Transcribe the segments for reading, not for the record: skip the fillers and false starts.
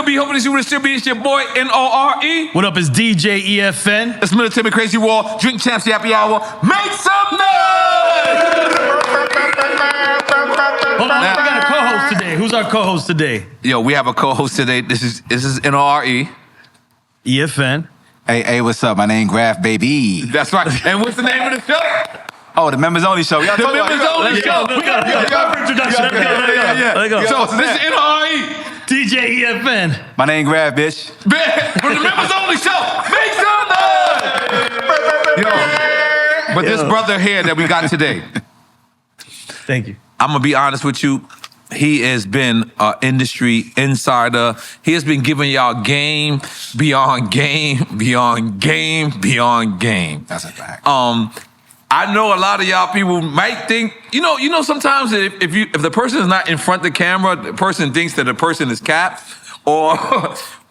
be hoping to see what it should be. It's your boy N.O.R.E. What up? It's DJ EFN. It's Military Crazy Wall. Drink Champs Happy Hour. Make some noise! Hold on, we got a co-host today. Who's our co-host today? Yo, we have a co-host today. This is N.O.R.E. EFN. Hey, what's up? My name Graf, baby. That's right. And what's the name of the show? Oh, the Members Only Show. The Members Only Show. We got a introduction. Let's go. So this is N.O.R.E. DJ EFN. My name Graf, bitch. From the Members Only Show. Make some noise! Yo, but this brother here that we got today, Thank you. I'm gonna be honest with you. He has been an industry insider. He has been giving y'all game beyond game, beyond game, beyond game. That's a fact. I know a lot of y'all people might think, you know, sometimes if the person is not in front of the camera, the person thinks that the person is capped, or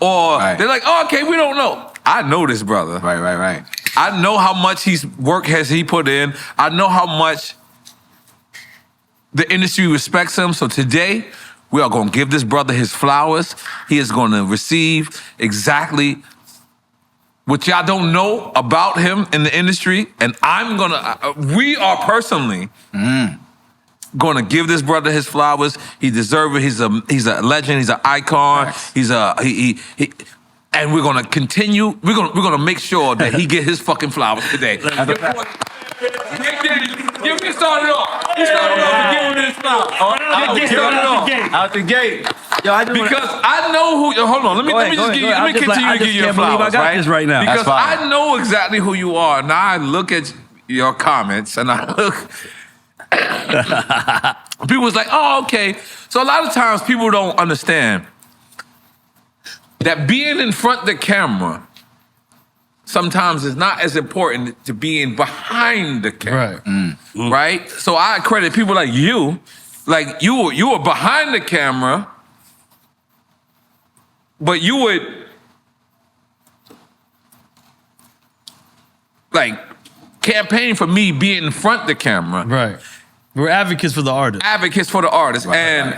Right. they're like, oh, okay, we don't know. I know this brother. Right. I know how much work has he put in. I know how much the industry respects him. So today, we are going to give this brother his flowers. He is going to receive exactly what y'all don't know about him in the industry. And we are personally going to give this brother his flowers. He deserves it. He's a legend. He's an icon. Nice. And we're going to continue. We're going to make sure that he get his fucking flowers today. Get me started off. You started off and give him his flowers. Get started off. Out the gate. Yo, I just Because I know who. Hold on. Let me continue to give you your flowers. I got this right now. Because That's fine. I know exactly who you are. Now I look at your comments and I look. People was like, oh, okay. So a lot of times people don't understand that being in front of the camera sometimes is not as important to being behind the camera. Right. Right? So I credit people like you. Like you were behind the camera, but you would like campaign for me being in front of the camera. Right. We're advocates for the artist. Advocates for the artist.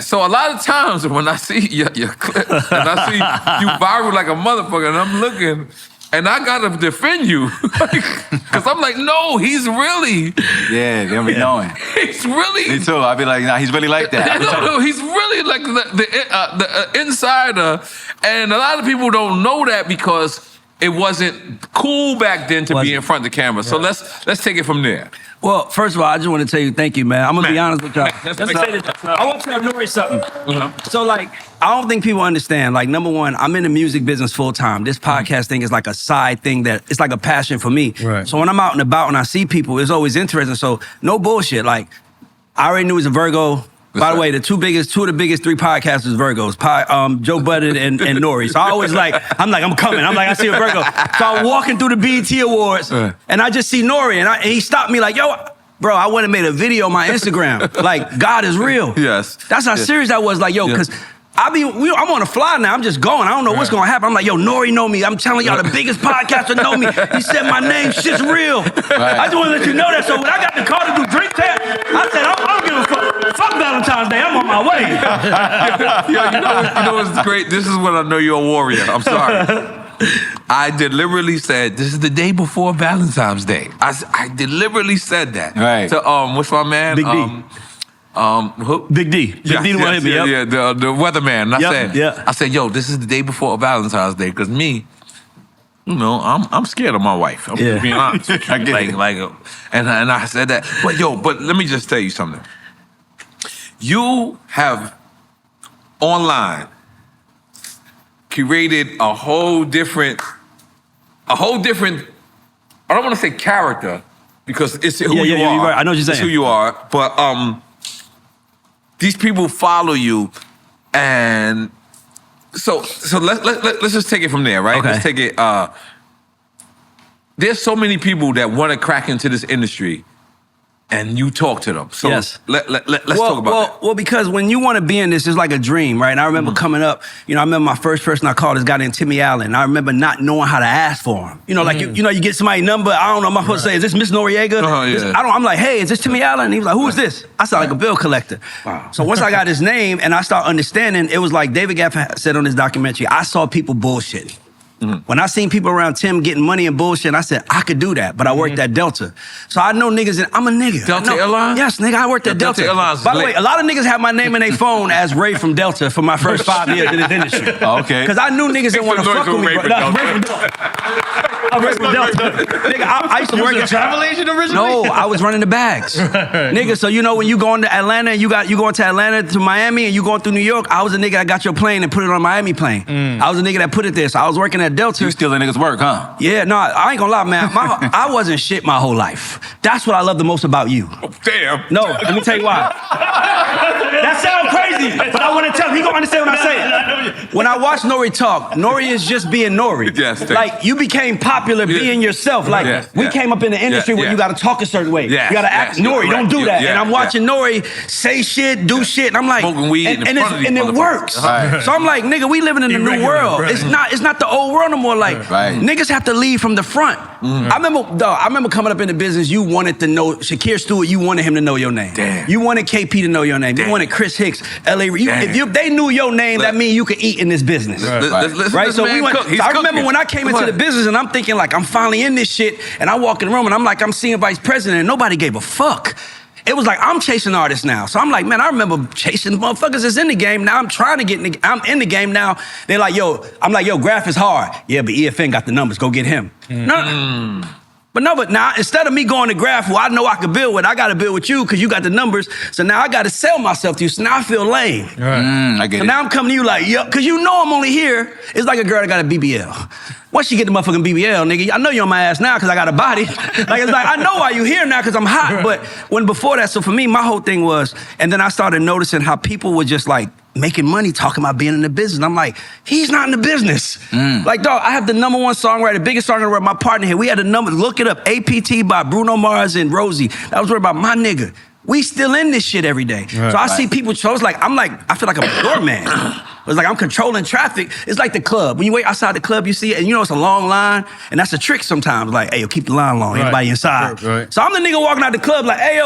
So a lot of times when I see your clips and I see you viral like a motherfucker and I'm looking and I gotta defend you. Cause I'm like, no, he's really. Yeah, they'll be knowing. He's really. Me too. I'll be like, nah, he's really like that. No, he's really like the insider. And a lot of people don't know that because it wasn't cool back then to be in front of the camera. So let's take it from there. Well, first of all, I just want to tell you thank you, man. I'm going to be honest with y'all. I want to tell N.O.R.E. something. So, like, I don't think people understand. Like, number one, I'm in the music business full time. This podcast thing is like a side thing that it's like a passion for me. Right. So when I'm out and about and I see people, it's always interesting. So no bullshit. Like, I already knew he was a Virgo. By the way, two of the biggest three podcasters Virgos, Joe Budden and N.O.R.E. So I always I'm coming. I see a Virgo. So I'm walking through the BET Awards and I just see N.O.R.E. and he stopped me like, yo, bro, I went and made a video on my Instagram. Like, God is real. Yes. That's how serious I was. Like, yo, because I'm on the fly now. I'm just going. I don't know what's going to happen. I'm like, yo, N.O.R.E. know me. I'm telling y'all, the biggest podcaster know me. He said my name. Shit's real. I just want to let you know that. So when I got the call to do Drake Tap, I said, I don't give a fuck. Fuck Valentine's Day. I'm on my way. You know what's great? This is when I know you're a warrior. I'm sorry. I deliberately said, this is the day before Valentine's Day. I deliberately said that. Right. To, what's my man? Big D. Who? Big D. Big D the one hit me. Yeah, the weatherman. I said, yo, this is the day before Valentine's Day, because me, I'm scared of my wife. I'm being honest. I get it. And I said that. But let me just tell you something. You have online curated a whole different, I don't want to say character, because it's who you are. Right. I know what you're saying. It's who you are. But these people follow you, and so let's just take it from there, right? Okay. Let's take it. There's so many people that want to crack into this industry, and you talk to them. So Yes. let's talk about that. Well, because when you want to be in this, it's like a dream, right? And I remember coming up, I remember my first person I called, this guy named Timmy Allen. I remember not knowing how to ask for him. Like you get somebody's number, I don't know, am I supposed to say, is this Miss Noriega? I'm like, hey, is this Timmy Allen? And he was like, who is this? I sound like a bill collector. Wow. So once I got his name and I started understanding, it was like David Gaffin said on his documentary, I saw people bullshitting. When I seen people around Tim getting money and bullshit, I said, I could do that, but I worked at Delta. So I know niggas, I'm a nigga. Delta Airlines? Yes, nigga, I worked at Delta. Airlines. By the way, a lot of niggas have my name in their phone as Ray from Delta for my first 5 years in this industry. Oh, okay. Because I knew niggas didn't want to fuck with me. Ray from Delta. I'm Ray from Delta. Nigga, I used to work at travel agent originally? No, I was running the bags. Nigga, so when you going to Atlanta, you going to Atlanta to Miami and you going through New York, I was a nigga that got your plane and put it on a Miami plane. I was a nigga that put it there. So I was working at Delta. You still a nigga's work, huh? Yeah, no, I ain't gonna lie, man. I wasn't shit my whole life. That's what I love the most about you. Oh, damn. No, let me tell you why. That sounds crazy, but I want to tell him. He gonna understand what I say. When I watch N.O.R.E. talk, N.O.R.E. is just being N.O.R.E. Yes, like you became popular being yourself. Like we came up in the industry where you got to talk a certain way. You got to act. N.O.R.E. don't do that. And I'm watching N.O.R.E. say shit, do shit, and I'm like, smoking weed and it works. Right. So I'm like, nigga, we living in a new world. Right. It's not the old world no more. Like niggas have to lead from the front. I remember coming up in the business. You wanted to know Shakir Stewart. You wanted him to know your name. Damn. You wanted KP to know your name. You wanted Chris Hicks, LA. If they knew your name, that means you could eat in this business. Right? So we went. So I remember when I came into the business and I'm thinking like I'm finally in this shit, and I walk in the room and I'm like I'm seeing vice president and nobody gave a fuck. It was like I'm chasing artists now. So I'm like, man, I remember chasing motherfuckers that's in the game. Now I'm trying to get I'm in the game now. They're like, I'm like, Graph is hard. Yeah, but EFN got the numbers. Go get him. But now instead of me going to Graph, who I know I could build with, I got to build with you because you got the numbers. So now I got to sell myself to you. So now I feel lame. I get it. So now I'm coming to you like, because I'm only here. It's like a girl that got a BBL. Once you get the motherfucking BBL, nigga, I know you're on my ass now because I got a body. Like, it's like, I know why you here now because I'm hot. But when before that, so for me, my whole thing was, and then I started noticing how people were just like making money talking about being in the business. I'm like, he's not in the business. Like, dog, I have the #1 songwriter, biggest songwriter, my partner here. We had the number, look it up, APT by Bruno Mars and Rosie. That was word about my nigga. We still in this shit every day. So I see people, so it's like, I feel like I'm a doorman. It's like I'm controlling traffic. It's like the club. When you wait outside the club, you see it, and it's a long line, and that's a trick sometimes. Like, hey, keep the line long, everybody inside. So I'm the nigga walking out the club like, hey,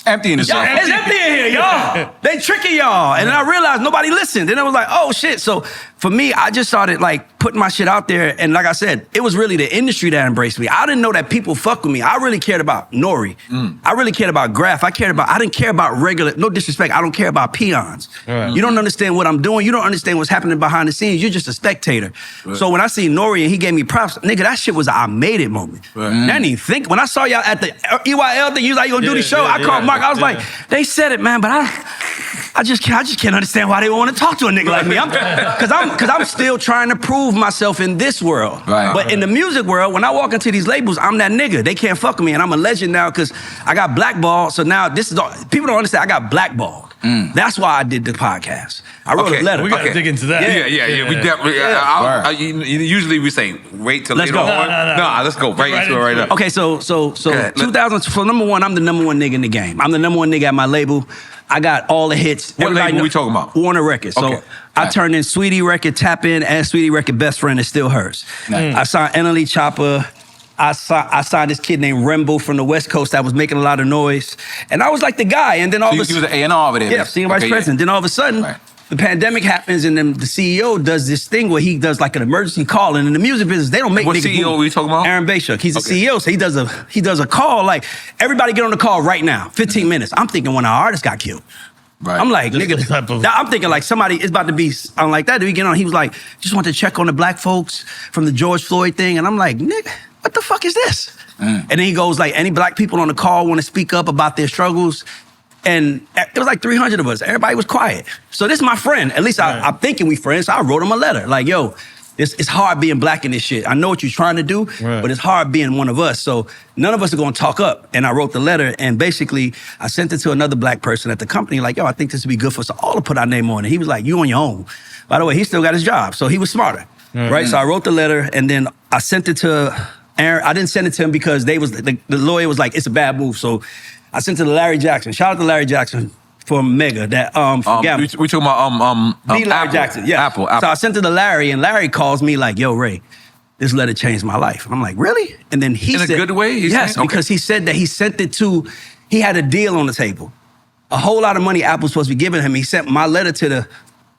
empty in the y'all, it's empty in here, y'all. They tricking y'all. And then I realized nobody listened. Then I was like, oh shit. So for me, I just started like putting my shit out there. And like I said, it was really the industry that embraced me. I didn't know that people fuck with me. I really cared about N.O.R.E. I really cared about Graph. I didn't care about regular, no disrespect, I don't care about peons. You don't understand what I'm doing. You don't understand what's happening behind the scenes. You're just a spectator. So when I see N.O.R.E. and he gave me props, nigga, that shit was a I made it moment. I didn't even think. When I saw y'all at the EYL thing, you was like, you gonna do the show? I called Mark. I was like, they said it, man, but I just can't understand why they want to talk to a nigga like me. Because I'm still trying to prove myself in this world. But in the music world, when I walk into these labels, I'm that nigga. They can't fuck with me, and I'm a legend now because I got blackballed. So now this is all, people don't understand. I got blackballed. That's why I did the podcast. I wrote a letter. We got to dig into that. Yeah. We definitely. Usually we say wait till let's later go. on. No, let's go right into it right now. Okay, so 2000. So #1, I'm the #1 nigga in the game. I'm the #1 nigga at my label. I got all the hits. What label we talking about? Warner Records. So I turned in Sweetie Record, Tap In, and Sweetie Record Best Friend is still hers. I signed N.O.R.E. Chopper. I signed this kid named Rembo from the West Coast that was making a lot of noise. And I was like the guy. And then all of a sudden. He was an A&R over there. Yeah, senior vice president. Then all of a sudden, the pandemic happens, and then the CEO does this thing where he does like an emergency call. And in the music business, they don't make what niggas CEO move. we talking about? Aaron Bayshuk. He's a CEO, so he does a call like, everybody get on the call right now, 15 minutes. I'm thinking when our artist got killed. I'm like, nigga, I'm thinking like somebody is about to be on like that. Do we get on? He was like, just want to check on the black folks from the George Floyd thing. And I'm like, nigga, what the fuck is this? And then he goes like, any black people on the call want to speak up about their struggles? And it was like 300 of us. Everybody was quiet. So this is my friend. At least I'm thinking we friends. So I wrote him a letter. Like, yo, it's hard being black in this shit. I know what you're trying to do, but it's hard being one of us. So none of us are going to talk up. And I wrote the letter, and basically I sent it to another black person at the company. Like, yo, I think this would be good for us all to put our name on it. He was like, you on your own. By the way, he still got his job. So he was smarter, right? So I wrote the letter, and then I sent it to Aaron. I didn't send it to him because the lawyer was like, it's a bad move. So I sent to the Larry Jackson. Shout out to Larry Jackson for Mega. That we talking about Larry Apple. Jackson. Yeah. Apple. So I sent to the Larry, and Larry calls me like, "Yo, Ray, this letter changed my life." I'm like, "Really?" And then he in said, a good way. Yes, because he said that he sent it to. He had a deal on the table, a whole lot of money Apple was supposed to be giving him. He sent my letter to the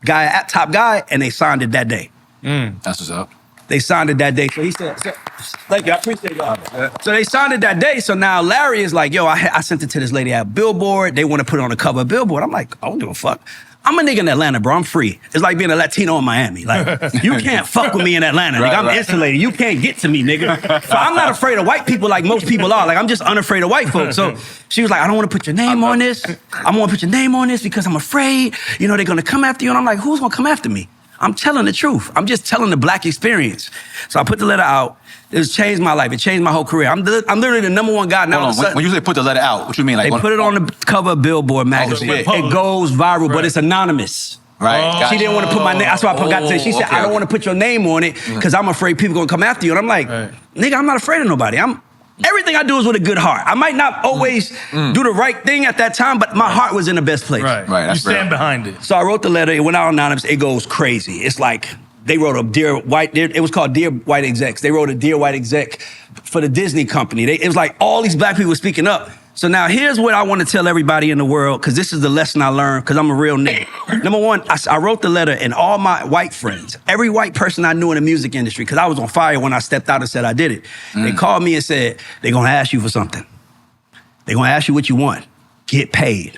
guy at Top Guy, and they signed it that day. That's what's up. They signed it that day. So he said, thank you, I appreciate y'all. So they signed it that day. So now Larry is like, yo, I sent it to this lady at Billboard. They want to put it on the cover of Billboard. I'm like, I don't give a fuck. I'm a nigga in Atlanta, bro. I'm free. It's like being a Latino in Miami. Like, you can't fuck with me in Atlanta. Nigga. I'm insulated. You can't get to me, nigga. So I'm not afraid of white people like most people are. Like, I'm just unafraid of white folks. So she was like, I don't want to put your name on this. I don't want to put your name on this because I'm afraid, you know, they're going to come after you. And I'm like, who's going to come after me? I'm telling the truth. I'm just telling the black experience. So I put the letter out. It's changed my life. It changed my whole career. I'm literally the #1 guy now. Hold on. When you say put the letter out, what you mean? Like they put it on the cover of Billboard magazine. shit. It goes viral, but it's anonymous. Right. She didn't want to put my name. That's why I got to say. She said, I don't want to put your name on it because I'm afraid people going to come after you. And I'm like, nigga, I'm not afraid of nobody. Everything I do is with a good heart. I might not always do the right thing at that time, but my heart was in the best place. Right. That's you stand behind it. So I wrote the letter. It went out anonymous. It goes crazy. It's like they wrote it was called Dear White Execs. They wrote a Dear White Exec for the Disney company. It was like all these black people were speaking up. So now here's what I want to tell everybody in the world, because this is the lesson I learned, because I'm a real nigga. #1, I wrote the letter, and all my white friends, every white person I knew in the music industry, because I was on fire when I stepped out and said I did it, they called me and said, they're going to ask you for something. They're going to ask you what you want. Get paid.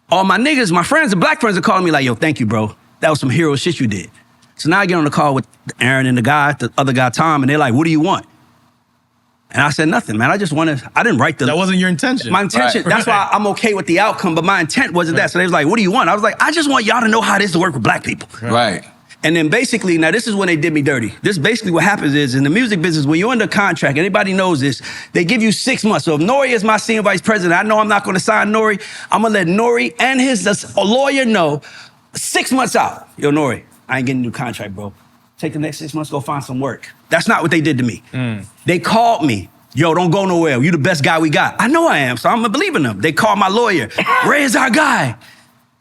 All my niggas, my friends, the black friends are calling me like, yo, thank you, bro. That was some hero shit you did. So now I get on the call with Aaron and the other guy, Tom, and they're like, what do you want? And I said, nothing, man. I didn't write the... That wasn't your intention. My intention, that's why I'm okay with the outcome, but my intent wasn't that. So they was like, what do you want? I was like, I just want y'all to know how it is to work with black people. Right. And then basically, now this is when they did me dirty. This basically what happens is, in the music business, when you're under contract, anybody knows this, they give you 6 months. So if N.O.R.E. is my senior vice president, I know I'm not gonna sign N.O.R.E. I'm gonna let N.O.R.E. and his lawyer know 6 months out. Yo, N.O.R.E., I ain't getting a new contract, bro. Take the next 6 months, go find some work. That's not what they did to me. They called me. Yo, don't go nowhere. You the best guy we got. I know I am, so I'm gonna believe in them. They called my lawyer. Ray is our guy.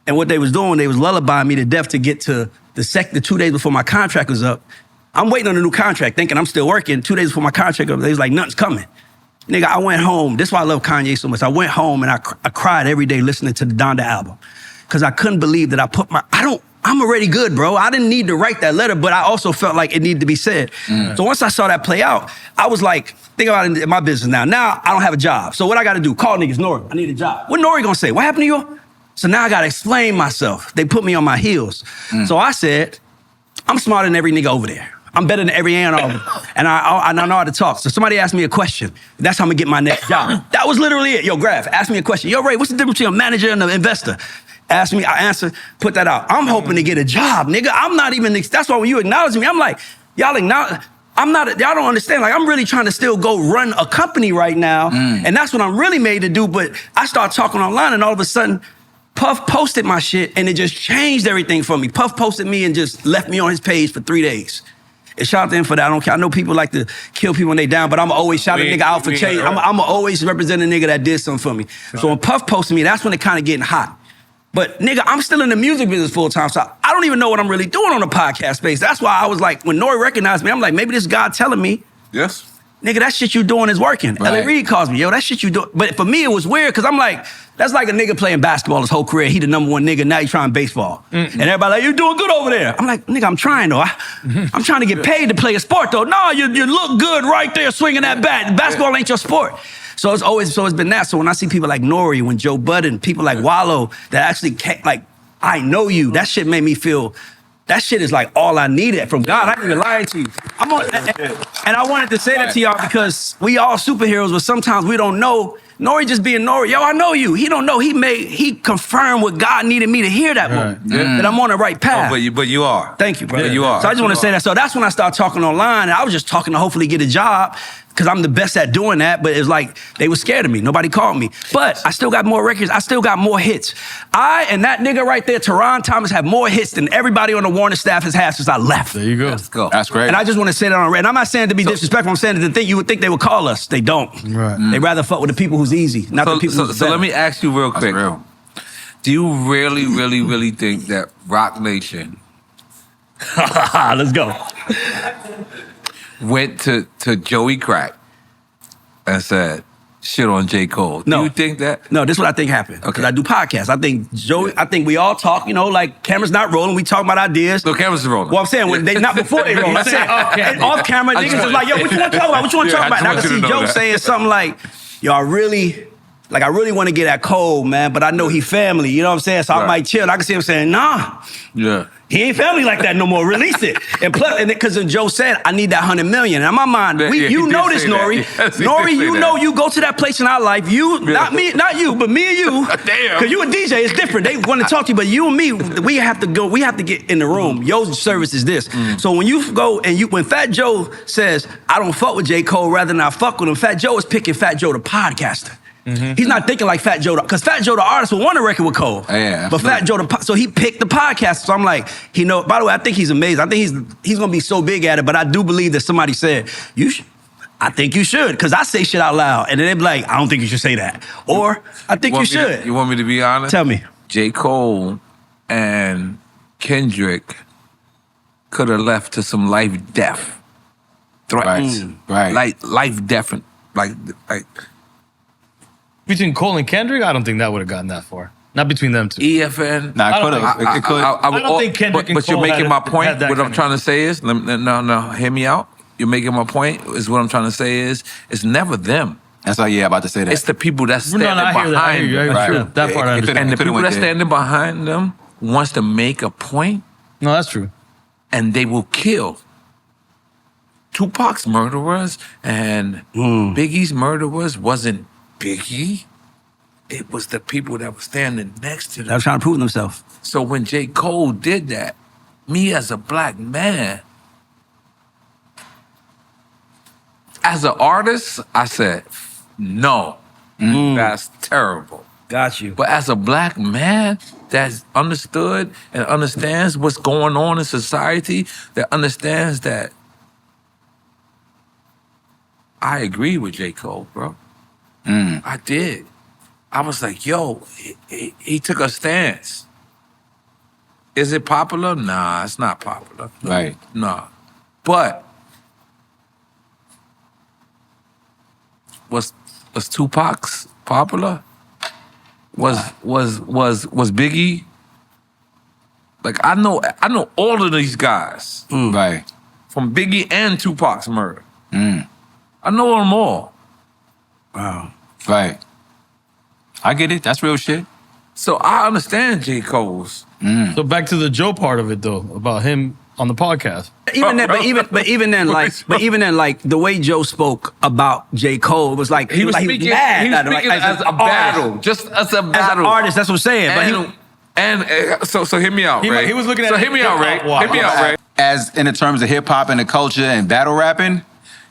And what they was doing, they was lullabying me to death to get to the 2 days before my contract was up. I'm waiting on a new contract, thinking I'm still working. 2 days before my contract up, they was like, nothing's coming. Nigga, I went home. This is why I love Kanye so much. I went home and I cried every day listening to the Donda album. Because I couldn't believe that I'm already good, bro. I didn't need to write that letter, but I also felt like it needed to be said. So once I saw that play out, I was like, think about it in my business now. Now I don't have a job. So what I gotta do? Call niggas, N.O.R.E., I need a job. What N.O.R.E. gonna say? What happened to you? So now I gotta explain myself. They put me on my heels. So I said, I'm smarter than every nigga over there. I'm better than every A&R, and I know how to talk. So somebody asked me a question. That's how I'm gonna get my next job. That was literally it. Yo, Graf, ask me a question. Yo, Ray, what's the difference between a manager and an investor? Ask me, I answer, put that out. I'm hoping to get a job, nigga. I'm not even, that's why when you acknowledge me, I'm like, y'all acknowledge, y'all don't understand. Like, I'm really trying to still go run a company right now, and that's what I'm really made to do, but I start talking online, and all of a sudden, Puff posted my shit, and it just changed everything for me. Puff posted me and just left me on his page for 3 days. And shout out to him for that. I don't care. I know people like to kill people when they down, but I'm always shout a nigga out for change. I'm always represent a nigga that did something for me. So when Puff posted me, that's when it kind of getting hot. But nigga, I'm still in the music business full time, so I don't even know what I'm really doing on the podcast space. That's why I was like, when N.O.R.E. recognized me, I'm like, maybe this guy telling me, yes, nigga, that shit you doing is working. Right. L.A. Reid calls me, yo, that shit you doing. But for me, it was weird, because I'm like, that's like a nigga playing basketball his whole career. He the #1 nigga, now he trying baseball. And everybody like, you doing good over there. I'm like, nigga, I'm trying though. I'm trying to get paid to play a sport though. No, you look good right there swinging that bat. Basketball ain't your sport. So it's been that. So when I see people like N.O.R.E., when Joe Budden, people like Wallow that actually like, I know you, that shit made me feel, that shit is like all I needed from God. I ain't even lying to you. And I wanted to say that to y'all because we all superheroes, but sometimes we don't know. N.O.R.E. just being N.O.R.E., yo, I know you. He don't know. He confirmed what God needed me to hear that moment. That I'm on the right path. Oh, but you are. Thank you, brother. Yeah, you are. So I just want to say that. So that's when I started talking online, and I was just talking to hopefully get a job, because I'm the best at doing that, but it's like they were scared of me. Nobody called me. But I still got more records. I still got more hits. I and that nigga right there, Teron Thomas, have more hits than everybody on the Warner staff has had since I left. There you go. Let's go. That's great. And I just want to say that on red. And I'm not saying to be disrespectful. I'm saying that you would think they would call us. They don't. Right. They rather fuck with the people who's easy, not the people who's So better. let me ask you real That's quick. real. Do you really, really, really think that Rock Nation Let's go. went to Joey Crack and said shit on J. Cole? No. Do you think that? No, this is what I think happened. Okay. Because I do podcasts. I think we all talk, like cameras not rolling, we talk about ideas. The cameras are rolling. Well, I'm saying when they not before they roll. I said off camera, I just niggas is want- like, yo, what you want to talk about? What you want to Yeah, talk I about? And I just can want you see to know Joe that. saying something like, yo, I really want to get at Cole, man, but I know he family. You know what I'm saying? So I Right. might chill. I can see him saying, nah. Yeah. He ain't family like that no more. Release it. And plus, because Joe said, I need that 100 million. And in my mind, Yeah, he you did know this, say that. N.O.R.E. Yes, he N.O.R.E., did say you that. know you go to that place in our life. You, not me, not you, but me and you. Damn. Because you a DJ, it's different. They want to talk to you, but you and me, we have to get in the room. Your service is this. So when you go and when Fat Joe says, I don't fuck with J. Cole rather than I fuck with him, Fat Joe is picking Fat Joe the podcaster. He's not thinking like Fat Joe, because Fat Joe the artist will want to record with Cole. Yeah, but Fat Joe so he picked the podcast. So I'm like, by the way, I think he's amazing. I think he's gonna be so big at it, but I do believe that somebody said, I think you should, because I say shit out loud. And then they be like, I don't think you should say that. Or, I think you should. You want me to be honest? Tell me. J. Cole and Kendrick could have left to some life-death threats. Right. Like life-death. Like Between Cole and Kendrick, I don't think that would have gotten that far. Not between them two. EFN. Nah, I it don't could think- have. It could. I don't think Kendrick and but you're Cole making had my it- point. had that What I'm kind of- trying to say is, no, hear me out. You're making my point. Is what I'm trying to say is, it's never them. That's like, yeah, about to say that. It's the people that's No, standing I hear that. I hear behind you. I them. hear you. Right. That part I It understand. And the could've people went that's there. standing behind them wants to make a point, No, that's true. and they will kill. Tupac's murderers and Biggie's murderers wasn't Biggie. It was the people that were standing next to They them. were trying to prove themselves. So when J. Cole did that, me as a black man, as an artist, I said, no, that's terrible. Got you. But as a black man that's understood and understands what's going on in society, that understands that I agree with J. Cole, bro. I did. I was like, yo, he took a stance. Is it popular? Nah, it's not popular. Right. Nah. But was Tupac's popular? Was Biggie? Like I know all of these guys Right. from Biggie and Tupac's murder. I know them all. Wow. Right. I get it. That's real shit. So I understand J. Cole's. So back to the Joe part of it, though, about him on the podcast. Even then, but even then, like the way Joe spoke about J. Cole was like He was like, speaking, mad he was at him, speaking like, as a artist. battle, just as a As an battle. artist, that's what I'm saying. So hear me out, Ray. he was looking at So it hear me out, Ray. hip-hop wise. Hear me out, Ray. As in the terms of hip hop and the culture and battle rapping,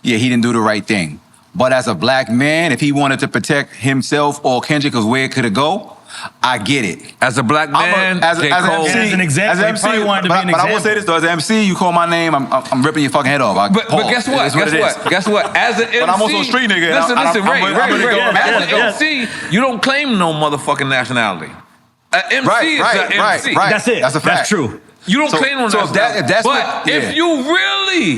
yeah, he didn't do the right thing. But as a black man, if he wanted to protect himself or Kendrick of where it could have go, I get it. As a black man, as J. an Cole. MC, As an example, he probably wanted to be an but I will example. say this though, as an MC, you call my name, I'm ripping your fucking head off. But guess what? Guess what? As an MC, But I'm also a street nigga, and Listen, I'm Ray. ready to go. As an MC, you don't claim no motherfucking nationality. An MC is an MC. Right. That's it. That's a fact. That's true. You don't claim no so nationality. if that's but what, yeah. if you really,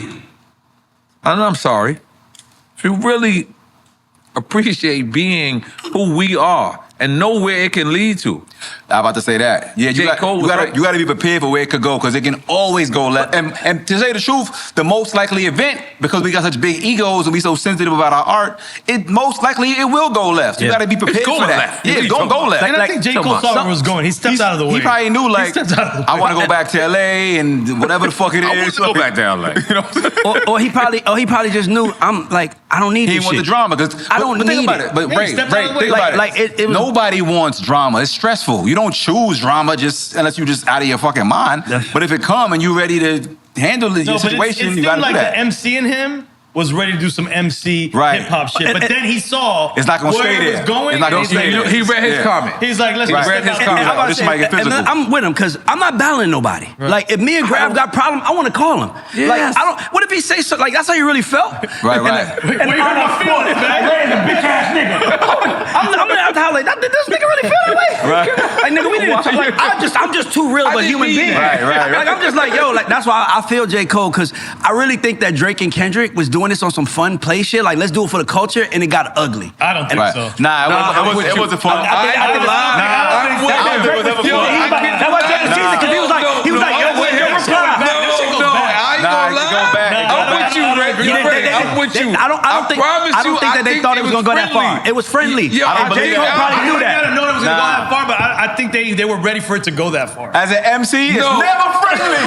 and I'm sorry, if you really appreciate being who we are and know where it can lead to. I'm about to say that. Yeah, J. Cole was right. you gotta be prepared for where it could go, because it can always go left. And to say the truth, the most likely event, because we got such big egos and we so sensitive about our art, it most likely it will go left. You Yeah. gotta be prepared It's going for that. left. Yeah, What it's are gonna you go talking left. And I think J. Cole saw where it was going. He stepped out of the way. He probably knew, like, stepped out of the I want to way. go back to LA and whatever the fuck it is. I want to go back to LA. You know what I'm saying? or he probably just knew I don't need He this didn't want shit. the drama, because I don't but think need about it. it. But Yeah, he Ray, stepped out of the way. think about Like, it. it was- Nobody wants drama. It's stressful. You don't choose drama just unless you just out of your fucking mind. Yeah. But if it come and you ready to handle your No, but situation, it you seemed gotta like do that. the MC in him was ready to do some MC hip hop shit, but then he saw it's not gonna where stay it there. was going. It's not gonna and he's stay like, there. He read his comment. He's like, let's He go. read his comment. I'm about to This might get and physical. I'm with him because I'm not battling nobody. Like if me and Grav got problem, I want to call him. Yes. Like I don't. What if he say so? Like that's how you really felt. Right. And I'm not feeling it, man. Ray's a bitch ass nigga. I'm gonna have to holler. Did this nigga really feel that way? Right. Like nigga, we didn't. Like I'm just too real of a human being. Right. Like I'm just like yo. Like that's why I feel J. Cole because I really think that Drake and Kendrick was doing this on some fun play shit. Like let's do it for the culture, and it got ugly. I don't think so. It wasn't fun. That was James Caesar because he was like, yo, where's your reply? I'm with you, Rick. I'm with you. I don't think that they thought it was gonna go that far. It was friendly. Yeah, I don't J. believe Cole that. probably knew I that. didn't know it was gonna go that far, but I think they were ready for it to go that far. As an MC, it's never friendly.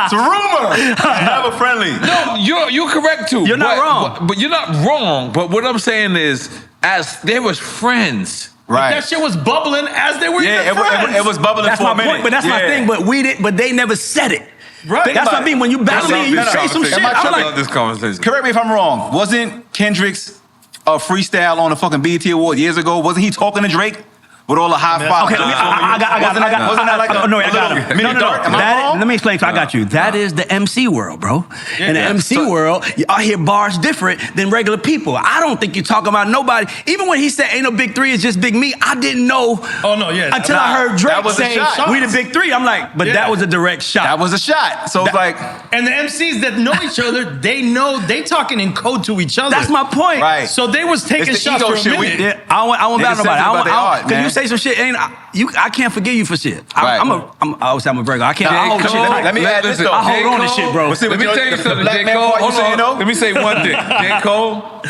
It's a rumor. It's never friendly. No, you're correct too. You're not wrong. But you're not wrong. But what I'm saying is, as they was friends. Right. That shit was bubbling as they were Yeah, friends. it was bubbling That's for my a minute. point, but that's my thing. But we did, but they never said it. Right. That's what I mean. When you battle me, you say some shit. I'm I like, love this conversation. Correct me if I'm wrong. Wasn't Kendrick's freestyle on the fucking BET Award years ago? Wasn't he talking to Drake with all the high five? okay, I got. Wasn't that like a no, I got him. mini dark? Am I wrong? Let me explain. I got you. That is the MC world, bro. In the MC world, I hear bars different than regular people. I don't think you're talking about nobody. Even when he said ain't no big three, it's just big me, I didn't know. Oh no, yeah. Until I heard Drake that was a say shot. we the big three. I'm like, but that was a direct shot. That was a shot. So it's like, And the MCs that know each other, they talking in code to each other. That's my point. right. So they was taking It's the shots ego for a shit. minute. Yeah, I won't battle Niggas nobody. sensitive about their art, Cause you man. say some shit, I can't forgive you for shit. Right. I always say I'm a Virgo. I can't. Nah, I hold Cole, shit. let me add this listen, though. I hold on to shit, bro. But see, Let me tell you the something, black J. man Cole. part, you Hold saying, on. though? Let me say one thing. J. Cole,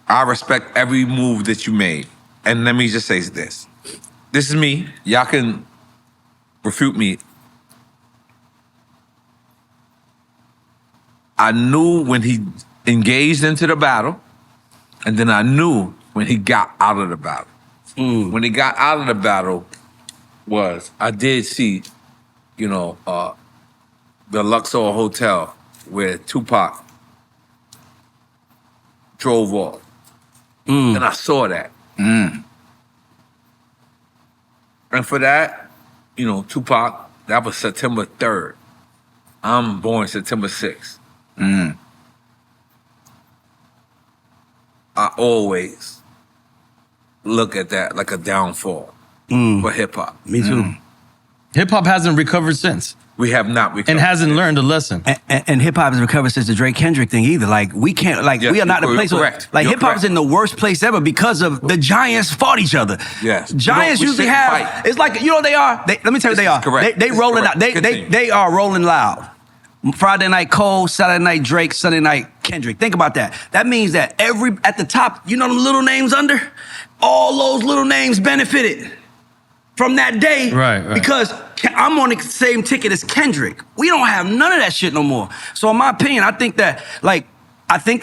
I respect every move that you made. And let me just say this. This is me. Y'all can refute me. I knew when he engaged into the battle, and then I knew when he got out of the battle. When he got out of the battle I did see, the Luxor Hotel where Tupac drove off. And I saw that. And for that, Tupac, that was September 3rd. I'm born September 6th. I always look at that like a downfall for hip hop. Me too. Hip hop hasn't recovered since, We have not recovered. and hasn't learned a lesson. And hip hop has recovered since the Drake-Kendrick thing either. Like we can't. Like Yes, we are not the you're place. correct. Like You're hip hop is correct. in the worst place ever because of the Giants fought each other. Yes. Giants We usually shouldn't have. fight. It's like let me tell you what they This are. is correct. They This is rolling correct. out. They Continue. are rolling loud. Friday night Cole, Saturday night Drake, Sunday night Kendrick. Think about that. That means that at the top, them little names under, all those little names benefited from that day. Right. Because I'm on the same ticket as Kendrick. We don't have none of that shit no more. So in my opinion, I think that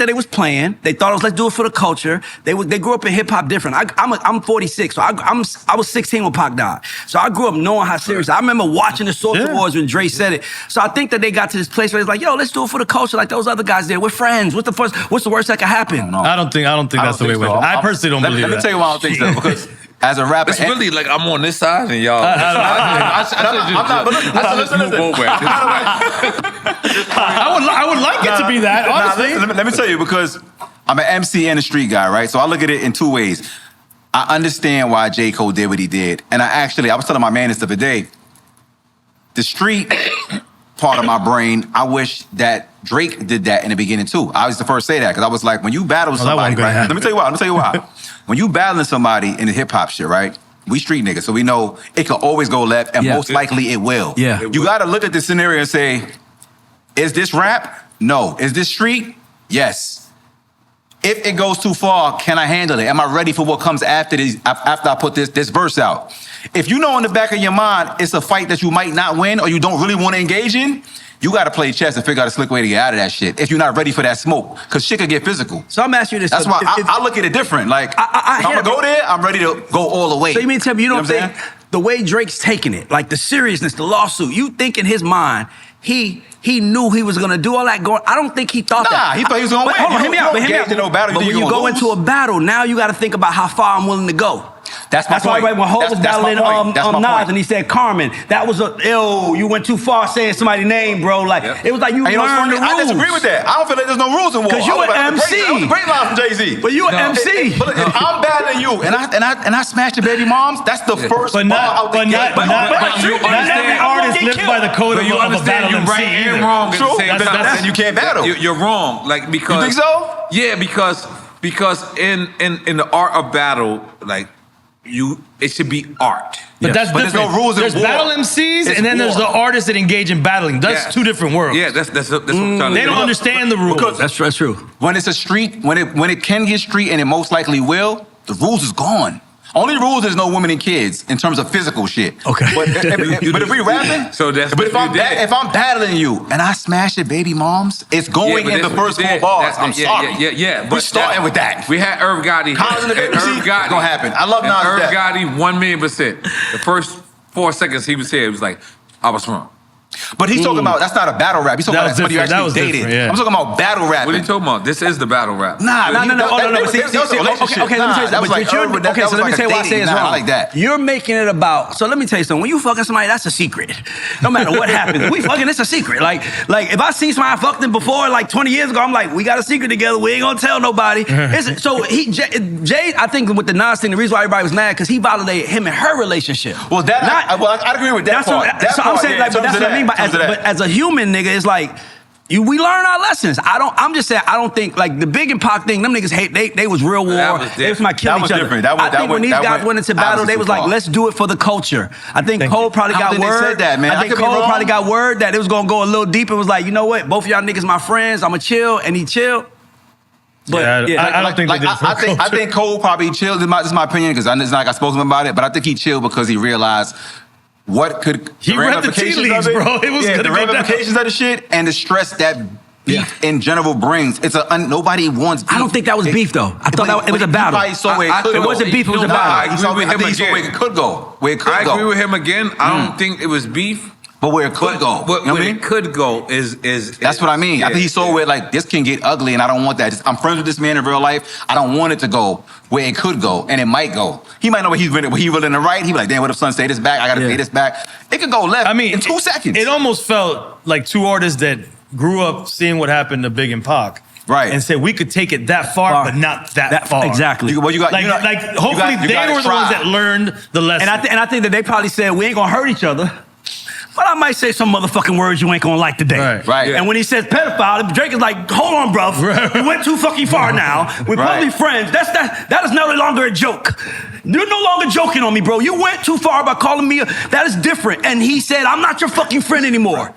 it was playing. They thought it was let's do it for the culture. They grew up in hip hop different. I'm 46, so I was 16 when Pac died. So I grew up knowing how serious. I remember watching the Source Awards when Dre said it. So I think that they got to this place where it's like, yo, let's do it for the culture. Like those other guys did. We're friends. What's the worst that could happen? I don't think that's the way it went. I personally don't believe that. Let me tell you why I don't think so. Because as a rapper, It's really like I'm on this side and y'all. I'm not. But listen. I would like it to be that, honestly. Let me tell you, because I'm an MC and a street guy, right? So I look at it in two ways. I understand why J. Cole did what he did. And I was telling my man this the other day, the street part of my brain, I wish that Drake did that in the beginning too. I was the first to say that, because I was like, when you battle somebody, right? Let me tell you why. When you battling somebody in the hip hop shit, right? We street niggas, so we know it can always go left, and most likely it will. Yeah. You gotta look at the scenario and say, is this rap? No. Is this street? Yes. If it goes too far, can I handle it? Am I ready for what comes after I put this verse out? If you know in the back of your mind it's a fight that you might not win or you don't really want to engage in, you got to play chess and figure out a slick way to get out of that shit if you're not ready for that smoke, because shit could get physical. So I'm asking you this. That's why I look at it different. Like, if I'm going to go there, I'm ready to go all the way. So you mean to tell me you don't know what I'm think the way Drake's taking it, like the seriousness, the lawsuit, you think in his mind he knew he was gonna do all that. I don't think he thought that. He thought he was gonna win. Hold on, hear me out. No battle, but when you go into a battle, now you got to think about how far I'm willing to go. That's my point. Why when Ho was battling Nas and he said Carmen, that was you went too far saying somebody's name, bro. Like it was like you learned the rules. I disagree with that. I don't feel like there's no rules in war. Because you an MC. That was a great line from Jay-Z. But you an MC. But if I'm battling you and I smash your baby moms, that's the first bar out the gate. But every artist lives by the code of a battle you're MC. right and wrong at the same time. Then you can't battle. You're wrong. Like because you think so? Yeah, because in the art of battle, like it should be art. But that's but different. there's no rules in There's war. battle MCs, It's and then there's war. the artists that engage in battling. That's two different worlds. Yeah, that's what I'm trying to They say. don't understand the rules. That's true. When it's a street, when it can get street, and it most likely will, the rules is gone. Only rules is no women and kids in terms of physical shit. Okay. But if we rapping, So that's but what you did. if I'm battling you and I smash your baby moms, it's going but in the that's what first you 4 did. bars. That's- I'm sorry. Yeah. We're starting with that. We had Irv Gotti. College in the And baby Irv seat, Gotti. it's gonna happen. I love and Nas Irv death. Gotti, 1,000,000%. The first 4 seconds he was here, it was like, I was wrong. But he's talking about, that's not a battle rap. He's talking That about was somebody you different. That was actually dated. different, yeah. I'm talking about battle rap. What are you talking about? This is the battle rap. Nah, No. See, that was a relationship. okay, let me tell you That was something. like Irv, that was So let me like tell you a why I say dating. it's Nah, wrong. I like that. You're making it about. So let me tell you something. When you fucking somebody, that's a secret. No matter what happens, we fucking. It's a secret. Like if I see somebody I fucked them before, like 20 years ago, I'm like, we got a secret together. We ain't gonna tell nobody. So Jay, I think with the Nas thing, the reason why everybody was mad because he validated him and her relationship. Well, I agree with that part. I'm saying, like, but that's what I mean. But as a human nigga, it's like we learn our lessons. I'm just saying I don't think like the Big and Pac thing. Them niggas hate. They was real war. They was my killing each other. Different. I think when these guys went into battle, they was like, let's do it for the culture. I think Cole probably got word. They said that, man. I think Cole probably got word that it was gonna go a little deeper. It was like, you know what? Both of y'all niggas my friends. I'ma chill, and he chilled. But I don't think they did it for the culture. I think Cole probably chilled. This is my opinion because it's not like I spoke to him about it. But I think he chilled because he realized what could He read the tea leaves, bro. It was gonna the go down. ramifications of the shit and the stress that beef in general brings. It's nobody wants beef. I don't think that was beef though. I thought it was a battle. He saw where it could It go. wasn't beef. It was a No, battle. I agree with him He saw where again. it could go. Where it could I go. agree with him again. I don't think it was beef. But where it could go. But You know what where I mean? it could go is That's what I mean. I think he saw where like this can get ugly, and I don't want that. I'm friends with this man in real life. I don't want it to go where it could go, and it might go. He might know what he's willing to write. He be like, damn, what if son say this back? I gotta pay this back. It could go left. I mean, in 2 seconds. It almost felt like two artists that grew up seeing what happened to Big and Pac. Right. And said we could take it that far, but not that far. Exactly. Well, you got Like, hopefully they were the ones that learned the lesson. And I think that they probably said we ain't gonna hurt each other. But I might say some motherfucking words you ain't gonna like today. Right. And when he says pedophile, Drake is like, hold on, bro. You went too fucking far now. We're probably friends. That is no longer a joke. You're no longer joking on me, bro. You went too far by calling me that is different. And he said, I'm not your fucking friend anymore.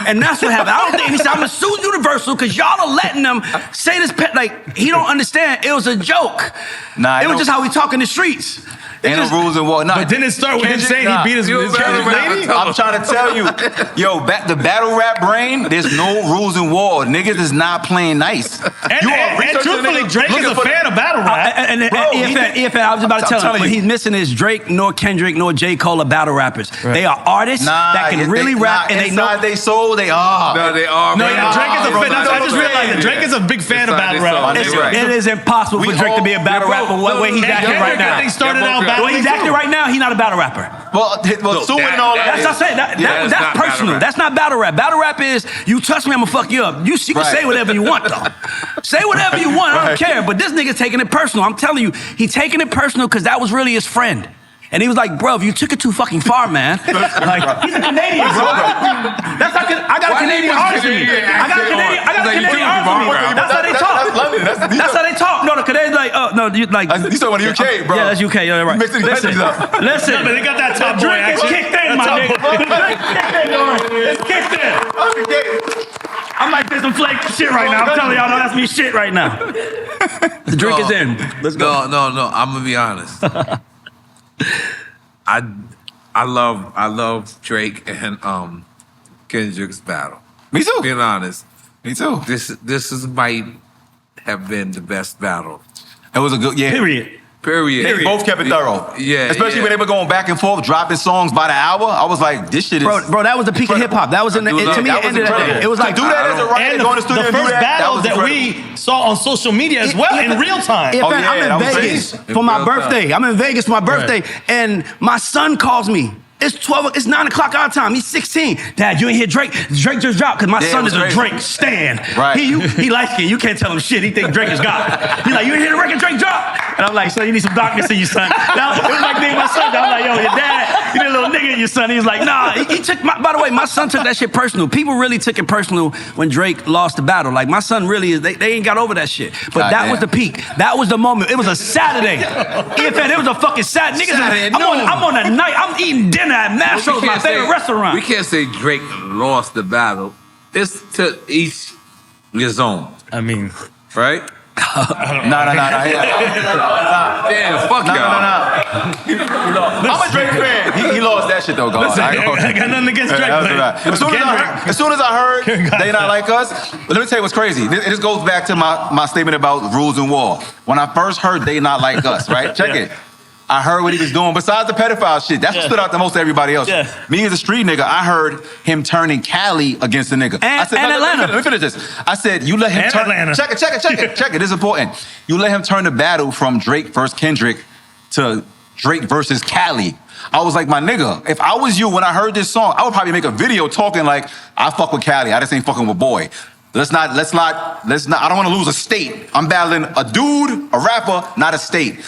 And that's what happened. I don't think he said, I'm gonna sue Universal because y'all are letting them say this like he don't understand. It was a joke. Nah, it was just how we talk in the streets. Ain't no rules in war. Nah, But didn't it start with him Kendrick, saying he beat his lady? I'm trying to tell you, the battle rap brain, there's no rules in war. Niggas is not playing nice. And truthfully, Drake is a fan of battle rap. And EFN, I was about to tell him, what he's missing is Drake, nor Kendrick, nor J. Cole are battle rappers. They are artists that can really rap, and they know. Inside they soul, they are. No, they are. No, bro. Drake is a fan. I just Bro. realized that Drake is a big fan of battle Inside they rap. saw. It is impossible for Drake to be a battle rapper the way he's acting right now. He started out The way battling he's acting right now, he's not a battle rapper. Well, suing and all that. That's what I'm saying. that's That's not personal. battle rap. That's not battle rap. Battle rap is you touch me, I'ma fuck you up. You can say whatever you want though. Say whatever you want. I don't care. But this nigga's taking it personal. I'm telling you, he's taking it personal because that was really his friend. And he was like, bro, if you took it too fucking far, man. Like, he's a Canadian, bro. That's like I got a Canadian artist in me. I got a Canadian artist in me. That's how they talk. That's London. That's how they talk. No, the Canadians like, no, you like. You said one of UK, bro. Yeah, that's UK. Yeah, right. Mixing the countries up. Listen. But they got that top boy Drake is action. kicked in, my nigga. It's kicked in. I might do some flake shit right now. I'm telling y'all, that's me shit right now. The drink is in. Let's go. No. I'm gonna be honest. I love Drake and Kendrick's battle. Me too. Being honest, Me too. this might have been the best battle. It was a good, yeah. Period. Period. They both kept it thorough. Yeah, Especially when they were going back and forth, dropping songs by the hour. I was like, this shit is... Bro, that was the peak of hip hop. That was to me, it ended at, it was like... To do that as a writer, And go in the studio the and do first that, battle that incredible. we saw on social media as well in real time. Oh, yeah, I'm that in was Vegas crazy. for my In real time. birthday. I'm in Vegas for my birthday, and my son calls me. It's 9 o'clock our time. He's 16. Dad, you ain't hear Drake? Drake just dropped, because my son is a crazy. Drake stan. Right. He light skinned. You can't tell him shit. He think Drake is God. He's like, you ain't hear the record Drake drop? And I'm like, son, you need some darkness in you, son. Now, it was like me and my son. I'm like, yo, your dad, you need a little nigga in your son. He was like, nah. He took by the way, my son took that shit personal. People really took it personal when Drake lost the battle. Like, my son really is, they ain't got over that shit. But that was the peak. That was the moment. It was a Saturday. EFN, it was a fucking Saturday. Niggas, I'm on a night. I'm eating dinner at Mastro's, my favorite restaurant. We can't say Drake lost the battle. It's to each his own, I mean, right? No. Damn, fuck y'all. I'm a Drake fan. He lost that shit though, God. I got nothing against Drake. That's but right. As soon as I heard They Not Like Us, but let me tell you what's crazy. This goes back to my statement about rules and war. When I first heard They Not Like Us, right? Check it. I heard what he was doing. Besides the pedophile shit, that's what stood out the most to everybody else. Yeah. Me as a street nigga, I heard him turning Cali against a nigga. I said, and Atlanta. Let me finish this. I said, you let him And turn. Atlanta. Check it. This is important. You let him turn the battle from Drake versus Kendrick to Drake versus Cali. I was like, my nigga, if I was you when I heard this song, I would probably make a video talking like, I fuck with Cali. I just ain't fucking with Boy. Let's not, I don't want to lose a state. I'm battling a dude, a rapper, not a state.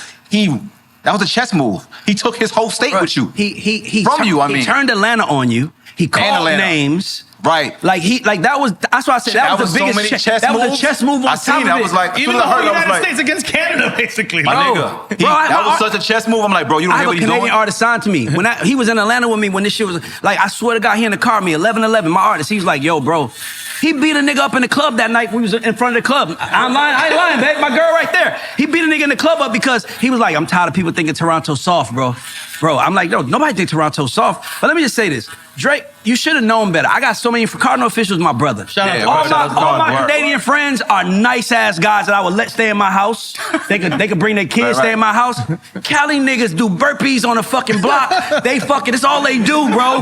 That was a chess move. He took his whole state with you. He He turned Atlanta on you. He called names. Right. That's why I said that was the biggest chess move. That was a chess move on top of it. I was like, even the whole United States against Canada, basically. My nigga, that was such a chess move. I'm like, bro, you don't hear what he's doing? I have a Canadian artist signed to me. When he was in Atlanta with me when this shit was, like, I swear to God, he in the car with me, 11-11, my artist. He was like, yo, bro, he beat a nigga up in the club that night when we was in front of the club. I'm lying, I ain't lying, babe. My girl right there. He beat a nigga in the club up because he was like, I'm tired of people thinking Toronto soft, bro. Bro, I'm like, no, nobody think Toronto soft. But let me just say this. Drake, you should have known better. I got so many Cardinal officials, my brother. Shout out to all my Canadian friends are nice-ass guys that I would let stay in my house. They could bring their kids, stay in my house. Cali niggas do burpees on a fucking block. It's all they do, bro.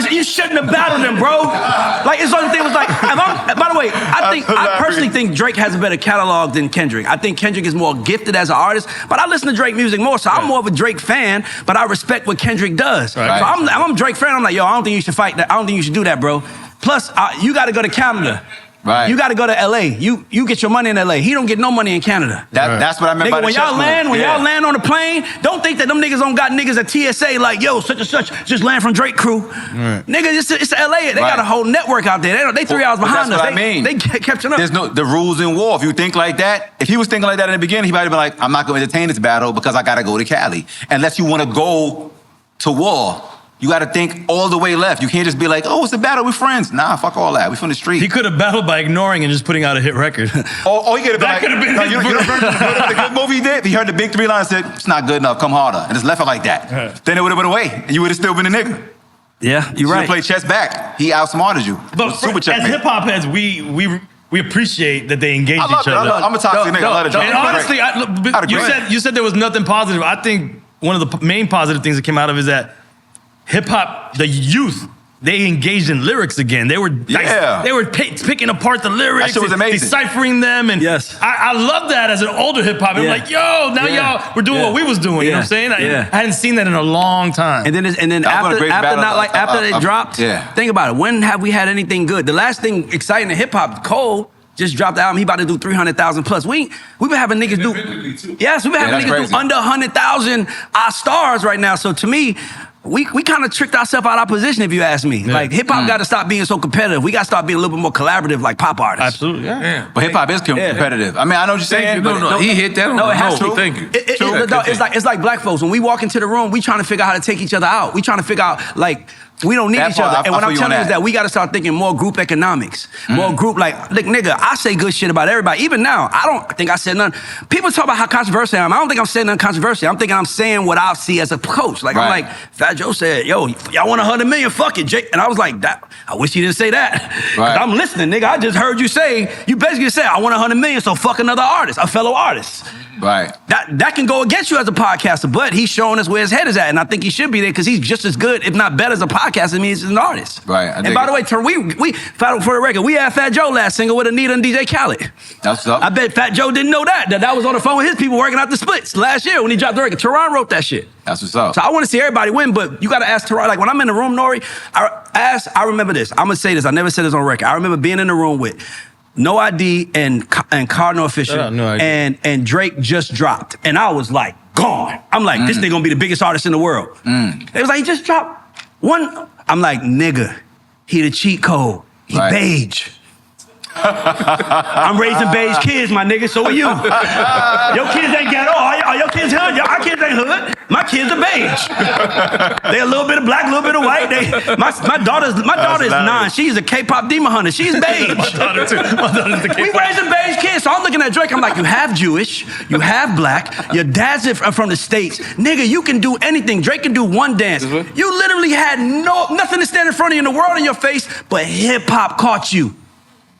You shouldn't have battled them, bro. Like, it's the only thing was like, by the way, I personally think Drake has a better catalog than Kendrick. I think Kendrick is more gifted as an artist, but I listen to Drake music more, so I'm more of a Drake fan, but I respect what Kendrick does. Right. So I'm a Drake fan. I'm like, yo, I don't think you should fight that. I don't think you should do that, bro. Plus, you got to go to Canada. Right. You got to go to LA. You get your money in LA. He don't get no money in Canada. That's what I meant by the when y'all land on the plane, don't think that them niggas don't got niggas at TSA like, yo, such and such just land from Drake crew. Right. Nigga, it's LA. They got a whole network out there. They 3 hours behind us. That's what I mean. They catching up. There's the rules in war. If you think like that, if he was thinking like that in the beginning, he might have been like, I'm not going to entertain this battle because I got to go to Cali. Unless you want to go to war. You got to think all the way left. You can't just be like, oh, it's a battle with friends. Nah, fuck all that. We from the street. He could have battled by ignoring and just putting out a hit record. He could have been That could have been you know the good movie he did? He heard the big 3 lines and said, it's not good enough, come harder. And just left it like that. Then it would have went away. And you would have still been a nigga. Yeah, you're right. You play chess back. He outsmarted you. But super as checkmate. hip-hop heads, we appreciate that they engage each other. I'm a toxic nigga. I love it. And honestly, you said there was nothing positive. I think one of the main positive things that came out of it is that hip-hop, the youth, they engaged in lyrics again. They were picking apart the lyrics. That shit was amazing. Deciphering them. And yes. I love that as an older hip-hop. I'm like, yo, now y'all, we're doing what we was doing. You know what I'm saying? I hadn't seen that in a long time. And then after they dropped, think about it. When have we had anything good? The last thing exciting in hip-hop, Cole just dropped the album. He about to do 300,000 plus. We've been having niggas do. Yes, we've been having niggas do under 100,000 stars right now. So to me, we kind of tricked ourselves out of our position, if you ask me. Yeah. Like, hip-hop got to stop being so competitive. We got to start being a little bit more collaborative like pop artists. Absolutely, yeah. But hip-hop is competitive. I mean, I know what you're saying. No, he hit that on it has the to. Thank you. It's like black folks. When we walk into the room, we trying to figure out how to take each other out. We trying to figure out, like, we don't need each other. And what I'm telling you is that we got to start thinking more group economics. More group, like, look, nigga, I say good shit about everybody. Even now, I don't think I said nothing. People talk about how controversial I am. I don't think I'm saying nothing controversial. I'm thinking I'm saying what I see as a coach. Like, I'm like, Fat Joe said, yo, y'all want 100 million? Fuck it, Jake. And I was like, I wish you didn't say that. Right. I'm listening, nigga. I just heard you say, you basically said, I want 100 million, so fuck another artist, a fellow artist. Right. That can go against you as a podcaster, but he's showing us where his head is at, and I think he should be there because he's just as good, if not better, as a podcaster than he is as an artist. Right. And by the way, we for the record, we had Fat Joe last single with Anita and DJ Khaled. That's what's up. I bet Fat Joe didn't know that was on the phone with his people working out the splits last year when he dropped the record. Teron wrote that shit. That's what's up. So I want to see everybody win, but you got to ask Teron. Like when I'm in the room, N.O.R.E, I remember this. I'm gonna say this. I never said this on record. I remember being in the room with N.O.R.E and Cardinal Official and Drake just dropped, and I was like gone. I'm like, this nigga gonna be the biggest artist in the world. It was like he just dropped one. I'm like, nigga, he the cheat code. He beige. I'm raising beige kids, my nigga, so are you. Your kids ain't ghetto. Are your kids hood? Our kids ain't hood. My kids are beige. They a little bit of black, a little bit of white. My daughter is 9. She's a K-pop demon hunter. She's beige. My daughter too. We raising beige kids. So I'm looking at Drake. I'm like, you have Jewish, you have black, your dad's from the States. Nigga, you can do anything. Drake can do one dance. You literally had nothing to stand in front of you in the world in your face, but hip-hop caught you.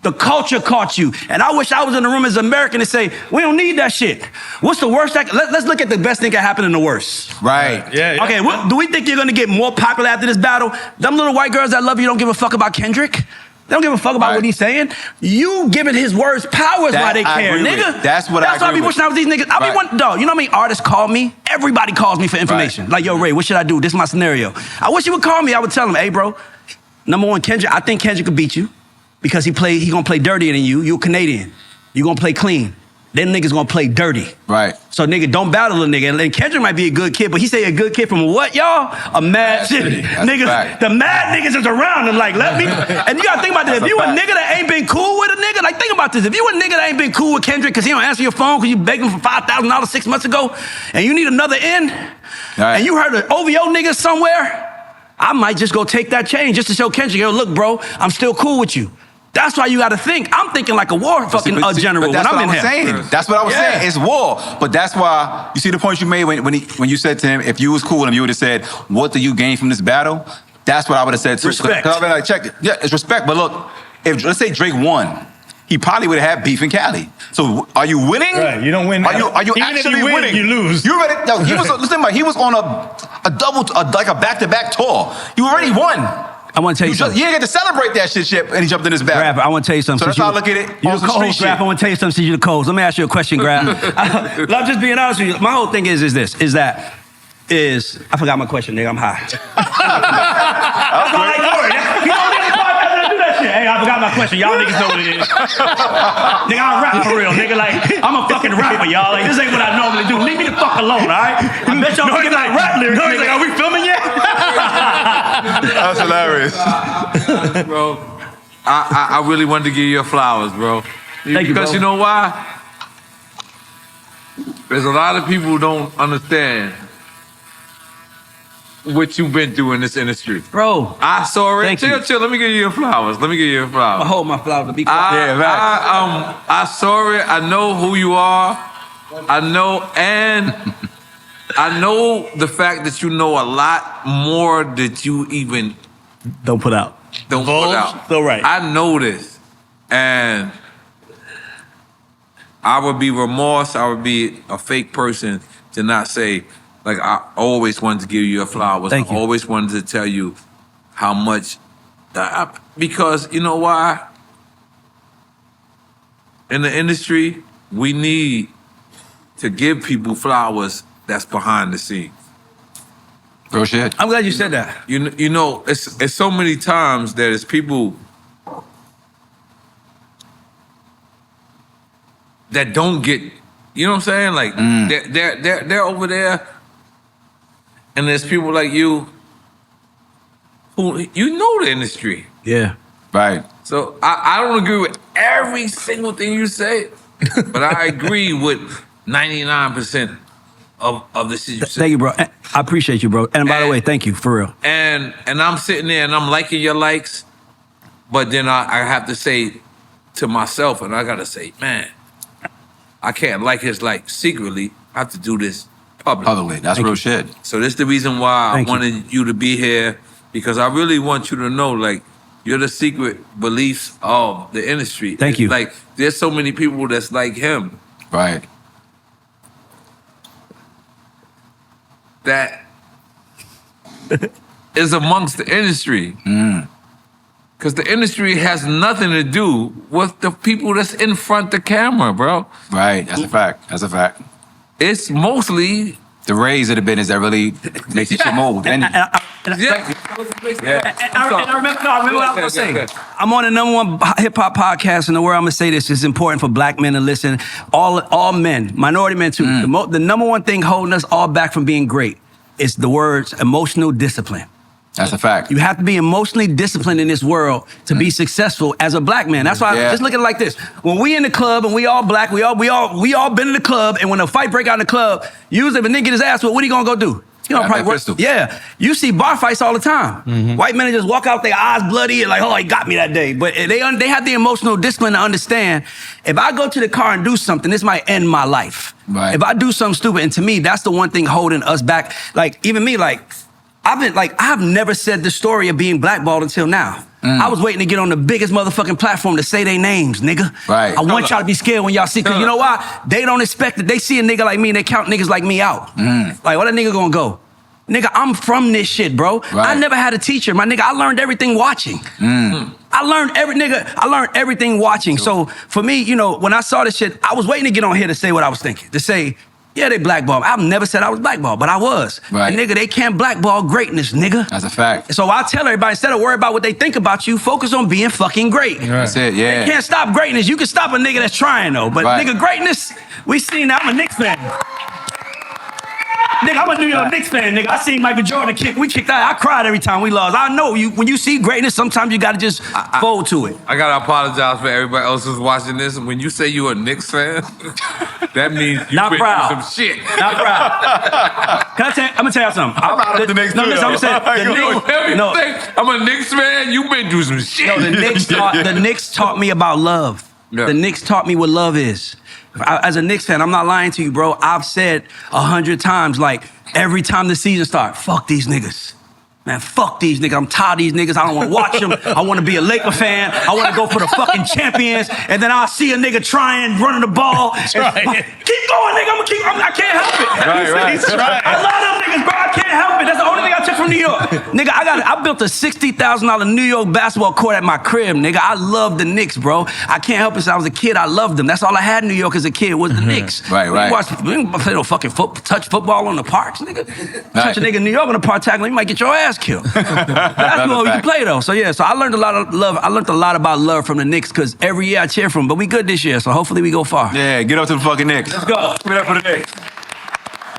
The culture caught you. And I wish I was in the room as an American to say, we don't need that shit. What's the worst? Let's look at the best thing that happened in the worst. Right. Yeah. Okay, do we think you're going to get more popular after this battle? Them little white girls that love you don't give a fuck about Kendrick. They don't give a fuck about what he's saying. You giving his words powers why they care, nigga. That's what I agree why I be pushing out with these niggas. I be one, dog, you know how many artists call me? Everybody calls me for information. Like, yo, Ray, what should I do? This is my scenario. I wish you would call me. I would tell him, hey, bro, number one, Kendrick, I think Kendrick could beat you. Because he gonna play dirtier than you. You a Canadian. You gonna play clean. Them niggas gonna play dirty. Right. So nigga, don't battle a nigga. And Kendrick might be a good kid, but he say a good kid from what, y'all? A mad city. Niggas, the mad niggas is around him like, let me. And you gotta think about this. If you a nigga that ain't been cool with a nigga, like think about this. If you a nigga that ain't been cool with Kendrick because he don't answer your phone because you begged him for $5,000 6 months ago, and you need another end, and you heard an OVO nigga somewhere, I might just go take that chain just to show Kendrick, yo, look, bro, I'm still cool with you. That's why you got to think. I'm thinking like a war fucking general when I'm in here. That's what I was saying. It's war. But that's why, you see the point you made when you said to him, if you was cool with him, you would have said, what do you gain from this battle? That's what I would have said too. Respect. Because I've been like, check it. Yeah, it's respect. But look, if let's say Drake won, he probably would have had beef in Cali. So are you winning? Right, you don't win. Are you Even actually if you win, winning? you lose. You already, no, he was on a double, like a back-to-back tour. You already won. I want to tell you something. You didn't get to celebrate that shit, and he jumped in his battle. Graf, I want to tell you something. So that's how I look at it. You're the co-host, Graf. I want to tell you something since you're the co-host. Let me ask you a question, Graf. I'm just being honest with you. My whole thing is I forgot my question, nigga. I'm high. That's why I like N.O.R.E. He don't need a podcast to do that shit. Hey, I forgot my question. Y'all niggas know what it is. Nigga, I rap for real, nigga. Like, I'm a fucking rapper, y'all. Like, this ain't what I normally do. Leave me the fuck alone, all right? I bet y'all forget like rap lyrics. Nigga. Like, are we filming yet? That's hilarious. Bro, I really wanted to give you your flowers, bro. Thank you, because bro. you know why? There's a lot of people who don't understand what you've been through in this industry. Bro. I saw it. Thank you. Chill. Let me give you your flowers. I hold my flowers to be quiet. I saw it. I know who you are. I know the fact that you know a lot more that you even don't put out. So right. I know this. And I would be remorse. I would be a fake person to not say, like, I always wanted to give you your flowers. Thank you. I always wanted to tell you how much, because you know why? In the industry, we need to give people flowers that's behind the scenes. Real shit. I'm glad you said that. You know, it's so many times that it's people that don't get, you know what I'm saying? Like they're over there, and there's people like you who you know the industry. Yeah. Right. So I don't agree with every single thing you say, but I agree with 99% of the shit you say. Thank you, bro. I appreciate you, bro. And by the way, thank you, for real. And I'm sitting there and I'm liking your likes, but then I have to say to myself, and I gotta say, man, I can't like his like secretly. I have to do this publicly. That's real shit. So this is the reason why Thank I wanted you to be here, because I really want you to know, like, you're the secret beliefs of the industry. Thank you. Like, there's so many people that's like him. Right. that is amongst the industry. Because the industry has nothing to do with the people that's in front of the camera, bro. Right, that's a fact. That's a fact. It's mostly the rays of the business that really makes the shit move. And I remember what I was gonna say. I'm on the #1 hip hop podcast in the world. I'm gonna say this. It's important for black men to listen. All men, minority men too. The #1 thing holding us all back from being great is the words emotional discipline. That's a fact. You have to be emotionally disciplined in this world to be successful as a black man. That's why I just look at it like this. When we in the club and we all black, we all been in the club, and when a fight break out in the club, usually if a nigga get his ass whipped, what he gonna go do? You know, probably work. Yeah. You see bar fights all the time. White men just walk out, their eyes bloody, and like, oh, he got me that day. But they have the emotional discipline to understand, if I go to the car and do something, this might end my life. Right. If I do something stupid, and to me, that's the one thing holding us back. Like, even me, I've never said the story of being blackballed until now. I was waiting to get on the biggest motherfucking platform to say their names, nigga. Right. I want y'all to be scared when y'all see, because you know why? They don't expect it. They see a nigga like me and they count niggas like me out. Like, where that nigga gonna go? Nigga, I'm from this shit, bro. Right. I never had a teacher. My nigga, I learned everything watching. I learned everything watching. So for me, you know, when I saw this shit, I was waiting to get on here to say what I was thinking. To say, yeah, they blackballed. I've never said I was blackballed, but I was. Right. And nigga, they can't blackball greatness, nigga. That's a fact. So I tell everybody, instead of worry about what they think about you, focus on being fucking great. That's it, yeah. They can't stop greatness. You can stop a nigga that's trying though, but nigga, greatness, we seen that. I'm a Knicks fan. Nigga, I'm a New York Knicks fan, nigga. I seen Michael Jordan we kicked out. I cried every time we lost. I know when you see greatness, sometimes you gotta just fold to it. I gotta apologize for everybody else who's watching this. When you say you a Knicks fan, that means you Not been proud. through some shit. Not proud. I'm gonna tell you something. I'm out of the Knicks too. I'm saying, I'm a Knicks fan. You been through some shit. No, the Knicks taught me about love. The Knicks taught me what love is. As a Knicks fan, I'm not lying to you, bro. I've said 100 times, like, every time the season starts, fuck these niggas. Man, fuck these niggas. I'm tired of these niggas. I don't want to watch them. I want to be a Laker fan. I want to go for the fucking champions. And then I'll see a nigga trying, running the ball. Keep going, nigga. I can't help it. Right. I love them niggas, bro. I can't help it. That's the only thing I took from New York. Nigga, I built a $60,000 New York basketball court at my crib, nigga. I love the Knicks, bro. I can't help it. Since I was a kid, I loved them. That's all I had in New York as a kid was the Knicks. Right. We didn't play no fucking touch football on the parks, nigga. Touch a nigga in New York on the park tackling, you might get your ass killed. That's what you can play though. So yeah, so I learned a lot of love. I learned a lot about love from the Knicks because every year I cheer for them. But we good this year, so hopefully we go far. Yeah, get up to the fucking Knicks. Let's go. Give it up for the Knicks.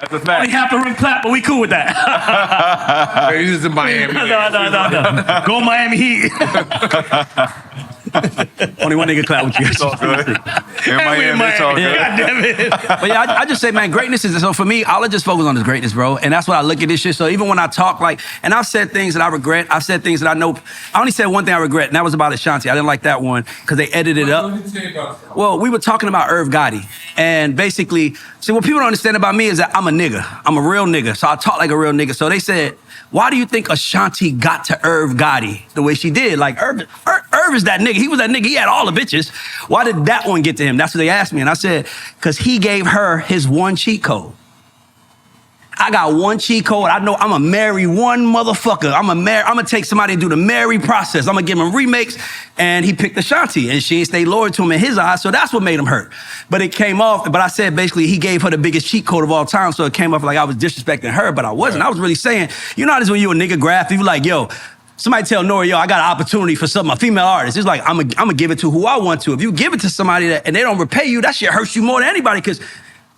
That's a fact. Only half the room clap, but we cool with that. He's just in Miami. No. Go Miami Heat. Only one nigga clap with you. It's all good. In Miami, it's all good. God damn it. But yeah, I just say, man, greatness is, so for me, all I just focus on is greatness, bro. And that's what I look at this shit. So even when I talk, like, and I've said things that I regret. I've said things that I know. I only said one thing I regret, and that was about Ashanti. I didn't like that one because they edited it up. Well, we were talking about Irv Gotti. And basically, see, what people don't understand about me is that I'm a nigga. I'm a real nigga. So I talk like a real nigga. So they said, why do you think Ashanti got to Irv Gotti the way she did? Like, Irv is that nigga. He was that nigga. He had all the bitches. Why did that one get to him? That's what they asked me. And I said, because he gave her his one cheat code. I got one cheat code. I know I'm going to marry one motherfucker. I'm going to take somebody and do the marry process. I'm going to give him remakes. And he picked Ashanti. And she stayed loyal to him in his eyes. So that's what made him hurt. But it came off. But I said basically he gave her the biggest cheat code of all time. So it came off like I was disrespecting her. But I wasn't. I was really saying, you know how it is when you a nigga graph? You like, yo, somebody tell N.O.R.E, yo, I got an opportunity for something, a female artist. It's like, I'm gonna give it to who I want to. If you give it to somebody and they don't repay you, that shit hurts you more than anybody because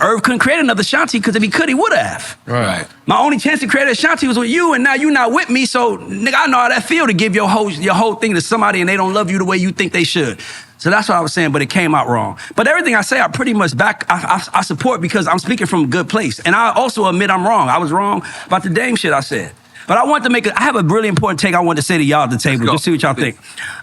Irv couldn't create another Ashanti because if he could, he would have. Right. My only chance to create a Ashanti was with you, and now you not with me, so nigga, I know how that feel to give your whole thing to somebody and they don't love you the way you think they should. So that's what I was saying, but it came out wrong. But everything I say, I pretty much I support because I'm speaking from a good place. And I also admit I'm wrong. I was wrong about the Dame shit I said. But I want to I have a really important take I want to say to y'all at the table, just see what y'all think.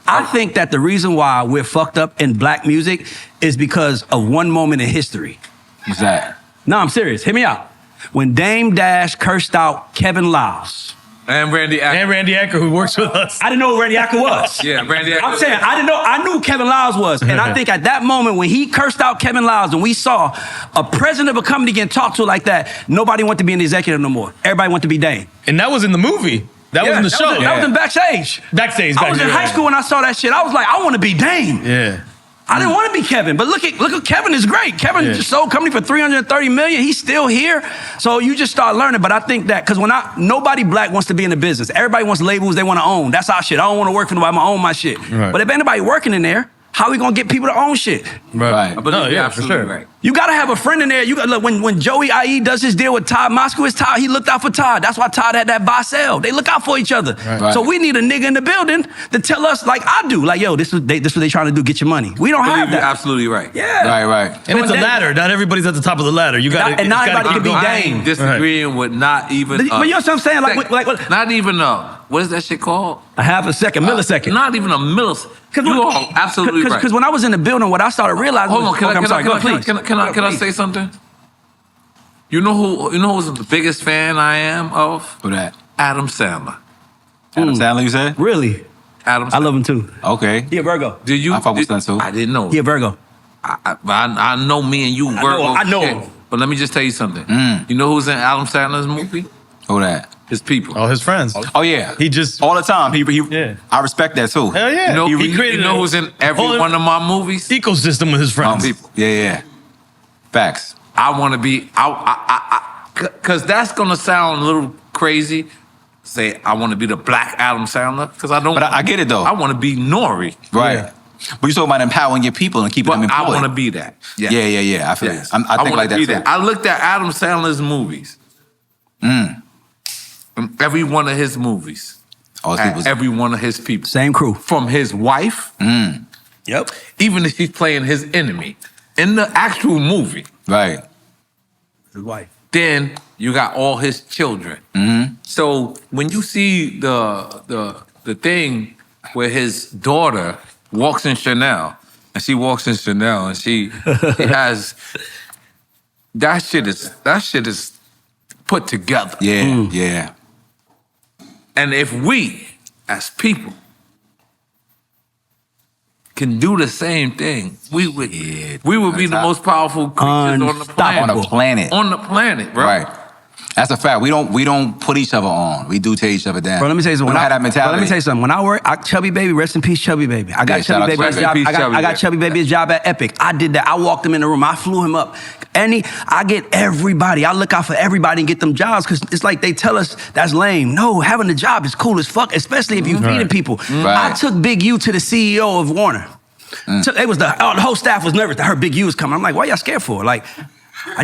I think that the reason why we're fucked up in black music is because of one moment in history. What's that? No, I'm serious. Hear me out. When Dame Dash cursed out Kevin Liles. And Randy Acker. And Randy Acker, who works with us. I didn't know who Randy Acker was. Yeah, Randy Acker. I'm saying, I didn't know. I knew who Kevin Liles was. And I think at that moment when he cursed out Kevin Liles and we saw a president of a company getting talked to like that, nobody wanted to be an executive no more. Everybody wanted to be Dame. And that was in the movie. That was in the show. That was in backstage. Backstage. I was in high school when I saw that shit. I was like, I want to be Dame. Yeah. I didn't want to be Kevin, but look at Kevin is great. Kevin just sold company for $330 million. He's still here. So you just start learning. But I think that because nobody black wants to be in the business. Everybody wants labels they want to own. That's our shit. I don't want to work for nobody. I'm gonna own my shit. Right. But if anybody working in there, how we gonna get people to own shit? Right. But no, yeah, for sure. Right. You gotta have a friend in there. You got look when Joey IE does his deal with Todd Moskowitz, Todd, he looked out for Todd. That's why Todd had that buy sell. They look out for each other. Right. So we need a nigga in the building to tell us like I do. Like, yo, this is what they trying to do, get your money. We don't have You're that. absolutely right. Yeah. Right. And it's a ladder. Not everybody's at the top of the ladder. You got And not everybody can be I ain't Dame. disagreeing with not even. But you know what I'm saying? Like not even what is that shit called? a half a second, millisecond. Not even a millisecond. You are absolutely right. Because when I was in the building, what I started realizing Hold on, was, can I say something? You know who's the biggest fan I am of? Who that? Adam Sandler. Adam Sandler, you said? Really? Adam Sandler. I love him too. Okay. He a Virgo. Did you? I fuck with that too. I didn't know. He a Virgo. I know me and you Virgo. I know shit. him. But let me just tell you something. You know who's in Adam Sandler's movie? Who that? His people. all his friends. Oh yeah. He just all the time. Yeah. I respect that too. Hell yeah. You know, he created you know who's in every whole one of my movies? ecosystem with his friends. People. Yeah. Facts. I want to be, because that's going to sound a little crazy. Say, I want to be the black Adam Sandler, because I don't. But I get it though. I want to be N.O.R.E. Right. Yeah. But you talking about empowering your people and keeping But them employed. I want to be that. Yeah. Yeah. I feel Yes. it. I think wanna like that be too. I looked at Adam Sandler's movies. And every one of his movies. All his had people's- every one of his people. Same crew. From his wife, Yep. even if he's playing his enemy. In the actual movie, Right. His wife. then you got all his children. So when you see the thing where his daughter walks in Chanel, and she walks in Chanel, and she has that shit is put together. Yeah. And if we, as people, can do the same thing, we would be the most powerful creatures on the planet. On the planet, bro. Right. That's a fact. We don't put each other on. We do tear each other down. Bro, let me tell you something. We don't have that mentality. Let me tell you something. When I work, Chubby Baby, rest in peace, Chubby Baby. I got Chubby Baby his job. I got Chubby Baby his job at Epic. I did that. I walked him in the room. I flew him up. I get everybody. I look out for everybody and get them jobs because it's like they tell us that's lame. No, having a job is cool as fuck, especially if you're feeding people. Right. I took Big U to the CEO of Warner. The whole staff was nervous. I heard Big U was coming. I'm like, why y'all scared for? Like, I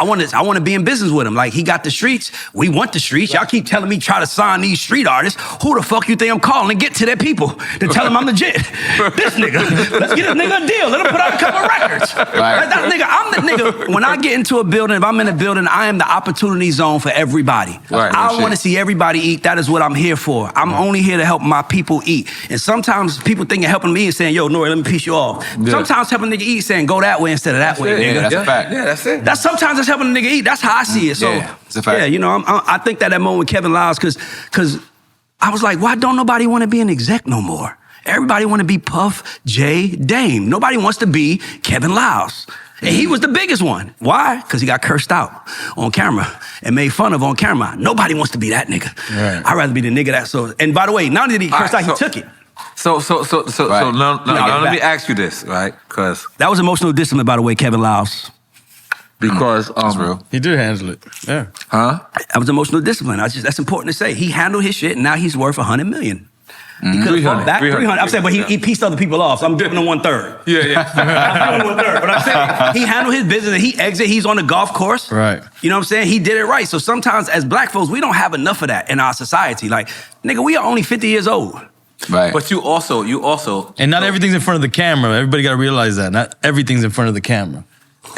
want to be in business with him. Like, he got the streets. We want the streets. Y'all keep telling me try to sign these street artists. Who the fuck you think I'm calling and get to their people to tell them I'm legit? This nigga. Let's get this nigga a deal. Let him put out a couple of records. Right. Like, that nigga, I'm the nigga. When I get into a building, if I'm in a building, I am the opportunity zone for everybody. Right. I want to see everybody eat. That is what I'm here for. I'm only here to help my people eat. And sometimes people think of helping me and saying, yo, N.O.R.E, let me piece you off. Yeah. Sometimes helping a nigga eat saying, go that way instead of that way. Yeah, Nigga. that's a fact. Yeah, that's it. That's sometimes it's helping a nigga eat. That's how I see it. So Yeah, it's a fact. yeah, you know, I think that moment with Kevin Liles, because I was like, why don't nobody want to be an exec no more? Everybody want to be Puff, Jay, Dame. Nobody wants to be Kevin Liles. And he was the biggest one. Why? Because he got cursed out on camera and made fun of on camera. Nobody wants to be that nigga. Right. I'd rather be the nigga that so. And by the way, not only did he curse out, he took it. So Right. now let me back. ask you this, right? Because That was emotional discipline, by the way, Kevin Liles. That's real. He did handle it. Yeah. That was emotional discipline. That's important to say. He handled his shit, and now he's worth $100 million. He could have 300, fought back 300. 300. I'm saying, but he pieced other people off, so I'm giving him 1/3. yeah. I'm giving him 1/3. But I'm saying he handled his business, and he exit. He's on the golf course. Right. You know what I'm saying? He did it right. So sometimes, as black folks, we don't have enough of that in our society. Like, nigga, we are only 50 years old. Right. But you also, And not everything's in front of the camera. Everybody got to realize that. Not everything's in front of the camera.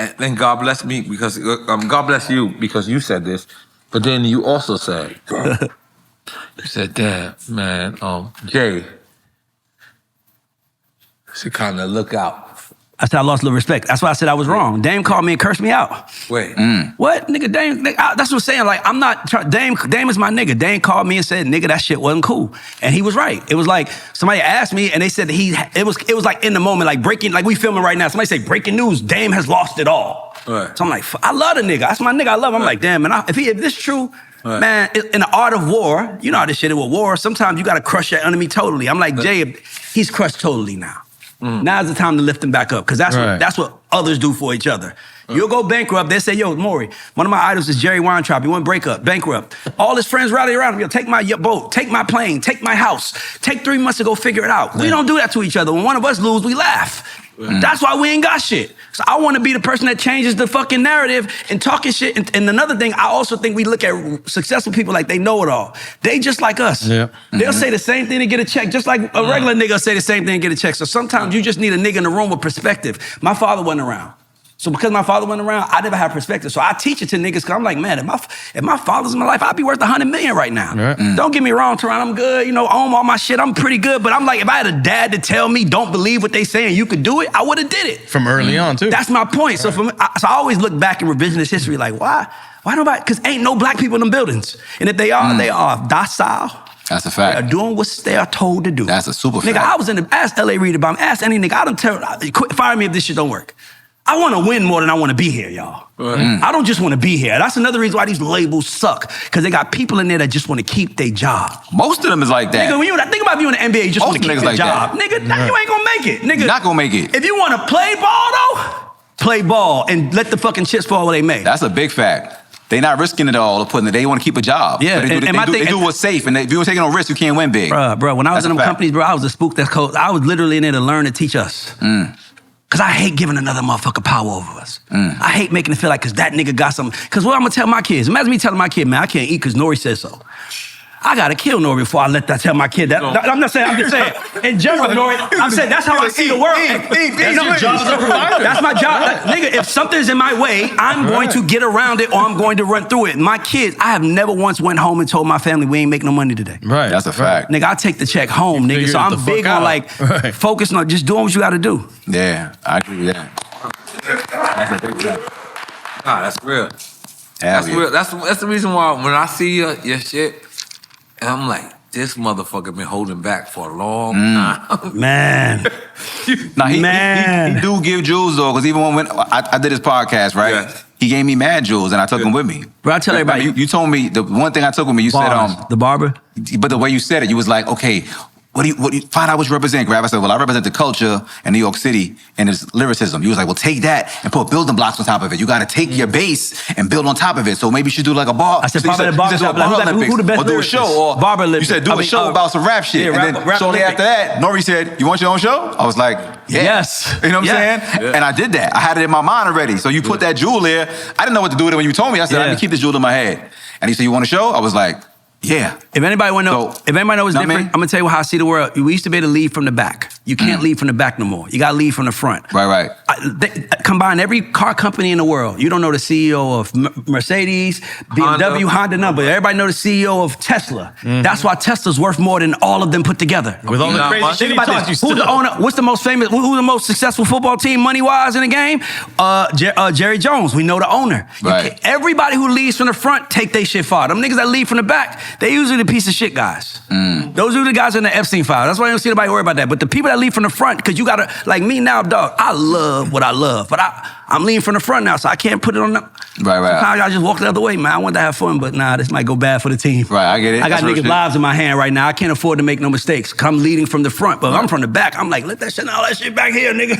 and then God bless me because God bless you because you said this, but then you also said, you said, damn, man, Jay should kind of look out I said I lost a little respect. That's why I said I was wrong. Dame called me and cursed me out. Wait. What? Nigga, Dame, that's what I'm saying. Like, I'm not, Dame is my nigga. Dame called me and said, nigga, that shit wasn't cool. And he was right. It was like, somebody asked me and they said it was like in the moment, like breaking, like we filming right now. Somebody say, breaking news, Dame has lost it all. Right. So I'm like, I love the nigga. That's my nigga. I love him. I'm like, damn, man, if this is true, man, in the art of war, you know how this shit is with war, sometimes you got to crush your enemy totally. I'm like, Jay, he's crushed totally now. Now's the time to lift him back up, because that's what others do for each other. You'll go bankrupt, they say, yo, N.O.R.E, one of my idols is Jerry Weintraub, he went bankrupt. All his friends rally around him, yo, take my boat, take my plane, take my house, take 3 months to go figure it out. We don't do that to each other. When one of us lose, we laugh. That's why we ain't got shit. So I want to be the person that changes the fucking narrative and talking shit. And another thing, I also think we look at successful people like they know it all. They just like us. Yeah. They'll say the same thing to get a check, just like a regular nigga say the same thing to get a check. So sometimes you just need a nigga in the room with perspective. My father wasn't around. So because my father went around, I never had perspective. So I teach it to niggas because I'm like, man, if my father's in my life, I'd be worth $100 million right now. Don't get me wrong, Teron, I'm good. You know, I own all my shit, I'm pretty good. But I'm like, if I had a dad to tell me, don't believe what they saying, you could do it, I would have did it. From early on, too. That's my point. So I always look back in revisionist history like, why nobody? Because ain't no black people in them buildings. And if they are docile. That's a fact. They're doing what they are told to do. That's a super fact. Nigga, I was ask L.A. Reid about him, ask any nigga, I don't fire me if this shit don't work. I want to win more than I want to be here, y'all. I don't just want to be here. That's another reason why these labels suck, because they got people in there that just want to keep their job. Most of them is like that. Nigga, when think about if you in the NBA, you just want to keep your job. Nigga, you ain't gonna make it. Nigga, you're not gonna make it. If you want to play ball, though, play ball and let the fucking chips fall where they may. That's a big fact. They not risking it all. They want to keep a job. Yeah, so they do what's safe. And if you're taking no risk, you can't win big. Bro, when I was in them companies, bro, I was a spook that's cold. I was literally in there to learn and teach us. Because I hate giving another motherfucker power over us. I hate making it feel like, because that nigga got something. Because what I'm going to tell my kids, imagine me telling my kid, man, I can't eat because N.O.R.E says so. I got to kill N.O.R.E before I let that tell my kid that. I'm not saying, I'm just saying, in general, N.O.R.E, I'm saying that's how I see the world. That's your job as a provider. That's my job. Nigga, if something's in my way, I'm going to get around it or I'm going to run through it. My kids, I have never once went home and told my family we ain't making no money today. Right. That's a fact. Nigga, I take the check home, nigga. So I'm big on like focusing on just doing what you got to do. Yeah, I agree with that. That's a big fact. Nah, that's real. That's real. That's the reason why when I see your shit, and I'm like, this motherfucker been holding back for a long time. Man. Nah, he do give jewels though, because even when I did his podcast, right? Yeah. He gave me mad jewels and I took them with me. Bro, I tell everybody. You told me, the one thing I took with me, you said, the barber? But the way you said it, you was like, okay, what do you find out what you represent, Grab? I said, well, I represent the culture in New York City and its lyricism. You was like, well, take that and put building blocks on top of it. You got to take your base and build on top of it. So maybe you should do like a bar. I said, probably the barber shop. Who the best or do a show. Or barber Olympics. You said, do a show about some rap shit. Yeah, and then shortly after that, N.O.R.E said, you want your own show? I was like, yeah. Yes. You know what I'm saying? Yeah. And I did that. I had it in my mind already. So you put that jewel there. I didn't know what to do with it when you told me. I said, I need to keep this jewel in my head. And he said, you want a show? I was like, yeah. If anybody want to know, if anybody knows it's different, I'm gonna tell you how I see the world. We used to be able to lead from the back. You can't lead from the back no more. You gotta lead from the front. Right. Combine every car company in the world. You don't know the CEO of Mercedes, BMW, Honda number. Everybody know the CEO of Tesla. That's why Tesla's worth more than all of them put together. With all the crazy shit he talks, who's the owner? What's the most famous? Who's the most successful football team money-wise in the game? Jerry Jones. We know the owner. Right. Everybody who leads from the front take their shit far. Them niggas that lead from the back, they usually the piece of shit guys. Those are the guys in the Epstein file. That's why I don't see anybody worry about that. But the people that lead from the front, because you gotta, like me now, dog, I love what I love, but I'm leading from the front now, so I can't put it on the... Right. Sometimes I just walk the other way, man. I want to have fun, but nah, this might go bad for the team. Right, I get it. I got niggas' lives in my hand right now. I can't afford to make no mistakes. I'm leading from the front, but if I'm from the back, I'm like, let all that shit back here, nigga.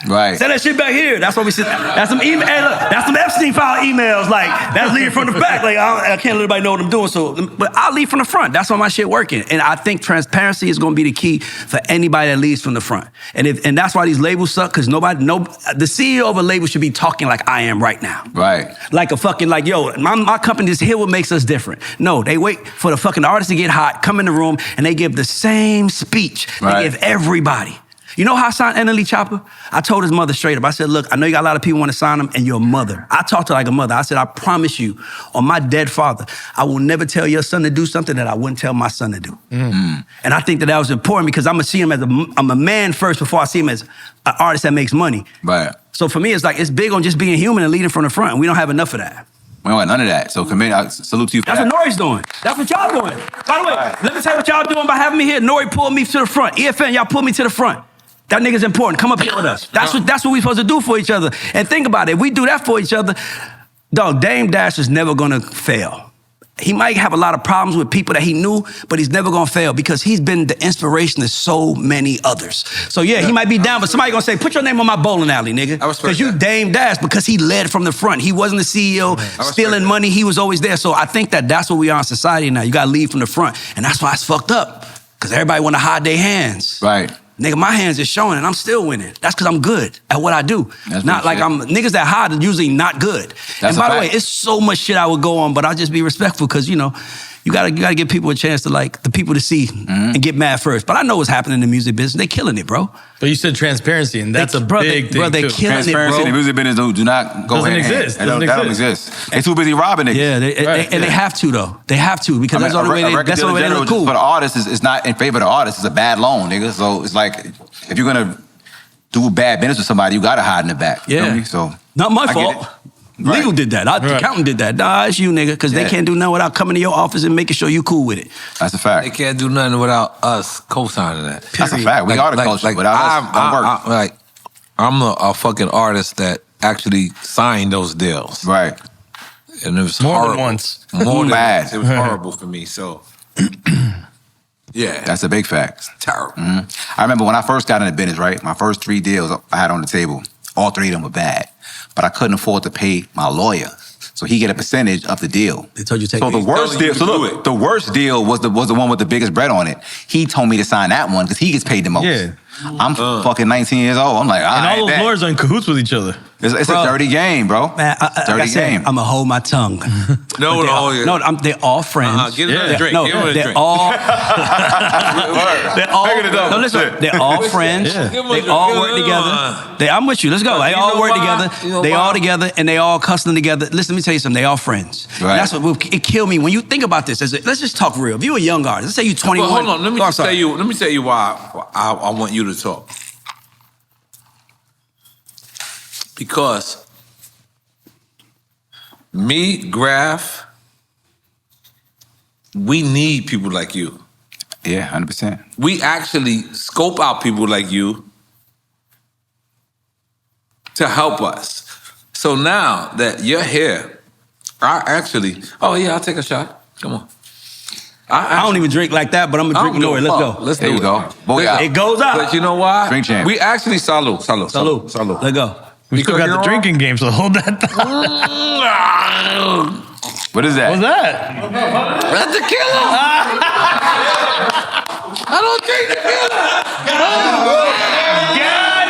Right. Send that shit back here. That's what we said. That's some email. Hey, look, that's some Epstein file emails. Like, that's leading from the back. Like, I can't let everybody know what I'm doing. So, but I'll lead from the front. That's why my shit working. And I think transparency is going to be the key for anybody that leads from the front. And that's why these labels suck, because the CEO of a label should be talking like I am right now. Right. Like a fucking, like, yo, my company is here, what makes us different. No, they wait for the fucking artist to get hot, come in the room, and they give the same speech they give everybody. You know how I signed N.O.R.E. Chopper? I told his mother straight up. I said, look, I know you got a lot of people want to sign him, and you're a mother. I talked to her like a mother. I said, I promise you, on my dead father, I will never tell your son to do something that I wouldn't tell my son to do. And I think that was important because I'm going to see him as I'm a man first before I see him as an artist that makes money. Right. So for me, it's like, it's big on just being human and leading from the front, and we don't have enough of that. We don't have none of that. So salute to you for That's that. what N.O.R.E's doing. That's what y'all doing. By the way, let me tell you what y'all doing by having me here. N.O.R.E pulled me to the front. EFN, y'all pulled me to the front. That nigga's important. Come up here with us. That's what we supposed to do for each other. And think about it. If we do that for each other, dog, Dame Dash is never gonna fail. He might have a lot of problems with people that he knew, but he's never gonna fail because he's been the inspiration to so many others. So yeah, he might be down, but somebody gonna say, put your name on my bowling alley, nigga. Because you Dame Dash, because he led from the front. He wasn't the CEO stealing money, he was always there. So I think that that's what we are in society now. You gotta lead from the front. And that's why it's fucked up. Because everybody wanna hide their hands. Right. Nigga, my hands is showing and I'm still winning. That's because I'm good at what I do. That's not like niggas that hide are usually not good. And by the way, it's so much shit I would go on, but I'll just be respectful because, you know, you gotta give people a chance to the people to see and get mad first. But I know what's happening in the music business. They killing it, bro. But you said transparency, and that's a big thing, they too. killing Transparency it, bro. in the music business do not go hand in hand. Exist. That don't exist. They too busy robbing niggas. Yeah, they have to though. They have to because that's the only way they look cool. For the artist is not in favor of the artist. It's a bad loan, nigga. So it's like if you're gonna do bad business with somebody, you gotta hide in the back. You know me? So not my fault. Legal did that. The accountant did that. Nah, it's you, nigga, because they can't do nothing without coming to your office and making sure you cool with it. That's a fact. They can't do nothing without us co-signing that. That's a fact. We are the culture. Without us, don't work. I'm a fucking artist that actually signed those deals. Right. And it was More horrible. than once. More than Bad. once. It was horrible for me. So, yeah. That's a big fact. Terrible. I remember when I first got into business, right? My first 3 deals I had on the table, all 3 of them were bad. But I couldn't afford to pay my lawyer. So he get a percentage of the deal. They told you to take So the worst deal, the worst deal was the one with the biggest bread on it. He told me to sign that one because he gets paid the most. Yeah. I'm fucking 19 years old. I'm like, and all those lawyers are in cahoots with each other. It's a dirty game, bro. Man, dirty game. I'm gonna hold my tongue. They're all friends. Get another drink. No, Give him a they're drink. all. No, listen. They're all friends. They all work together. I'm with you. Let's go. They all work together. They all together, and they all cussing together. Listen, let me tell you something. They all friends. Right. And that's what it killed me when you think about this. Let's just talk real. If you're a young artist, let's say you're 21. Well, hold on. Let me tell you why I want you to talk. Because me, Graf, we need people like you. Yeah, 100%. We actually scope out people like you to help us. So now that you're here, I'll take a shot. Come on. I don't even drink like that, but I'm gonna drink N.O.R.E. Let's go. Let's There do you it. go. Booyah. It goes out. But you know why? Drink champ. We actually salute. Let's go. We still got the drinking game, so hold that. What is that? What's that? That's tequila. I don't drink tequila. Got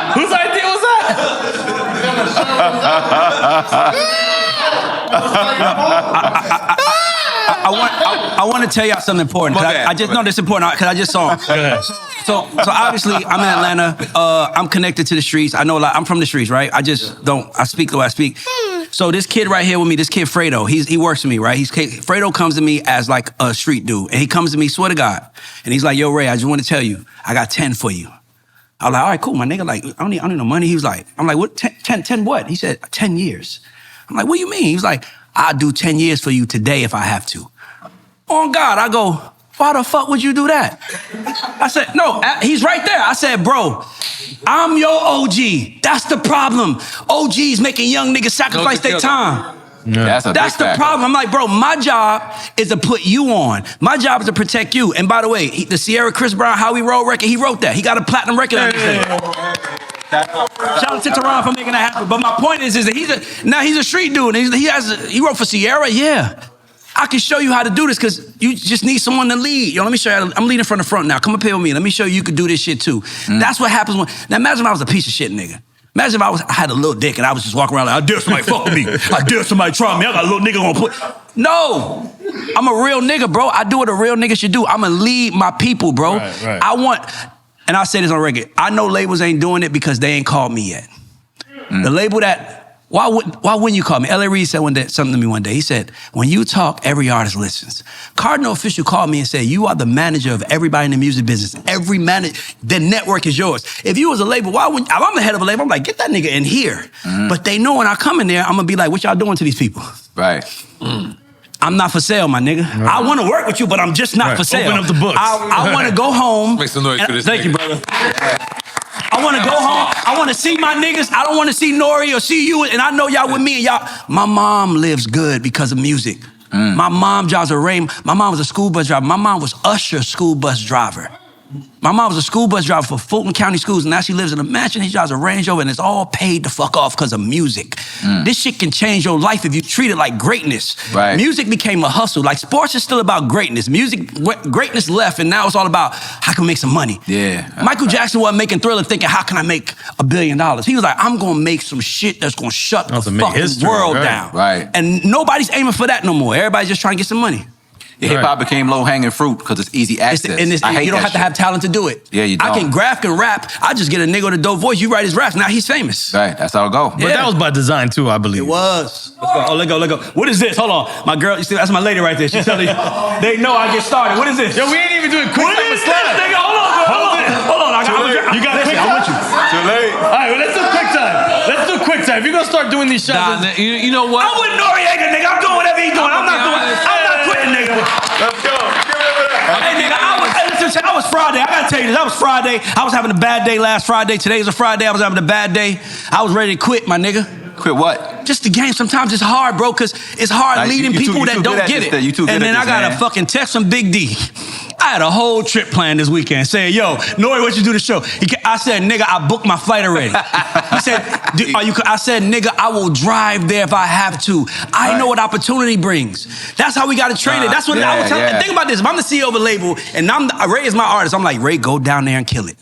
it! Whose idea was that? I want to tell y'all something important. I just know this is important because I just saw him. So obviously I'm in Atlanta. I'm connected to the streets. I know a lot. I'm from the streets, right? I speak the way I speak. So this kid right here with me, this kid Fredo, he works with me, right? Fredo comes to me as like a street dude. And he comes to me, swear to God. And he's like, yo, Ray, I just want to tell you, I got 10 for you. I was like, all right, cool, my nigga. Like, I don't need no money. He was like, I'm like, what, 10 what? He said, 10 years. I'm like, what do you mean? He was like, I'll do 10 years for you today if I have to. On God, I go, why the fuck would you do that? I said, no, he's right there. I said, bro, I'm your OG. That's the problem. OGs making young niggas sacrifice their time. Yeah. That's the problem. I'm like, bro, my job is to put you on. My job is to protect you. And by the way, the Sierra Chris Brown, How We Roll record, he wrote that. He got a platinum record on his thing. Shout out to Teron for making that happen. But my point is that he's a street dude. And he wrote for Sierra, yeah. I can show you how to do this because you just need someone to lead. Yo, let me show you. I'm leading from the front now. Come up here with me. Let me show you you can do this shit too. That's what happens now imagine if I was a piece of shit nigga. Imagine if I had a little dick and I was just walking around like, I dare somebody fuck with me. I dare somebody try me. I got a little nigga gonna put. No, I'm a real nigga, bro. I do what a real nigga should do. I'm gonna lead my people, bro. Right. I want, and I say this on record, I know labels ain't doing it because they ain't called me yet. The label that, why wouldn't you call me? L.A. Reid said something to me one day. He said, when you talk, every artist listens. Cardinal Official called me and said, you are the manager of everybody in the music business. Every manager, the network is yours. If you was a label, why wouldn't, if I'm the head of a label, I'm like, get that nigga in here. But they know when I come in there, I'm gonna be like, what y'all doing to these people? Right. I'm not for sale, my nigga. Right. I want to work with you, but I'm just not for sale. Open up the books. I want to go home. Make some noise for this Thank you, brother. I want to go home. I want to see my niggas. I don't want to see N.O.R.E. or see you. And I know y'all with me and y'all. My mom lives good because of music. My mom drives a Ray. My mom was a school bus driver. My mom was Usher school bus driver. My mom was a school bus driver for Fulton County Schools, and now she lives in a mansion. She drives a Range Rover, and it's all paid the fuck off because of music. This shit can change your life if you treat it like greatness. Right. Music became a hustle. Like sports is still about greatness. Greatness left, and now it's all about how can we make some money. Yeah. Michael Jackson wasn't making Thriller thinking, how can I make $1 billion? He was like, I'm gonna make some shit that's gonna shut the fucking world down. Right. And nobody's aiming for that no more. Everybody's just trying to get some money. Yeah, hip-hop became low-hanging fruit because it's easy access. You don't have to have talent to do it. Yeah, you don't. I can graph and rap. I just get a nigga with a dope voice. You write his raps. Now he's famous. Right, that's how it go. But that was by design too, I believe. It was. Let's go. Oh, let go. What is this? Hold on. My girl, you see, that's my lady right there. She's telling you, they know I get started. What is this? Yo, we ain't even doing quick What time is slide. this, nigga? Hold on. You got listen, quick I'm time? with you. Too late. All right, well, let's do quick time. Let's do quick time. If you're gonna start doing these shots, You know what? I'm with N.O.R.E. nigga. I'm doing whatever he's doing. I'm not quitting, nigga. Let's go. Hey, nigga, I was Friday. I gotta tell you this. I was Friday. I was having a bad day last Friday. Today's a Friday. I was having a bad day. I was ready to quit, my nigga. Quit what? Just the game. Sometimes it's hard, bro, because it's hard leading people that don't get it. And then I got a fucking text from Big D. I had a whole trip planned this weekend saying, yo, N.O.R.E., what you do the show? I said, nigga, I booked my flight already. He said, I said, nigga, I will drive there if I have to. I know what opportunity brings. That's how we got to train it. That's what I was telling. Think about this. If I'm the CEO of a label and Ray is my artist, I'm like, Ray, go down there and kill it.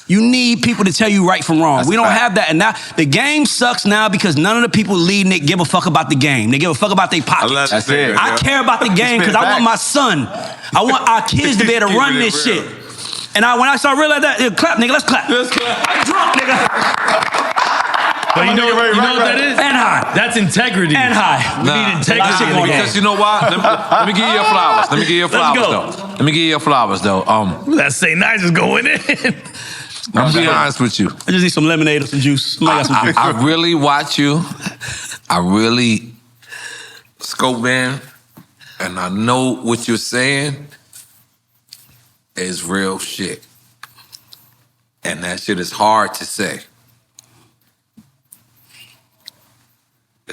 You need people to tell you right from wrong. We don't have that. And now the game sucks now because none of the people leading it give a fuck about the game. They give a fuck about their pockets. That's it. I care about the game because I want my son. I want our kids to be able to run this shit. And when I started realizing that, clap, nigga, let's clap. I'm drunk, nigga. But you know what that is? And high. That's integrity. And high. We need integrity. Because you know what? Let me give you your flowers. Let me give you your flowers, though. Let me give you your flowers, though. That Say Nice is going in. I'm being honest with you. I just need some lemonade or some juice. I really watch you. I really scope in, and I know what you're saying is real shit. And that shit is hard to say.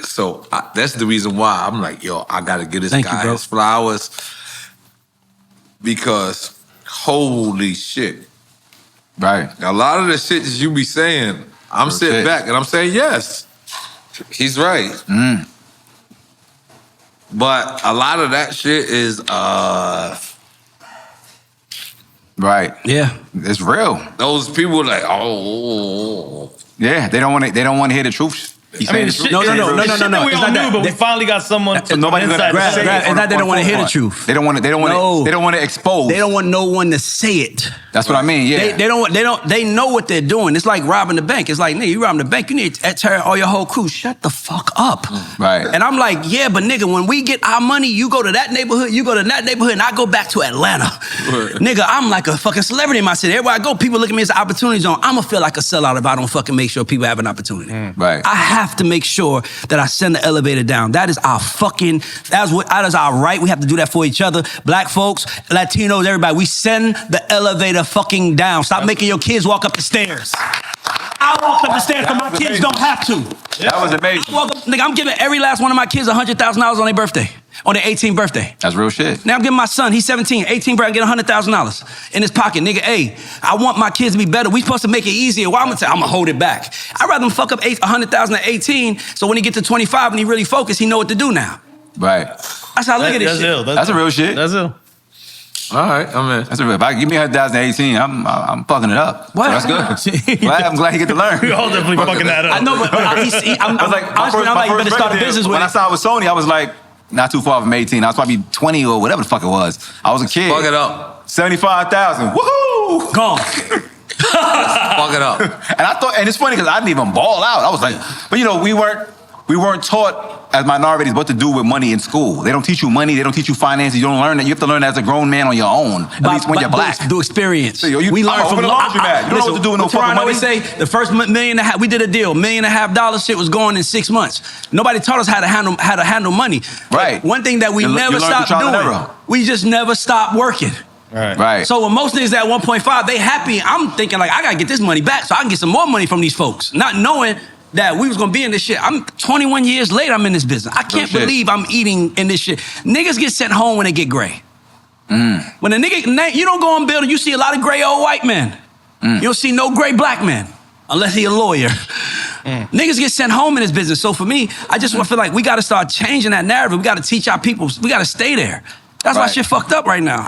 So that's the reason why I'm like, yo, I gotta give this guy his flowers. Because holy shit. Right. A lot of the shit that you be saying, I'm sitting back and I'm saying, yes, he's right. But a lot of that shit is, right. Yeah. It's real. Those people like, oh. Yeah, they don't want to hear the truth. I mean, no. We all knew, but we finally got someone. Nobody's gonna say it. It's not they don't want to hear the truth. They don't want to expose. They don't want no one to say it. That's what I mean. Yeah. They know what they're doing. It's like robbing the bank. It's like, nigga, you robbing the bank, you need to tear all your whole crew. Shut the fuck up. Right. And I'm like, yeah, but nigga, when we get our money, you go to that neighborhood, you go to that neighborhood, and I go back to Atlanta. Nigga, I'm like a fucking celebrity in my city. Everywhere I go, people look at me as an opportunity zone. I'ma feel like a sellout if I don't fucking make sure people have an opportunity. Right. I have to make sure that I send the elevator down. That is our that is our right. We have to do that for each other. Black folks, Latinos, everybody, we send the elevator fucking down. Stop making your kids walk up the stairs. I walk up the stairs, but my kids don't have to. That was amazing. Nigga, I'm giving every last one of my kids $100,000 on their birthday, on their 18th birthday. That's real shit. Now I'm giving my son, he's 17, 18 birthday, I get $100,000 in his pocket. Nigga, hey, I want my kids to be better. We supposed to make it easier. Why I'm gonna hold it back? I'd rather him fuck up $100,000 at 18, so when he get to 25 and he really focused, he know what to do now. Right. That's how I look at this shit. That's a real shit. That's ill. All right, I'm in. That's real. If I give me 2018, I'm fucking it up. What? So that's good. I'm glad he get to learn. We all definitely fucking that up. I know, but I was like, honestly, I'm like, you better start a business with When I it. started with Sony, I was like, not too far from 18. I was probably 20 or whatever the fuck it was. I was a kid. Fuck it up. 75,000. Woohoo! Gone. Fuck it up. And I thought, and it's funny because I didn't even ball out. I was like, but you know, we weren't taught as minorities what to do with money in school. They don't teach you money. They don't teach you finances. You don't learn that. You have to learn that as a grown man on your own. At least when you're black. Do experience. So, we learn from the laundromat. You don't know what to do with no fucking money. I always say the first $1.5 million, we did a deal. $1.5 million shit was going in 6 months. Nobody taught us how to handle money. Right. One thing that we You never learn through stopped trial and doing, error. we just never stopped working. Right. So when most niggas at 1.5, they happy. I'm thinking like, I gotta get this money back so I can get some more money from these folks. Not knowing that we was gonna be in this shit. I'm 21 years later, I'm in this business. I can't believe I'm eating in this shit. Niggas get sent home when they get gray. When a nigga, you don't go on building, you see a lot of gray old white men. You don't see no gray black men, unless he a lawyer. Niggas get sent home in this business. So for me, I just feel like we gotta start changing that narrative. We gotta teach our people, we gotta stay there. That's why shit fucked up right now.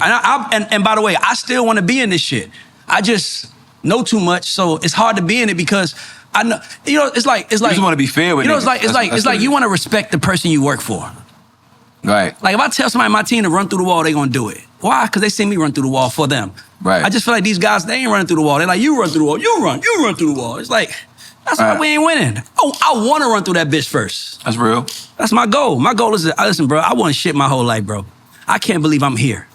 And by the way, I still wanna be in this shit. I just know too much, so it's hard to be in it because I know, you know, it's like you just want to be fair with it. It's like you want to respect the person you work for. Right. Like if I tell somebody on my team to run through the wall, they gonna do it. Why? Because they see me run through the wall for them. Right. I just feel like these guys, they ain't running through the wall. They're like, you run through the wall, you run through the wall. It's like, that's why we ain't winning. Oh, I want to run through that bitch first. That's real. That's my goal. My goal is to, listen, bro, I want shit my whole life, bro. I can't believe I'm here.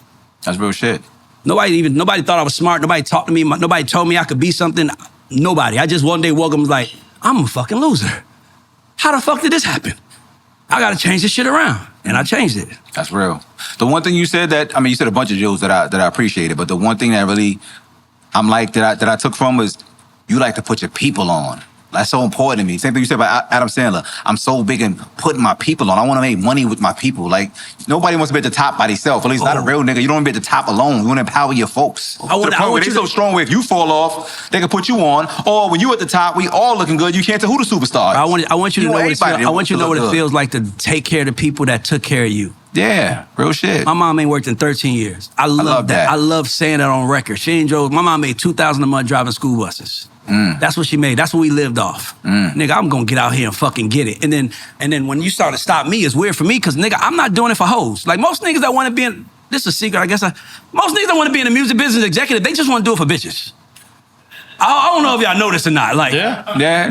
That's real shit. Nobody thought I was smart. Nobody talked to me. Nobody told me I could be something. Nobody. I just one day woke up and was like, I'm a fucking loser. How the fuck did this happen? I gotta change this shit around. And I changed it. That's real. The one thing you said you said a bunch of jokes that I appreciated, but the one thing that really that I took from was you like to put your people on. That's so important to me. Same thing you said about Adam Sandler. I'm so big in putting my people on. I want to make money with my people. Like, nobody wants to be at the top by themselves. At least not a real nigga. You don't want to be at the top alone. You want to empower your folks. They're so strong where if you fall off, they can put you on. Or when you at the top, we all looking good. You can't tell who the superstar is. I want you to know what it feels. I want you to know what it feels like to take care of the people that took care of you. Yeah, real shit. My mom ain't worked in 13 years. I love that. I love saying that on record. She ain't drove. My mom made $2,000 a month driving school buses. That's what she made. That's what we lived off. Nigga, I'm gonna get out here and fucking get it. And then when you start to stop me, it's weird for me because nigga, I'm not doing it for hoes. Like most niggas that want to be in, this is a secret, I guess. Most niggas that want to be in the music business executive, they just want to do it for bitches. I don't know if y'all know this or not. Like,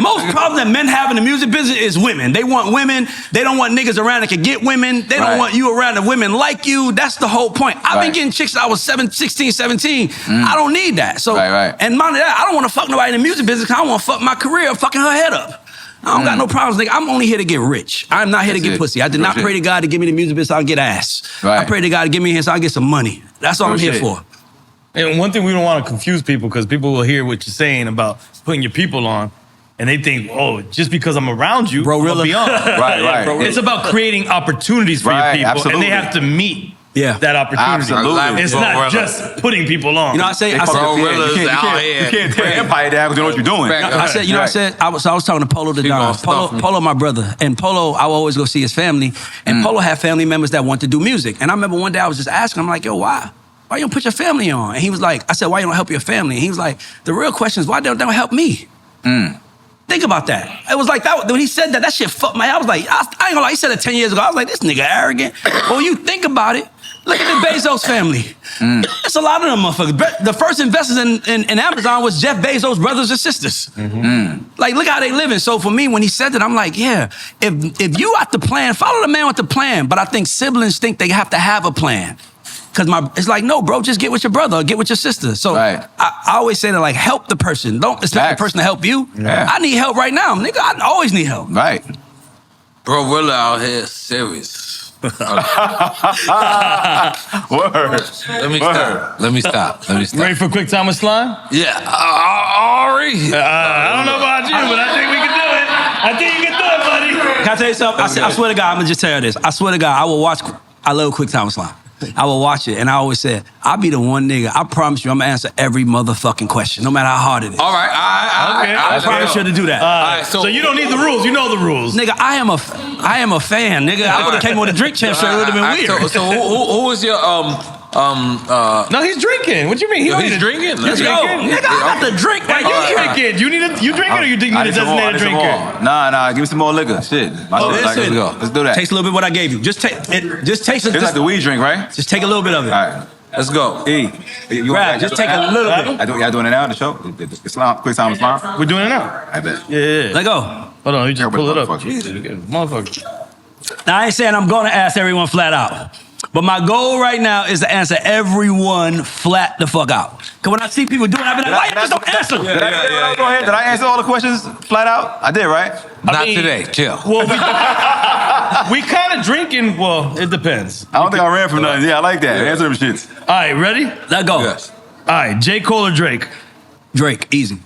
most problems that men have in the music business is women. They want women. They don't want niggas around that can get women. They don't want you around the women like you. That's the whole point. I've been getting chicks since I was 16, 17. I don't need that. So, and mind that, I don't want to fuck nobody in the music business because I want to fuck my career fucking her head up. I don't got no problems, nigga. I'm only here to get rich. I'm not here to get pussy. I did not pray to God to give me the music business so I can get ass. I pray to God to give me here so I can get some money. That's all I'm here for. And one thing we don't want to confuse people because people will hear what you're saying about putting your people on and they think, oh, just because I'm around you, I'll be on. Right. It's about creating opportunities for your people and they have to meet that opportunity. Absolutely. It's not just putting people on. You know, I say, you can't tear empire down because you know what you're doing. I was talking to Polo the Don. Polo, my brother. And Polo, I would always go see his family. And Polo had family members that want to do music. And I remember one day I was just asking him, like, yo, why you don't put your family on? And he was like, I said, why you don't help your family? And he was like, the real question is, why don't they help me? Think about that. It was like that, when he said that, that shit fucked my head. I was like, I ain't gonna lie, he said it 10 years ago. I was like, this nigga arrogant. But when you think about it, look at the Bezos family. It's a lot of them motherfuckers. The first investors in Amazon was Jeff Bezos' brothers and sisters. Like, look how they living. So for me, when he said that, I'm like, yeah, if you got the plan, follow the man with the plan. But I think siblings think they have to have a plan. Because it's like, no, bro, just get with your brother or get with your sister. So I always say that, like, help the person. Don't expect the person to help you. I need help right now. Nigga, I always need help. Right. Bro, Willa out here serious. Word. Let me stop. Ready for a quick time with slime? Yeah. N.O.R.E. I don't know about you, but I think we can do it. I think you can do it, buddy. Can I tell you something? I swear to God, I'm going to just tell you this. I swear to God, I love Quick Time with Slime. I will watch it, and I always said, I'll be the one nigga, I promise you, I'm gonna answer every motherfucking question, no matter how hard it is. All right, I promise you to do that. All right, so you don't need the rules, you know the rules. Nigga, I am a fan, nigga. I would've came with a drink champ shirt, it would've been weird. So who is your, No, he's drinking. What you mean? He's drinking. Let's go. Nigga, I got the drink right You here. drinking? You drinking or you think you need a designated drinker? Nah, give me some more liquor. Shit. Listen, Let's do that. Taste a little bit of what I gave you. Just taste it. It's like the weed drink, right? Just take a little bit of it. All right. Let's go. Brad, just take a little bit. Y'all doing it now, the show? Islam, quick time Islam? We're doing it now. I bet. Yeah. Let go. Hold on, you just pull it up. Motherfucker. Now, I ain't saying I'm going to ask everyone flat out. But my goal right now is to answer everyone flat the fuck out. Because when I see people doing it, I be like, why you just don't answer? Go ahead. Did I answer all the questions flat out? I did, right? Not today. Chill. Well, we kind of drinking. Well, it depends. I don't think I ran from nothing. Yeah, I like that. Answer them shits. All right, ready? Let go. Yes. All right, J. Cole or Drake? Drake, easy.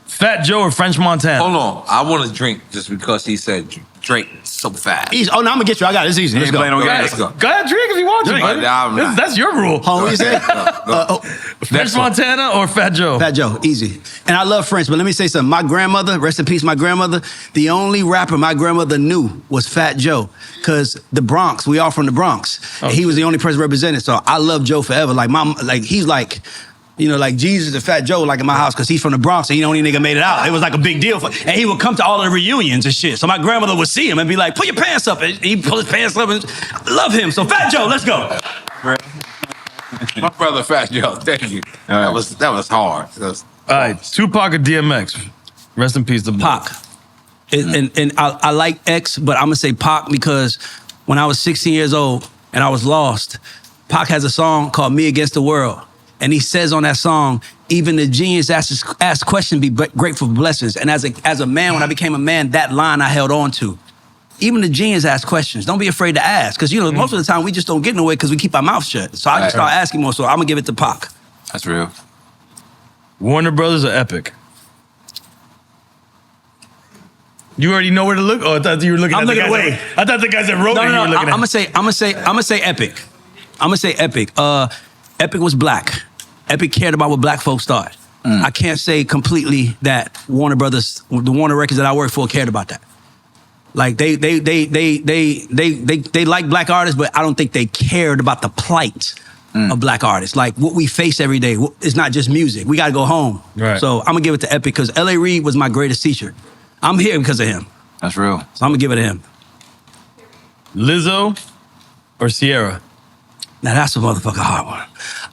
Fat Joe or French Montana? Hold on. I want to drink just because he said Drake so fast. Easy. Oh, no, I'm going to get you. I got it. It's easy. Let's go. Let's go. Go ahead, drink if you want to. Drink. That's your rule. Hold on, what you say? French Montana or Fat Joe? Fat Joe, easy. And I love French, but let me say something. My grandmother, rest in peace, my grandmother, the only rapper my grandmother knew was Fat Joe. Because the Bronx, we all from the Bronx. And he was the only person represented. So I love Joe forever. Like, he's like, you know, like Jesus and Fat Joe, like in my house, because he's from the Bronx and he the only nigga made it out. It was like a big deal. And he would come to all of the reunions and shit. So my grandmother would see him and be like, put your pants up. And he'd pull his pants up and I love him. So Fat Joe, let's go. My brother Fat Joe, thank you. That was hard. All right, Tupac or DMX? Rest in peace to Pac. And I like X, but I'm gonna say Pac because when I was 16 years old and I was lost, Pac has a song called Me Against the World. And he says on that song, even the genius asks questions, be grateful for blessings. And as a man, when I became a man, that line I held on to. Even the genius ask questions. Don't be afraid to ask. Because, you know, most of the time we just don't get nowhere because we keep our mouth shut. So I just start asking more. So I'm going to give it to Pac. That's real. Warner Brothers or Epic? You already know where to look? Oh, I thought you were looking at the guys away. I thought the guys that wrote it you were looking at. I'm gonna say Epic. I'm gonna say Epic. Epic was black. Epic cared about what black folks thought. I can't say completely that Warner Brothers, the Warner Records that I worked for, cared about that. Like they like black artists, but I don't think they cared about the plight of black artists. Like what we face every day. It's not just music. We gotta go home. Right. So I'm gonna give it to Epic because L.A. Reid was my greatest teacher. I'm here because of him. That's real. So I'm gonna give it to him. Lizzo or Sierra? Now that's a motherfucking hard one.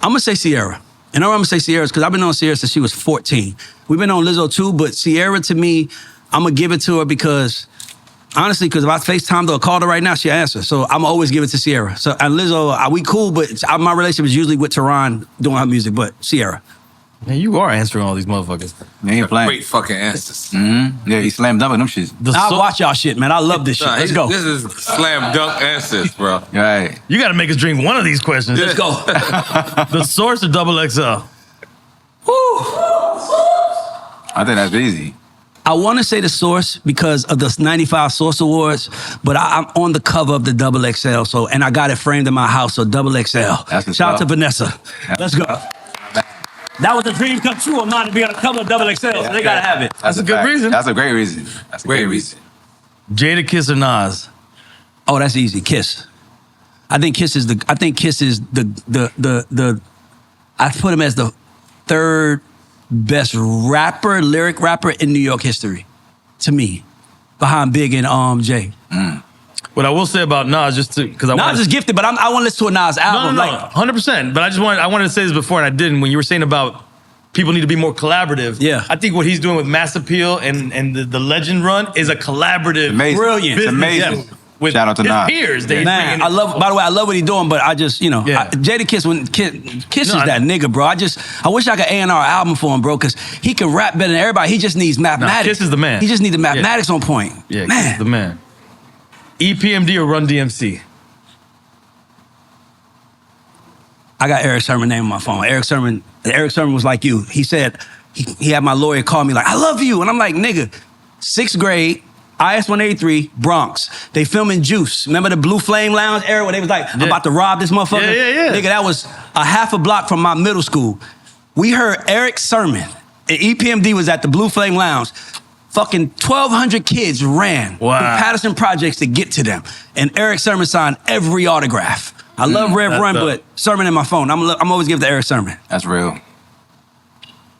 I'm gonna say Sierra. And I'm gonna say Sierra because I've been on Sierra since she was 14. We've been on Lizzo too, but Sierra to me, I'm gonna give it to her because, honestly, because if I FaceTimed her or called her right now, she'll answer. So I'm always give it to Sierra. So and Lizzo, we cool, but my relationship is usually with Tehran doing her music, but Sierra. Man, you are answering all these motherfuckers. Man, he ain't playing. Great fucking answers. Yeah, he slammed dunk with them shits. I watch y'all shit, man. I love this shit. Let's go. This is slam dunk answers, bro. Right. You got to make us drink one of these questions. Let's go. The Source or Double XL? Woo. I think that's easy. I want to say The Source because of the 95 Source Awards, but I'm on the cover of the Double XL, so and I got it framed in my house, so Double XL. Shout out to Vanessa. Let's go. That was a dream come true of mine to be on the cover of Double XL, so they gotta have it. That's a good reason. That's a great reason. That's a great reason. Jada Kiss or Nas? Oh, that's easy. Kiss. I think Kiss is the I put him as the third best lyric rapper in New York history, to me, behind Big and Jay. What I will say about Nas, just because Nas is gifted, but I want to listen to a Nas album. No, 100%. But I wanted to say this before, and I didn't. When you were saying about people need to be more collaborative, yeah, I think what he's doing with Mass Appeal and the Legend Run is a collaborative, brilliant, it's amazing. Yeah, with shout out to Nas. Peers, man, I love. By the way, I love what he's doing, but I just, you know, Jada Kiss is that nigga, bro. I wish I could A&R album for him, bro, because he can rap better than everybody. He just needs mathematics. Kiss is the man. He just needs the mathematics on point. Yeah, man. Kiss is the man. EPMD or Run DMC? I got Eric Sermon name on my phone. Eric Sermon was like you. He said, he had my lawyer call me like, I love you. And I'm like, nigga, 6th grade, IS-183, Bronx. They filming Juice. Remember the Blue Flame Lounge era where they was like, I'm about to rob this motherfucker? Yeah. Nigga, that was a half a block from my middle school. We heard Eric Sermon, and EPMD was at the Blue Flame Lounge. Fucking 1,200 kids ran through Patterson Projects to get to them. And Eric Sermon signed every autograph. I love Rev Run, but Sermon in my phone. I'm always give the Eric Sermon. That's real.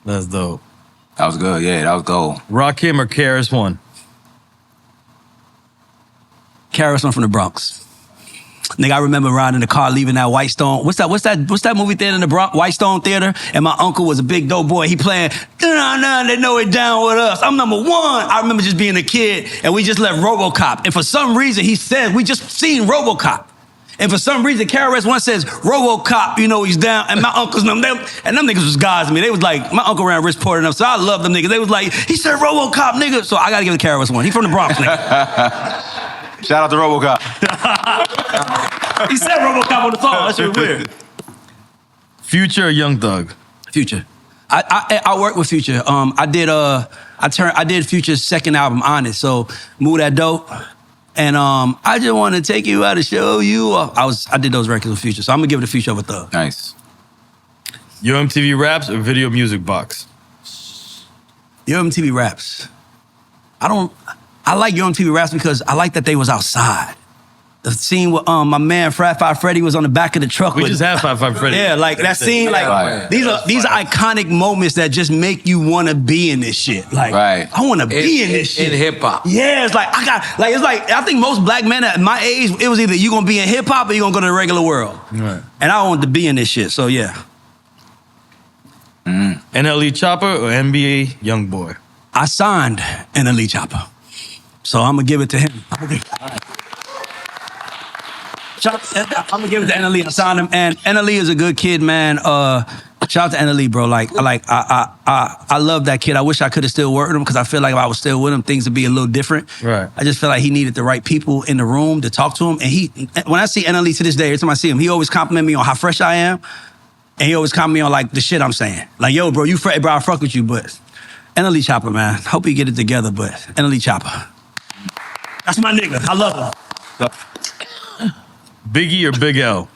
That's dope. That was good. Yeah, that was gold. Rakim or KRS-One? KRS-One from the Bronx. Nigga, I remember riding in the car, leaving that White Stone. What's that movie theater in the Bronx? White Stone Theater. And my uncle was a big dope boy. He playing, nah, they know it down with us. I'm number one. I remember just being a kid, and we just left RoboCop. And for some reason, he said, we just seen RoboCop. And for some reason, KRS-One says, RoboCop, you know he's down. And my uncles, and them niggas was gods to me. They was like, my uncle ran Rich Porter enough, so I love them niggas. They was like, he said RoboCop, nigga. So I gotta give it to KRS-One. He from the Bronx, nigga. Shout out to RoboCop. He said RoboCop on the song. That shit weird. Future or Young Thug? Future. I work with Future. I did Future's second album, Honest. So Move That Dope. And I just want to take you out to show you. I did those records with Future. So I'm gonna give it to Future over Thug. Nice. Yo MTV Raps or Video Music Box? Yo MTV Raps. I like Yo MTV Raps because I like that they was outside. The scene with my man Frat Five Freddy was on the back of the truck. We just had Fat Five Freddy. Yeah, like that scene. Like Right. these are iconic moments that just make you want to be in this shit. Like Right. I want to be in this shit. In hip hop. Yeah, it's like I think most black men at my age, it was either you gonna be in hip hop or you gonna go to the regular world. Right. And I wanted to be in this shit. So yeah, NLE Chopper or NBA Youngboy? I signed an Elite Chopper, so I'm gonna give it to him. I'm gonna give it to NLE. I signed him, and NLE is a good kid, man. Shout out to NLE, bro. I love that kid. I wish I could have still worked with him because I feel like if I was still with him, things would be a little different. Right. I just feel like he needed the right people in the room to talk to him. And when I see NLE to this day, every time I see him, he always compliment me on how fresh I am, and he always compliment me on like the shit I'm saying. Like, yo, bro, you fresh, bro. I fuck with you, but NLE Chopper, man. Hope you get it together, but NLE Chopper. That's my nigga. I love him. Biggie or Big L?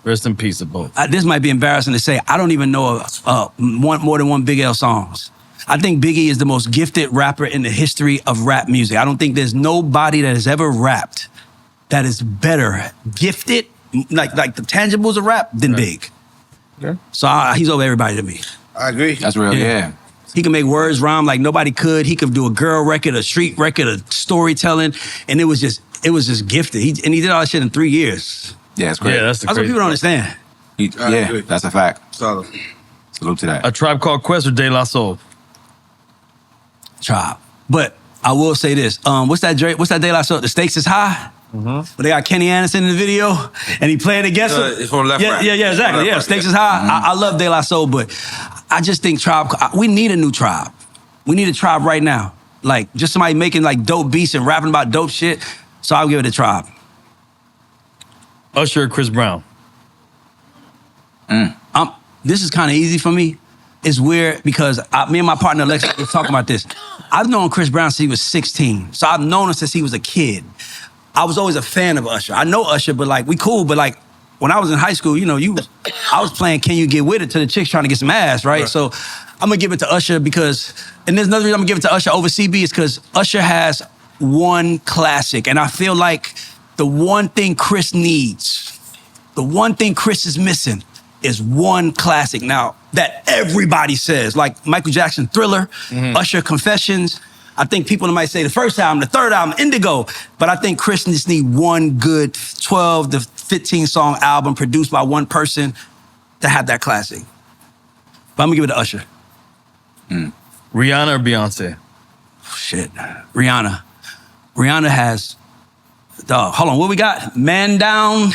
Rest in peace to both. This might be embarrassing to say. I don't even know more than one Big L songs. I think Biggie is the most gifted rapper in the history of rap music. I don't think there's nobody that has ever rapped that is better gifted, like the tangibles of rap, than Big. Okay. So he's over everybody to me. I agree. That's real, yeah. He can make words rhyme like nobody could. He could do a girl record, a street record, a storytelling, and it was just gifted. He did all that shit in 3 years. Yeah, it's great. Yeah, that's the That's what crazy people don't part. understand. Yeah, agree. that's a fact. Solid. Salute to that. A Tribe Called Quest or De La Soul? Tribe. But I will say this. What's that De La Soul? The Stakes is High? But they got Kenny Anderson in the video, and he playing against him. It's from Left Rap. Yeah, exactly. Yeah, Stakes is High. I love De La Soul, but I just think Tribe, we need a new Tribe. We need a Tribe right now. Like, just somebody making like dope beats and rapping about dope shit. So I'll give it a Tribe. Usher or Chris Brown? This is kind of easy for me. It's weird because me and my partner Alexa were talking about this. I've known Chris Brown since he was 16. So I've known him since he was a kid. I was always a fan of Usher. I know Usher, but like, we cool, but like, when I was in high school, I was playing Can You Get With It to the chicks trying to get some ass, right? So I'm gonna give it to Usher because, and there's another reason I'm gonna give it to Usher over CB is because Usher has one classic, and I feel like the one thing Chris needs, the one thing Chris is missing is one classic now that everybody says, like Michael Jackson, Thriller, Usher, Confessions. I think people might say the first album, the third album, Indigo, but I think Chris just need one good 12 to 15 song album produced by one person to have that classic. But I'm gonna give it to Usher. Rihanna or Beyonce? Shit, Rihanna. Rihanna has, hold on, what we got? Man Down,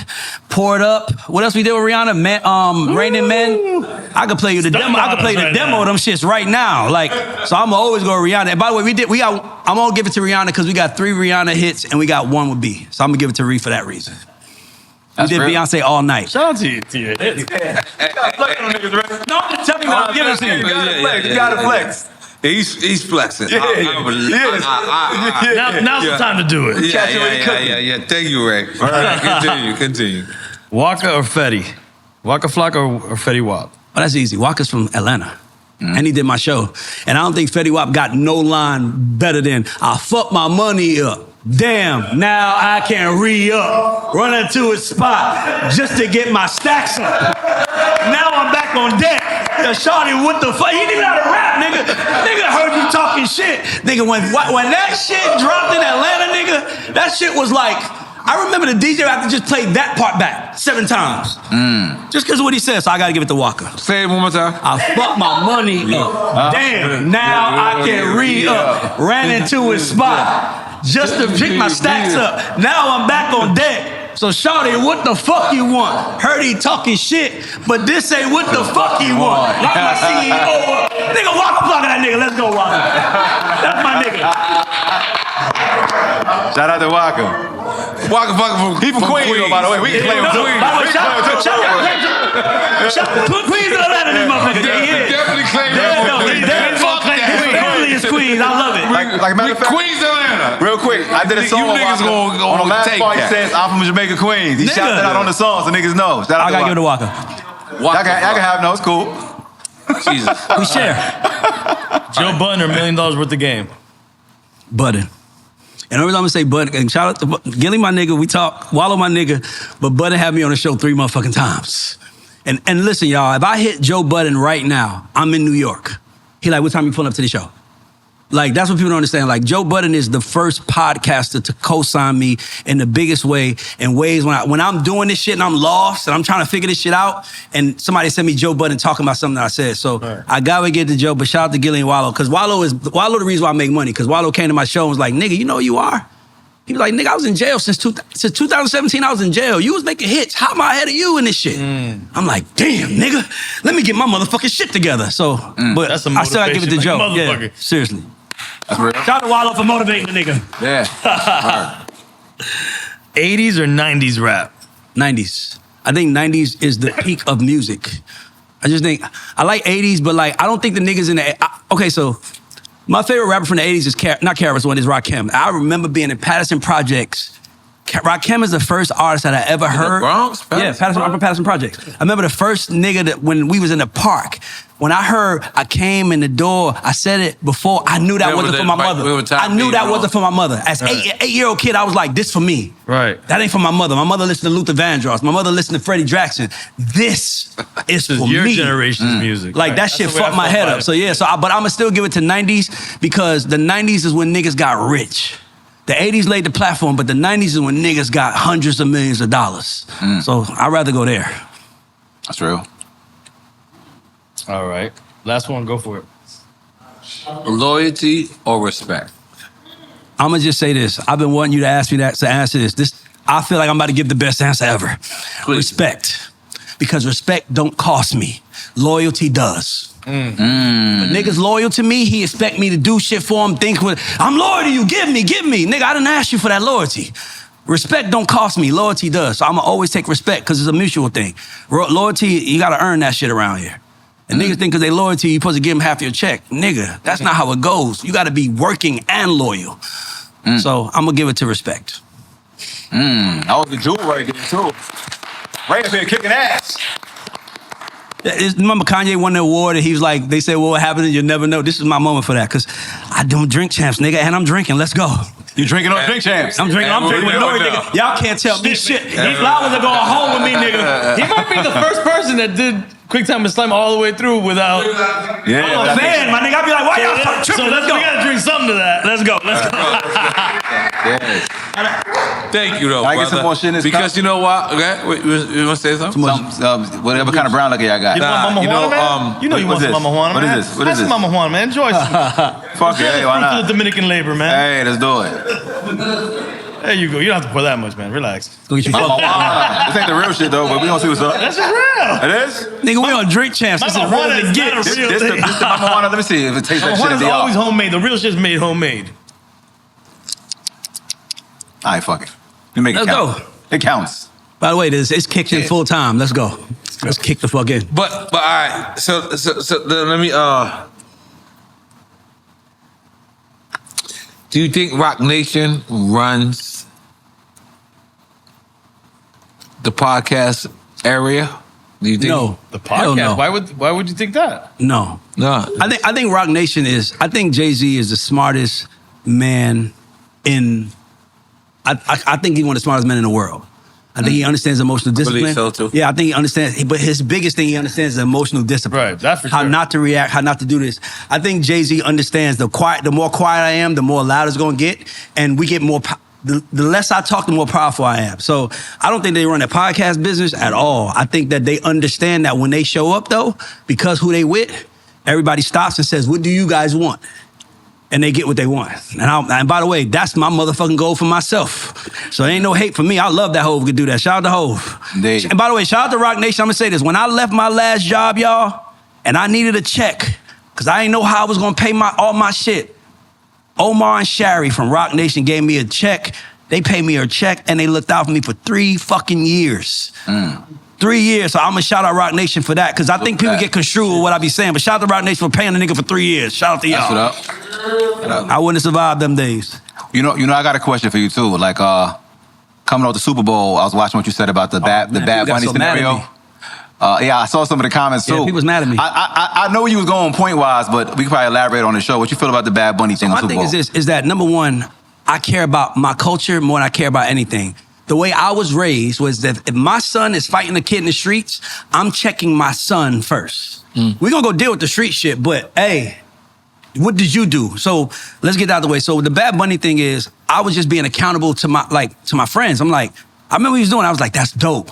Pour It Up. What else we did with Rihanna? Raining Men. I could play you the demo. I could play the demo of them shits right now. Like, so I'm always go with Rihanna. And by the way, I'm gonna give it to Rihanna because we got 3 Rihanna hits and we got 1 with B. So I'm gonna give it to Ree for that reason. That's we did real. Beyonce all night. Shout out to you. No, just tell me what I'm giving to you. You gotta flex. He's flexing. Now's the time to do it. Yeah. Thank you, Ray. All right, continue. Waka or Fetty? Waka Flocka or Fetty Wap? Oh, that's easy. Walker's from Atlanta. And he did my show. And I don't think Fetty Wap got no line better than, I fuck my money up. Damn, now I can re-up, run into a spot just to get my stacks up. Now I'm back on deck. The shawty, what the fuck? He didn't even know how to rap, nigga. Nigga heard you talking shit. Nigga, when that shit dropped in Atlanta, nigga, that shit was like, I remember the DJ after just played that part back 7 times. Just because of what he said, so I gotta give it to Walker. Say it one more time. I fucked my money up. Damn, now I can re-up. Ran into his spot just to pick my stacks up. Now I'm back on deck. So shawty, what the fuck you want? Heard he talking shit, but this ain't what the fuck he want. Lock my CEO up. Nigga, Walker plugging that nigga. Let's go, Walker. That's my nigga. Shout out to Walker. Walker fucking He from Queens, though, by the way. We can play him too. Queens of Atlanta, this motherfucker. Definitely claim Definitely is Queens. I love it. Like matter of fact, Queens, Atlanta. real quick, I did a song on niggas Walker. gonna On the last take part, he that. says, I'm from Jamaica, Queens. He Nigga. shouted that out on the song so niggas know. Shout out I gotta give it to Walker. Walker. Y'all can have no, it's cool. Jesus. We share. Joe Budden or $1 million worth of game? Budden. And every time I'm gonna say Budden, and shout out to Gilly, my nigga, we talk, Wallow, my nigga, but Budden had me on the show 3 motherfucking times. And listen, y'all, if I hit Joe Budden right now, I'm in New York. He like, what time you pulling up to the show? Like, that's what people don't understand. Like, Joe Budden is the first podcaster to co-sign me in the biggest way, in ways when I'm doing this shit and I'm lost and I'm trying to figure this shit out, and somebody sent me Joe Budden talking about something that I said. So I gotta get to Joe, but shout out to Gilly and Wallow, because Wallow the reason why I make money, because Wallow came to my show and was like, nigga, you know who you are? He was like, nigga, I was in jail since 2017, I was in jail. You was making hits. How am I ahead of you in this shit? I'm like, damn, nigga, let me get my motherfucking shit together. So, but That's a I still gotta give it to motivation, Joe. like a Yeah, motherfucker. seriously. That's real. Shout out to Wallow for motivating the nigga. Yeah. 80s or 90s rap? 90s. I think 90s is the peak of music. I just think, I like 80s, but like, I don't think the niggas in the, okay, so my favorite rapper from the 80s is, not Karis One, is Rakim. I remember being in Patterson Projects. Rakim is the first artist that I ever heard. Bronx? Yeah, I'm from Patterson Projects. I remember the first nigga that when we was in the park, when I heard I came in the door, I said it before, I knew that Yeah, wasn't for my mother. I knew that wasn't for my mother. As eight-year-old kid, I was like, this for me. Right. That ain't for my mother. My mother listened to Luther Vandross. My mother listened to Freddie Jackson. This is for Your me. generation's music. Like, that shit That's the way I fucked my felt head about up. it. So yeah, but I'ma still give it to 90s, because the 90s is when niggas got rich. The 80s laid the platform, but the 90s is when niggas got hundreds of millions of dollars. So I'd rather go there. That's real. All right. Last one, go for it. Loyalty or respect? I'ma just say this. I've been wanting you to ask me that, so answer this. I feel like I'm about to give the best answer ever. Please. Respect. Because respect don't cost me. Loyalty does. But niggas loyal to me, he expect me to do shit for him, I'm loyal to you, give me. Nigga, I didn't ask you for that loyalty. Respect don't cost me, loyalty does. So I'ma always take respect, because it's a mutual thing. Loyalty, you gotta earn that shit around here. And niggas think because they loyal to you, you're supposed to give them half your check. Nigga, that's not how it goes. You gotta be working and loyal. So I'm gonna give it to respect. That was the jewel right there, too. Right up here kicking ass. Remember Kanye won the award and he was like, they said, well, what happened? You'll never know. This is my moment for that, because I don't drink champs, nigga, and I'm drinking. Let's go. You drinking on Drink Champs? I'm drinking with N.O.R.E, nigga. Y'all can't tell me shit. These flowers are going home with me, nigga. He might be the first person that did QuickTime and Slam all the way through without... Yeah. I'm a fan, my nigga. I'd be like, why y'all start tripping? Let's go. We gotta drink something to that. Let's go. Yes. Thank you, though, I brother. get some more shit in this Because cup? you know what? Okay, wait, you want to say something? Whatever kind of brown liquor y'all got. You want Mama you know, Juana, man? You know you what's want some this? Mama Juana, What is man. this? What is Have some this? Mama Juana, man. Enjoy some. Fuck it, hey, why Fruit to the not? Dominican labor, man. Hey, let's do it. There you go. You don't have to pour that much, man. Relax. Go get your Mama fuck. Juana. This ain't the real shit, though, but we gonna see what's up. That's just real. It is? Nigga, we on drink champs. This is Mama real Juana to is get. not a real This thing. the Mama Juana. Let me see if it tastes like Mama shit at Juana's the always all homemade. The real shit's made homemade. right, fuck it. We make it Let's count. go. It counts. By the way, it's kicked in full time. Let's go. Let's kick the fuck in. But all right. So let me. Do you think Rock Nation runs the podcast area? Do you think? No. The Hell podcast. no. Why would you think that? No. No. I think Rock Nation I think Jay-Z is the smartest man in I think he's one of the smartest men in the world. I think he understands emotional discipline. I believe so, too. Yeah, I think he understands. But his biggest thing he understands is emotional discipline. Right, that's for how sure. not to react, how not to do this. I think Jay-Z understands the more quiet I am, the more loud it's going to get, and we get more. The less I talk, the more powerful I am. So I don't think they run a podcast business at all. I think that they understand that when they show up, though, because who they with, everybody stops and says, "What do you guys want?" And they get what they want. And by the way, that's my motherfucking goal for myself. So there ain't no hate for me. I love that Hov could do that. Shout out to Hov. Indeed. And by the way, shout out to Rock Nation. I'm gonna say this. When I left my last job, y'all, and I needed a check, because I didn't know how I was gonna pay all my shit, Omar and Shari from Rock Nation gave me a check. They paid me a check and they looked out for me for 3 fucking years. 3 years, so I'm gonna shout out Rock Nation for that, because I think people get construed with what I be saying, but shout out to Rock Nation for paying a nigga for 3 years. Shout out to y'all. That's what up. I wouldn't have survived them days. You know, I got a question for you too. Like, coming off the Super Bowl, I was watching what you said about the Bad Bunny scenario. Yeah, I saw some of the comments too. Yeah, people was mad at me. I know where you was going point wise, but we could probably elaborate on the show. What you feel about the Bad Bunny thing on Super Bowl? My thing is that number one, I care about my culture more than I care about anything. The way I was raised was that if my son is fighting a kid in the streets, I'm checking my son first. We're gonna go deal with the street shit, but hey, what did you do? So let's get that out of the way. So the Bad Bunny thing is, I was just being accountable to my friends. I'm like, I remember what he was doing. I was like, that's dope.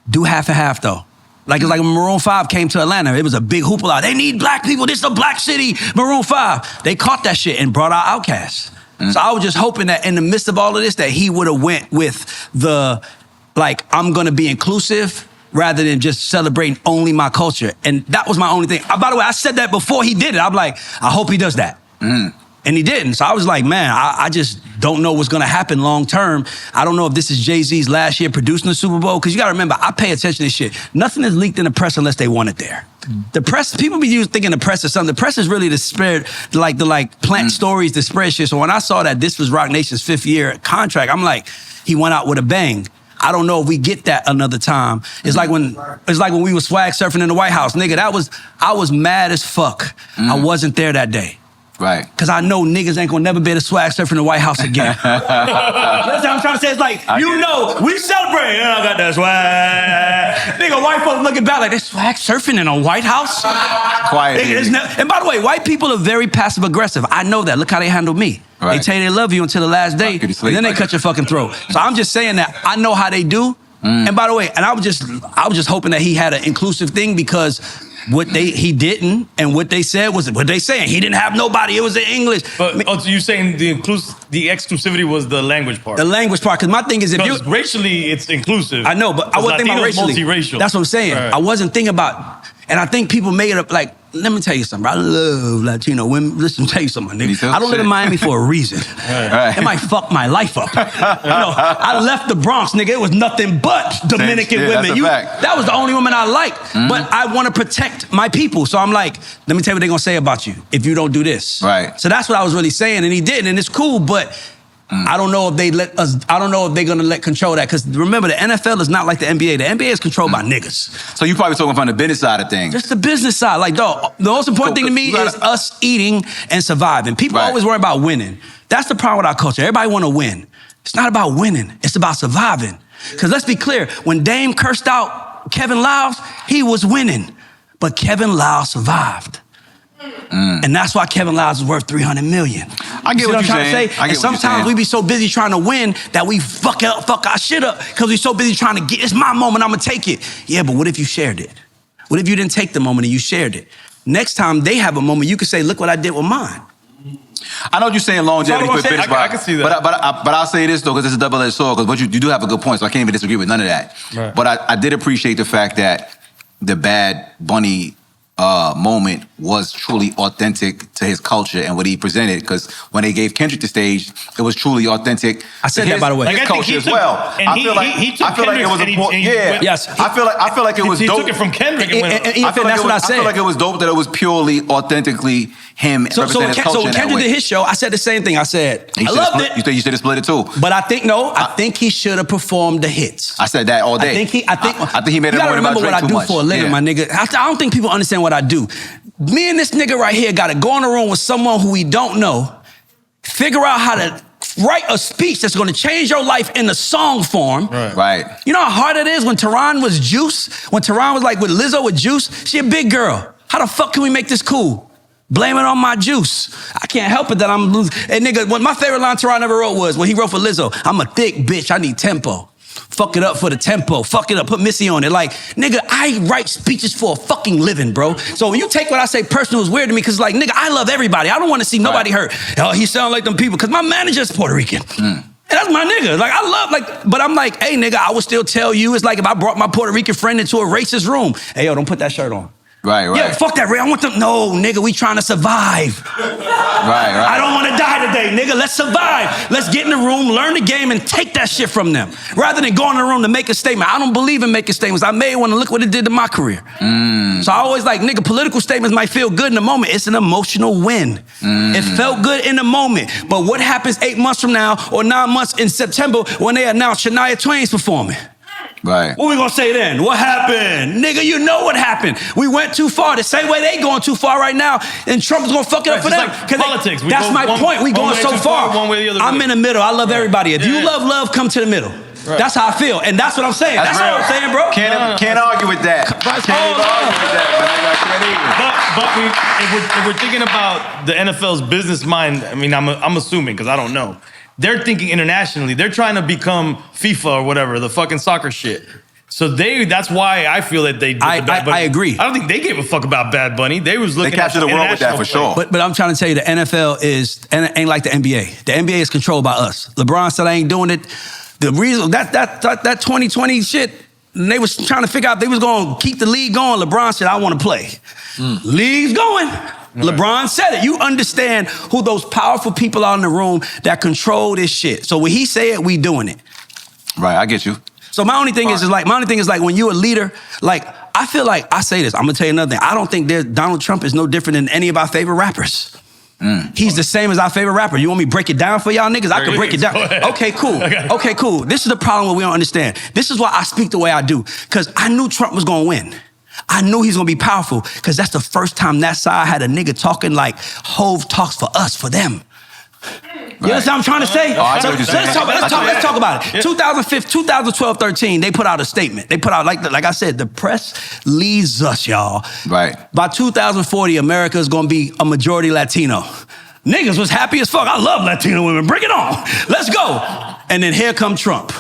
Do half and half though. Like, it's like when Maroon 5 came to Atlanta, it was a big hoopla. They need black people. This is a black city. Maroon 5. They caught that shit and brought out Outkast. So I was just hoping that in the midst of all of this, that he would have went with the, like, I'm gonna be inclusive rather than just celebrating only my culture. And that was my only thing. By the way, I said that before he did it. I'm like, I hope he does that. And he didn't. So I was like, man, I just don't know what's gonna happen long term. I don't know if this is Jay-Z's last year producing the Super Bowl, because you gotta remember, I pay attention to this shit. Nothing is leaked in the press unless they want it there. The press, people be thinking the press is something. The press is really the spread, like plant stories, the spread shit. So when I saw that this was Rock Nation's 5th year contract, I'm like, he went out with a bang. I don't know if we get that another time. It's like when we was swag surfing in the White House, nigga. I was mad as fuck. I wasn't there that day. Right. Because I know niggas ain't gonna never be able to swag surf in the White House again. That's what I'm trying to say. It's like, we celebrate. Yeah, I got that swag. Nigga, white folks looking back like, they swag surfing in a White House? Quiet. And by the way, white people are very passive aggressive. I know that. Look how they handle me. Right. They tell you they love you until the last day, and then they cut your fucking throat. So I'm just saying that I know how they do. And by the way, and I was just hoping that he had an inclusive thing, because he didn't, and what they said was what they saying. He didn't have nobody. It was in English. But so you're saying the exclusivity was the language part? The language part, because my thing is, if you racially, it's inclusive. I know, but I wasn't thinking about racially. Multiracial. That's what I'm saying. Right. I wasn't thinking about, and I think people made it up like, let me tell you something, bro. I love Latino women. Listen, tell you something, nigga. I don't live in Miami for a reason. Right. It might fuck my life up. I left the Bronx, nigga. It was nothing but Dominican women. That was the only woman I liked. But I want to protect my people. So I'm like, let me tell you what they're gonna say about you if you don't do this. Right. So that's what I was really saying, and he didn't, and it's cool, but I don't know if they let us. I don't know if they're gonna let control that, because remember, the NFL is not like the NBA. The NBA is controlled by niggas. So you probably talking from the business side of things. Just the business side, like, dog. The most important thing to me is us eating and surviving. People always worry about winning. That's the problem with our culture. Everybody want to win. It's not about winning. It's about surviving. Because let's be clear, when Dame cursed out Kevin Lyles, he was winning, but Kevin Lyles survived. And that's why Kevin Lyles is worth $300 million. I get what you're saying. And sometimes we be so busy trying to win that we fuck our shit up, because we so busy trying to get, it's my moment, I'm gonna take it. Yeah, but what if you shared it? What if you didn't take the moment and you shared it? Next time they have a moment, you can say, look what I did with mine. I know what you're saying, longevity. I can see that. But I'll say this though, because it's a double-edged sword. Because you do have a good point, so I can't even disagree with none of that. Right. But I did appreciate the fact that the Bad Bunny moment was truly authentic to his culture and what he presented. Because when they gave Kendrick the stage, it was truly authentic. I said that, by the way. His culture as well. And he took Kendrick. Yes. I feel like it was dope. He took it from Kendrick and went. I feel like it was dope that it was purely, authentically him representing his culture. So when Kendrick did his show, I said the same thing. I said, I loved it. You should have split it too. But I think he should have performed the hits. I said that all day. I think he made it more about Drake too much. You gotta remember what I do for a living, my nigga. I don't think people understand what I do. Me and this nigga right here gotta go in a room with someone who we don't know, figure out how to write a speech that's gonna change your life in a song form. Right. You know how hard it is when Tehran was Juice? When Tehran was like with Lizzo with Juice? She a big girl. How the fuck can we make this cool? Blame it on my juice. I can't help it that I'm losing. Hey nigga, what my favorite line Tehran ever wrote was when he wrote for Lizzo, I'm a thick bitch, I need tempo. Fuck it up for the tempo. Fuck it up, put Missy on it. Like, nigga, I write speeches for a fucking living, bro. So when you take what I say personal, it's weird to me because like, nigga, I love everybody. I don't want to see nobody hurt. Oh, he sound like them people because my manager's Puerto Rican. And that's my nigga. Like, I love, like, but I'm like, hey, nigga, I would still tell you. It's like if I brought my Puerto Rican friend into a racist room. Hey, yo, don't put that shirt on. Right. Yeah, fuck that, Ray. I want them. No, nigga, we trying to survive. Right. I don't want to die today, nigga. Let's survive. Let's get in the room, learn the game, and take that shit from them. Rather than going in the room to make a statement. I don't believe in making statements. I made one and look what it did to my career. So I always like, nigga, political statements might feel good in the moment. It's an emotional win. It felt good in the moment. But what happens 8 months from now or 9 months in September when they announce Shania Twain's performing? Right. What we gonna say then? What happened? Nigga, you know what happened. We went too far. The same way they going too far right now, and Trump is gonna fuck it up for them. Like politics. That's my point. We going so far. One way or the other. I'm in the middle. I love everybody. If you love, come to the middle. That's how I feel, and that's what I'm saying. That's all I'm saying, bro. Can't argue with that. Can't even argue with that. But if we're thinking about the NFL's business mind, I mean, I'm assuming because I don't know. They're thinking internationally. They're trying to become FIFA or whatever, the fucking soccer shit. So that's why I feel that they did the Bad Bunny. I agree. I don't think they gave a fuck about Bad Bunny. They was looking They captured the world with that for sure. But I'm trying to tell you, the NFL ain't like the NBA. The NBA is controlled by us. LeBron said I ain't doing it. The reason that 2020 shit, they was trying to figure out they was going to keep the league going. LeBron said I want to play. League's going. LeBron said it. You understand who those powerful people are in the room that control this shit. So when he say it, we doing it. Right, I get you. So my only thing is like when you're a leader, like I feel like I say this. I'm gonna tell you another thing. I don't think Donald Trump is no different than any of our favorite rappers. He's the same as our favorite rapper. You want me to break it down for y'all niggas? I can break it down. Okay, cool. Okay, cool. This is the problem where we don't understand. This is why I speak the way I do. Because I knew Trump was gonna win. I knew he's gonna be powerful because that's the first time that side had a nigga talking like Hove talks for us, for them. You understand what I'm trying to say? Let's talk about it. 2012, 13, they put out a statement. They put out, like I said, the press leads us, y'all. Right. By 2040, America is gonna be a majority Latino. Niggas was happy as fuck. I love Latino women. Bring it on. Let's go. And then here come Trump.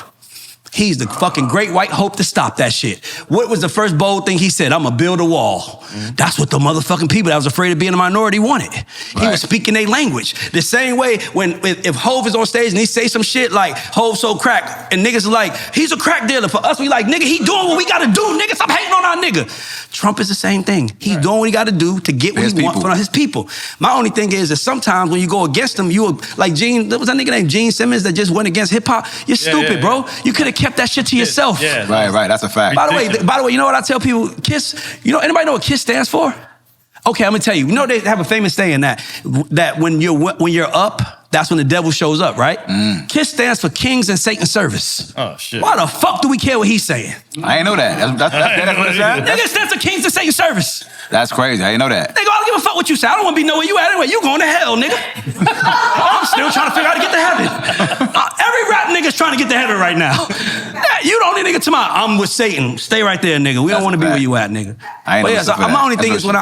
He's the fucking great white hope to stop that shit. What was the first bold thing he said? I'm gonna build a wall. That's what the motherfucking people that was afraid of being a minority wanted. He was speaking their language. The same way if Hove is on stage and he say some shit like, Hove so crack, and niggas are like, he's a crack dealer. For us, we like, nigga, he doing what we gotta do, nigga. Stop hating on our nigga. Trump is the same thing. He's doing what he gotta do to get what he wants from his people. My only thing is that sometimes when you go against him, you like there was that nigga named Gene Simmons that just went against hip hop. You're stupid, bro. You could have kept that shit to yourself. Right, that's a fact. By the way, you know what I tell people? KISS, anybody know what KISS stands for? Okay, I'm gonna tell you. You know they have a famous saying that when you're up, that's when the devil shows up, right? KISS stands for Kings in Satan's Service. Oh, shit. Why the fuck do we care what he's saying? I ain't know that. That's what it said? Nigga, it stands for Kings in Satan's Service. That's crazy. I didn't know that. Nigga, I don't give a fuck what you say. I don't want to be know where you at anyway. You going to hell, nigga. I'm still trying to figure out how to get to heaven. Every rap nigga's trying to get to heaven right now. You the only nigga tomorrow. I'm with Satan. Stay right there, nigga. We don't want to be where you at, nigga. I ain't know my only thing is when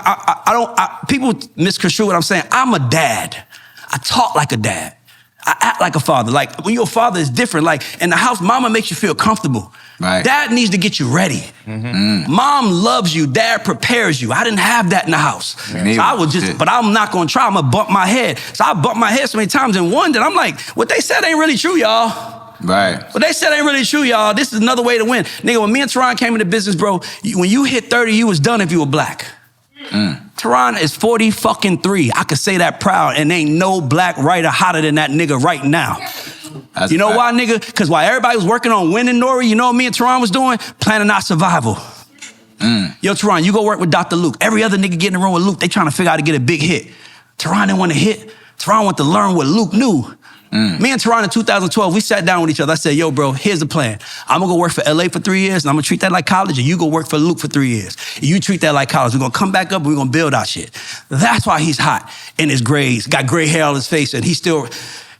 people misconstrue what I'm saying. I'm a dad. I talk like a dad. I act like a father. Like when your father is different, like in the house, mama makes you feel comfortable. Right. Dad needs to get you ready. Mom loves you. Dad prepares you. I didn't have that in the house. So I was but I'm not gonna try. I'm gonna bump my head. So I bumped my head so many times and one that I'm like, what they said ain't really true, y'all. Right. What they said ain't really true, y'all. This is another way to win. Nigga, when me and Tehran came into business, bro, when you hit 30, you was done if you were black. Tehran is 40-fucking-3. I could say that proud, and ain't no black writer hotter than that nigga right now. That's you know why, nigga? Because while everybody was working on winning N.O.R.E, you know what me and Tehran was doing? Planning our survival. Yo, Tehran, you go work with Dr. Luke. Every other nigga get in the room with Luke, they trying to figure out how to get a big hit. Tehran didn't want to hit. Tehran wanted to learn what Luke knew. Me and Tehran in 2012, we sat down with each other. I said, yo, bro, here's the plan. I'm gonna go work for LA for 3 years, and I'm gonna treat that like college, and you go work for Luke for 3 years. You treat that like college. We're gonna come back up, and we're gonna build our shit. That's why he's hot in his grays, got gray hair on his face, and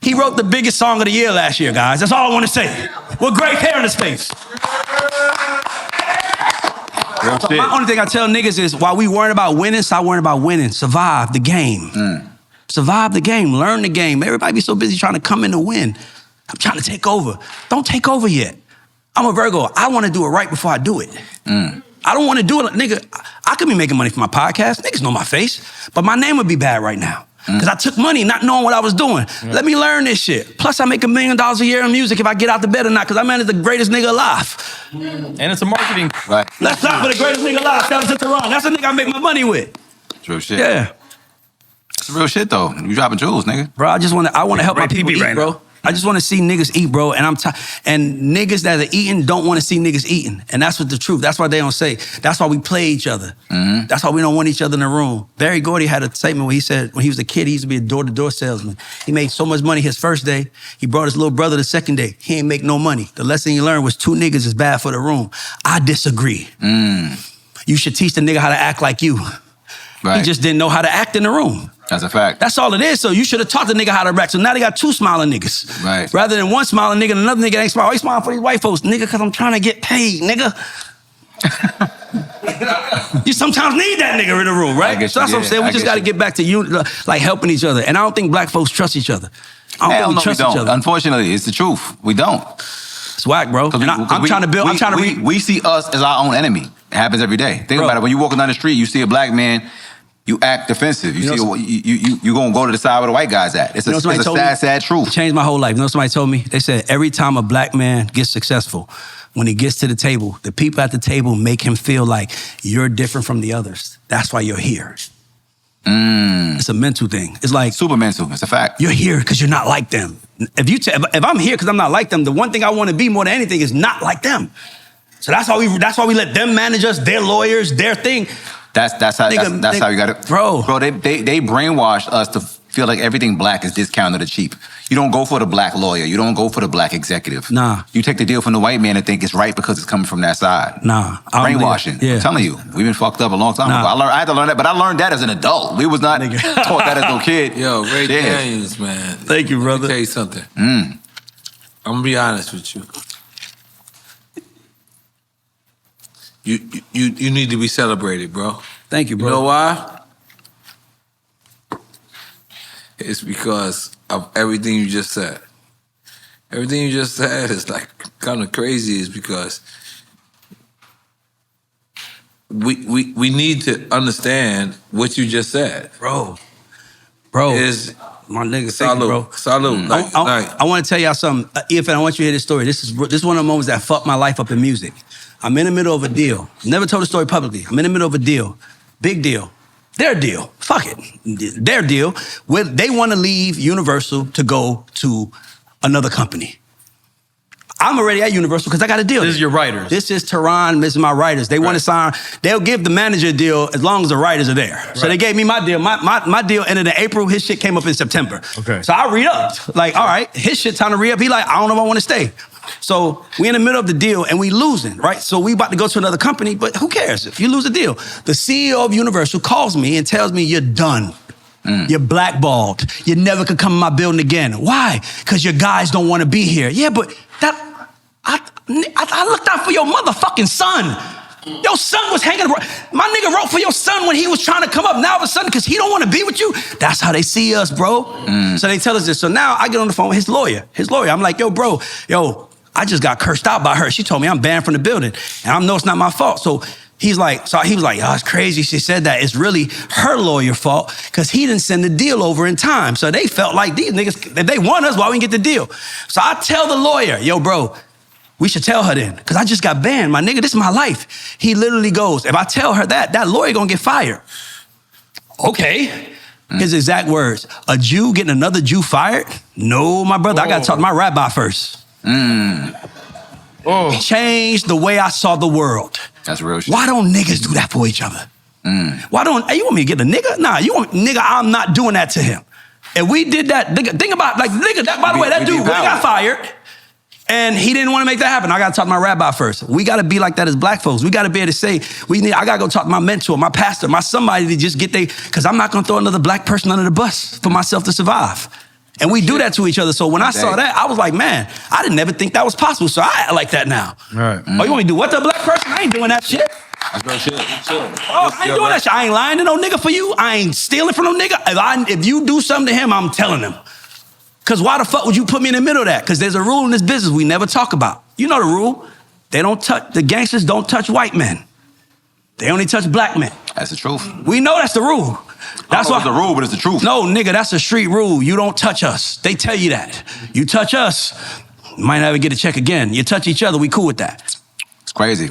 He wrote the biggest song of the year last year, guys. That's all I want to say. With great hair in his face. So my only thing I tell niggas is, while we worrying about winning, stop worrying about winning. Survive the game. Survive the game. Learn the game. Everybody be so busy trying to come in to win. I'm trying to take over. Don't take over yet. I'm a Virgo. I want to do it right before I do it. I don't want to do it. Nigga, I could be making money for my podcast. Niggas know my face. But my name would be bad right now. Because I took money not knowing what I was doing. Let me learn this shit. Plus, I make $1 million a year in music if I get out the bed or not, because I manage the greatest nigga alive. And it's a marketing. Right. Let's stop for the greatest nigga alive. Shout out to Tehran. That's the nigga I make my money with. It's real shit. Yeah. It's real shit, though. You dropping jewels, nigga. Bro, I want to help my people eat, right bro. now. I just want to see niggas eat, bro. And and niggas that are eating don't want to see niggas eating. And that's what the truth. That's why they don't say. That's why we play each other. That's why we don't want each other in the room. Barry Gordy had a statement where he said when he was a kid, he used to be a door-to-door salesman. He made so much money his first day. He brought his little brother the second day. He ain't make no money. The lesson he learned was 2 niggas is bad for the room. I disagree. You should teach the nigga how to act like you. Right. He just didn't know how to act in the room. That's a fact. That's all it is. So you should have taught the nigga how to act. So now they got 2 smiling niggas. Right. Rather than 1 smiling nigga and another nigga that ain't smiling. Oh, he smiling for these white folks. Nigga, because I'm trying to get paid, nigga. You sometimes need that nigga in the room, right? So that's what I'm saying. We just got to get back to like helping each other. And I don't think black folks trust each other. I don't think we trust each other. Unfortunately, it's the truth. We don't. It's whack, bro. And I'm trying to build. We see us as our own enemy. It happens every day. Think about it. When you walking down the street, you see a black man, you act defensive. You gonna go to the side where the white guy's at. It's a sad truth. It changed my whole life. You know what somebody told me? They said every time a black man gets successful, when he gets to the table, the people at the table make him feel like you're different from the others. That's why you're here. It's a mental thing. It's like super mental. It's a fact. You're here because you're not like them. If I'm here because I'm not like them, the one thing I want to be more than anything is not like them. So that's why we let them manage us, their lawyers, their thing. That's how you got it, bro. They brainwashed us to feel like everything black is discounted or cheap. You don't go for the black lawyer. You don't go for the black executive. Nah. You take the deal from the white man and think it's right because it's coming from that side. Nah. Brainwashing. Yeah. I'm telling you, we've been fucked up a long time ago. I had to learn that, but I learned that as an adult. We was not taught that as no kid. Yo, Ray Daniels, man. Thank you, brother. Let me tell you something. I'm gonna be honest with you. You need to be celebrated, bro. Thank you, bro. You know why? It's because of everything you just said. Everything you just said is like kind of crazy. Is because we need to understand what you just said, bro. Is my nigga, salute, bro. Salute. I want to tell y'all something. EFN, I want you to hear this story. This is one of the moments that fucked my life up in music. I'm in the middle of a deal. Never told the story publicly. I'm in the middle of a deal. Big deal. Their deal. Fuck it. Their deal. They want to leave Universal to go to another company. I'm already at Universal because I got a deal. This is your writers. This is Tehran. This is my writers. They want to sign. They'll give the manager a deal as long as the writers are there. Right. So they gave me my deal. My deal ended in April. His shit came up in September. Okay. So I re-upped. Like, all right, his shit time to re-up. He like, I don't know if I want to stay. So we in the middle of the deal and we losing, right? So we about to go to another company, but who cares if you lose a deal? The CEO of Universal calls me and tells me you're done. You're blackballed. You never could come in my building again. Why? Because your guys don't want to be here. Yeah, but I looked out for your motherfucking son. Your son was hanging around. My nigga wrote for your son when he was trying to come up. Now all of a sudden, because he don't want to be with you, that's how they see us, bro. So they tell us this. So now I get on the phone with his lawyer. I'm like, yo, bro, I just got cursed out by her. She told me I'm banned from the building. And I know it's not my fault. So he was like, oh, it's crazy she said that. It's really her lawyer fault because he didn't send the deal over in time. So they felt like these niggas, if they want us, why we didn't get the deal? So I tell the lawyer, yo, bro, we should tell her then because I just got banned. My nigga, this is my life. He literally goes, if I tell her that lawyer gonna get fired. Okay. His exact words, a Jew getting another Jew fired? No, my brother, I gotta talk to my rabbi first. Changed the way I saw the world. That's real shit. Why don't niggas do that for each other? Why don't, hey, you want me to get a nigga? Nah, nigga, I'm not doing that to him. And we did that, think about, like, nigga, by the way, that dude, we got fired. And he didn't want to make that happen. I got to talk to my rabbi first. We got to be like that as black folks. We got to be able to say, I got to go talk to my mentor, my pastor, my somebody to just get because I'm not going to throw another black person under the bus for myself to survive. And we do that to each other. So when I saw that, I was like, man, I didn't ever think that was possible. So I act like that now. All right. Oh, you want me to do what to a black person? I ain't doing that shit. That's real shit. Oh, I ain't doing that shit. I ain't lying to no nigga for you. I ain't stealing from no nigga. If you do something to him, I'm telling him. Because why the fuck would you put me in the middle of that? Because there's a rule in this business we never talk about. You know the rule. They don't touch, the gangsters don't touch white men. They only touch black men. That's the truth. We know that's the rule. That's why it's the rule, but it's the truth. No, nigga, that's a street rule. You don't touch us. They tell you that. You touch us, you might never get a check again. You touch each other, we cool with that. It's crazy.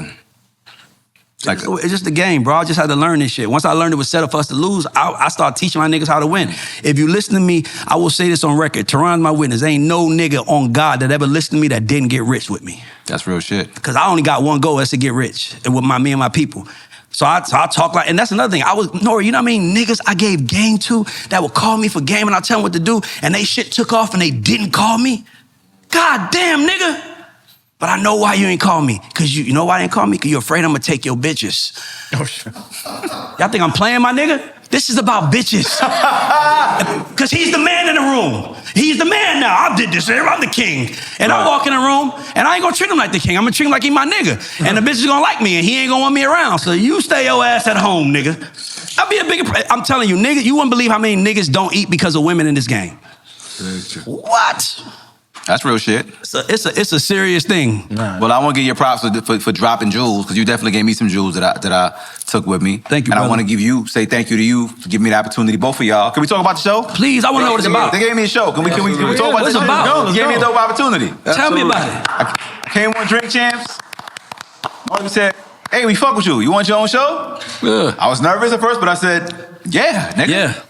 It's just a game, bro. I just had to learn this shit. Once I learned it was set up for us to lose, I started teaching my niggas how to win. If you listen to me, I will say this on record. Tehran's my witness. There ain't no nigga on God that ever listened to me that didn't get rich with me. That's real shit. Because I only got one goal, that's to get rich. And with me and my people. So I talk like, and that's another thing. N.O.R.E, you know what I mean? Niggas I gave game to that would call me for game and I tell them what to do and they shit took off and they didn't call me. God damn, nigga. But I know why you ain't call me. Because you know why you ain't call me? Because you're afraid I'm going to take your bitches. Oh, shit. Y'all think I'm playing, my nigga? This is about bitches. Because he's the man in the room. He's the man now. I did this. I'm the king. And I walk in the room, and I ain't going to treat him like the king. I'm going to treat him like he my nigga. And the bitch is going to like me, and he ain't going to want me around. So you stay your ass at home, nigga. I'll be a bigger... I'm telling you, nigga, you wouldn't believe how many niggas don't eat because of women in this game. What? That's real shit. It's a serious thing. Nah. Well, I want to give you props for dropping jewels, because you definitely gave me some jewels that I took with me. Thank you, And brother. I want to say thank you to you for giving me the opportunity, both of y'all. Can we talk about the show? Please, I want to know what it's about. They gave me a show. Can we talk about What's the it about? You gave me a dope opportunity. Tell me about it. I came on Drink Champs. He said, hey, we fuck with you. You want your own show? Yeah. I was nervous at first, but I said, yeah, nigga. Yeah.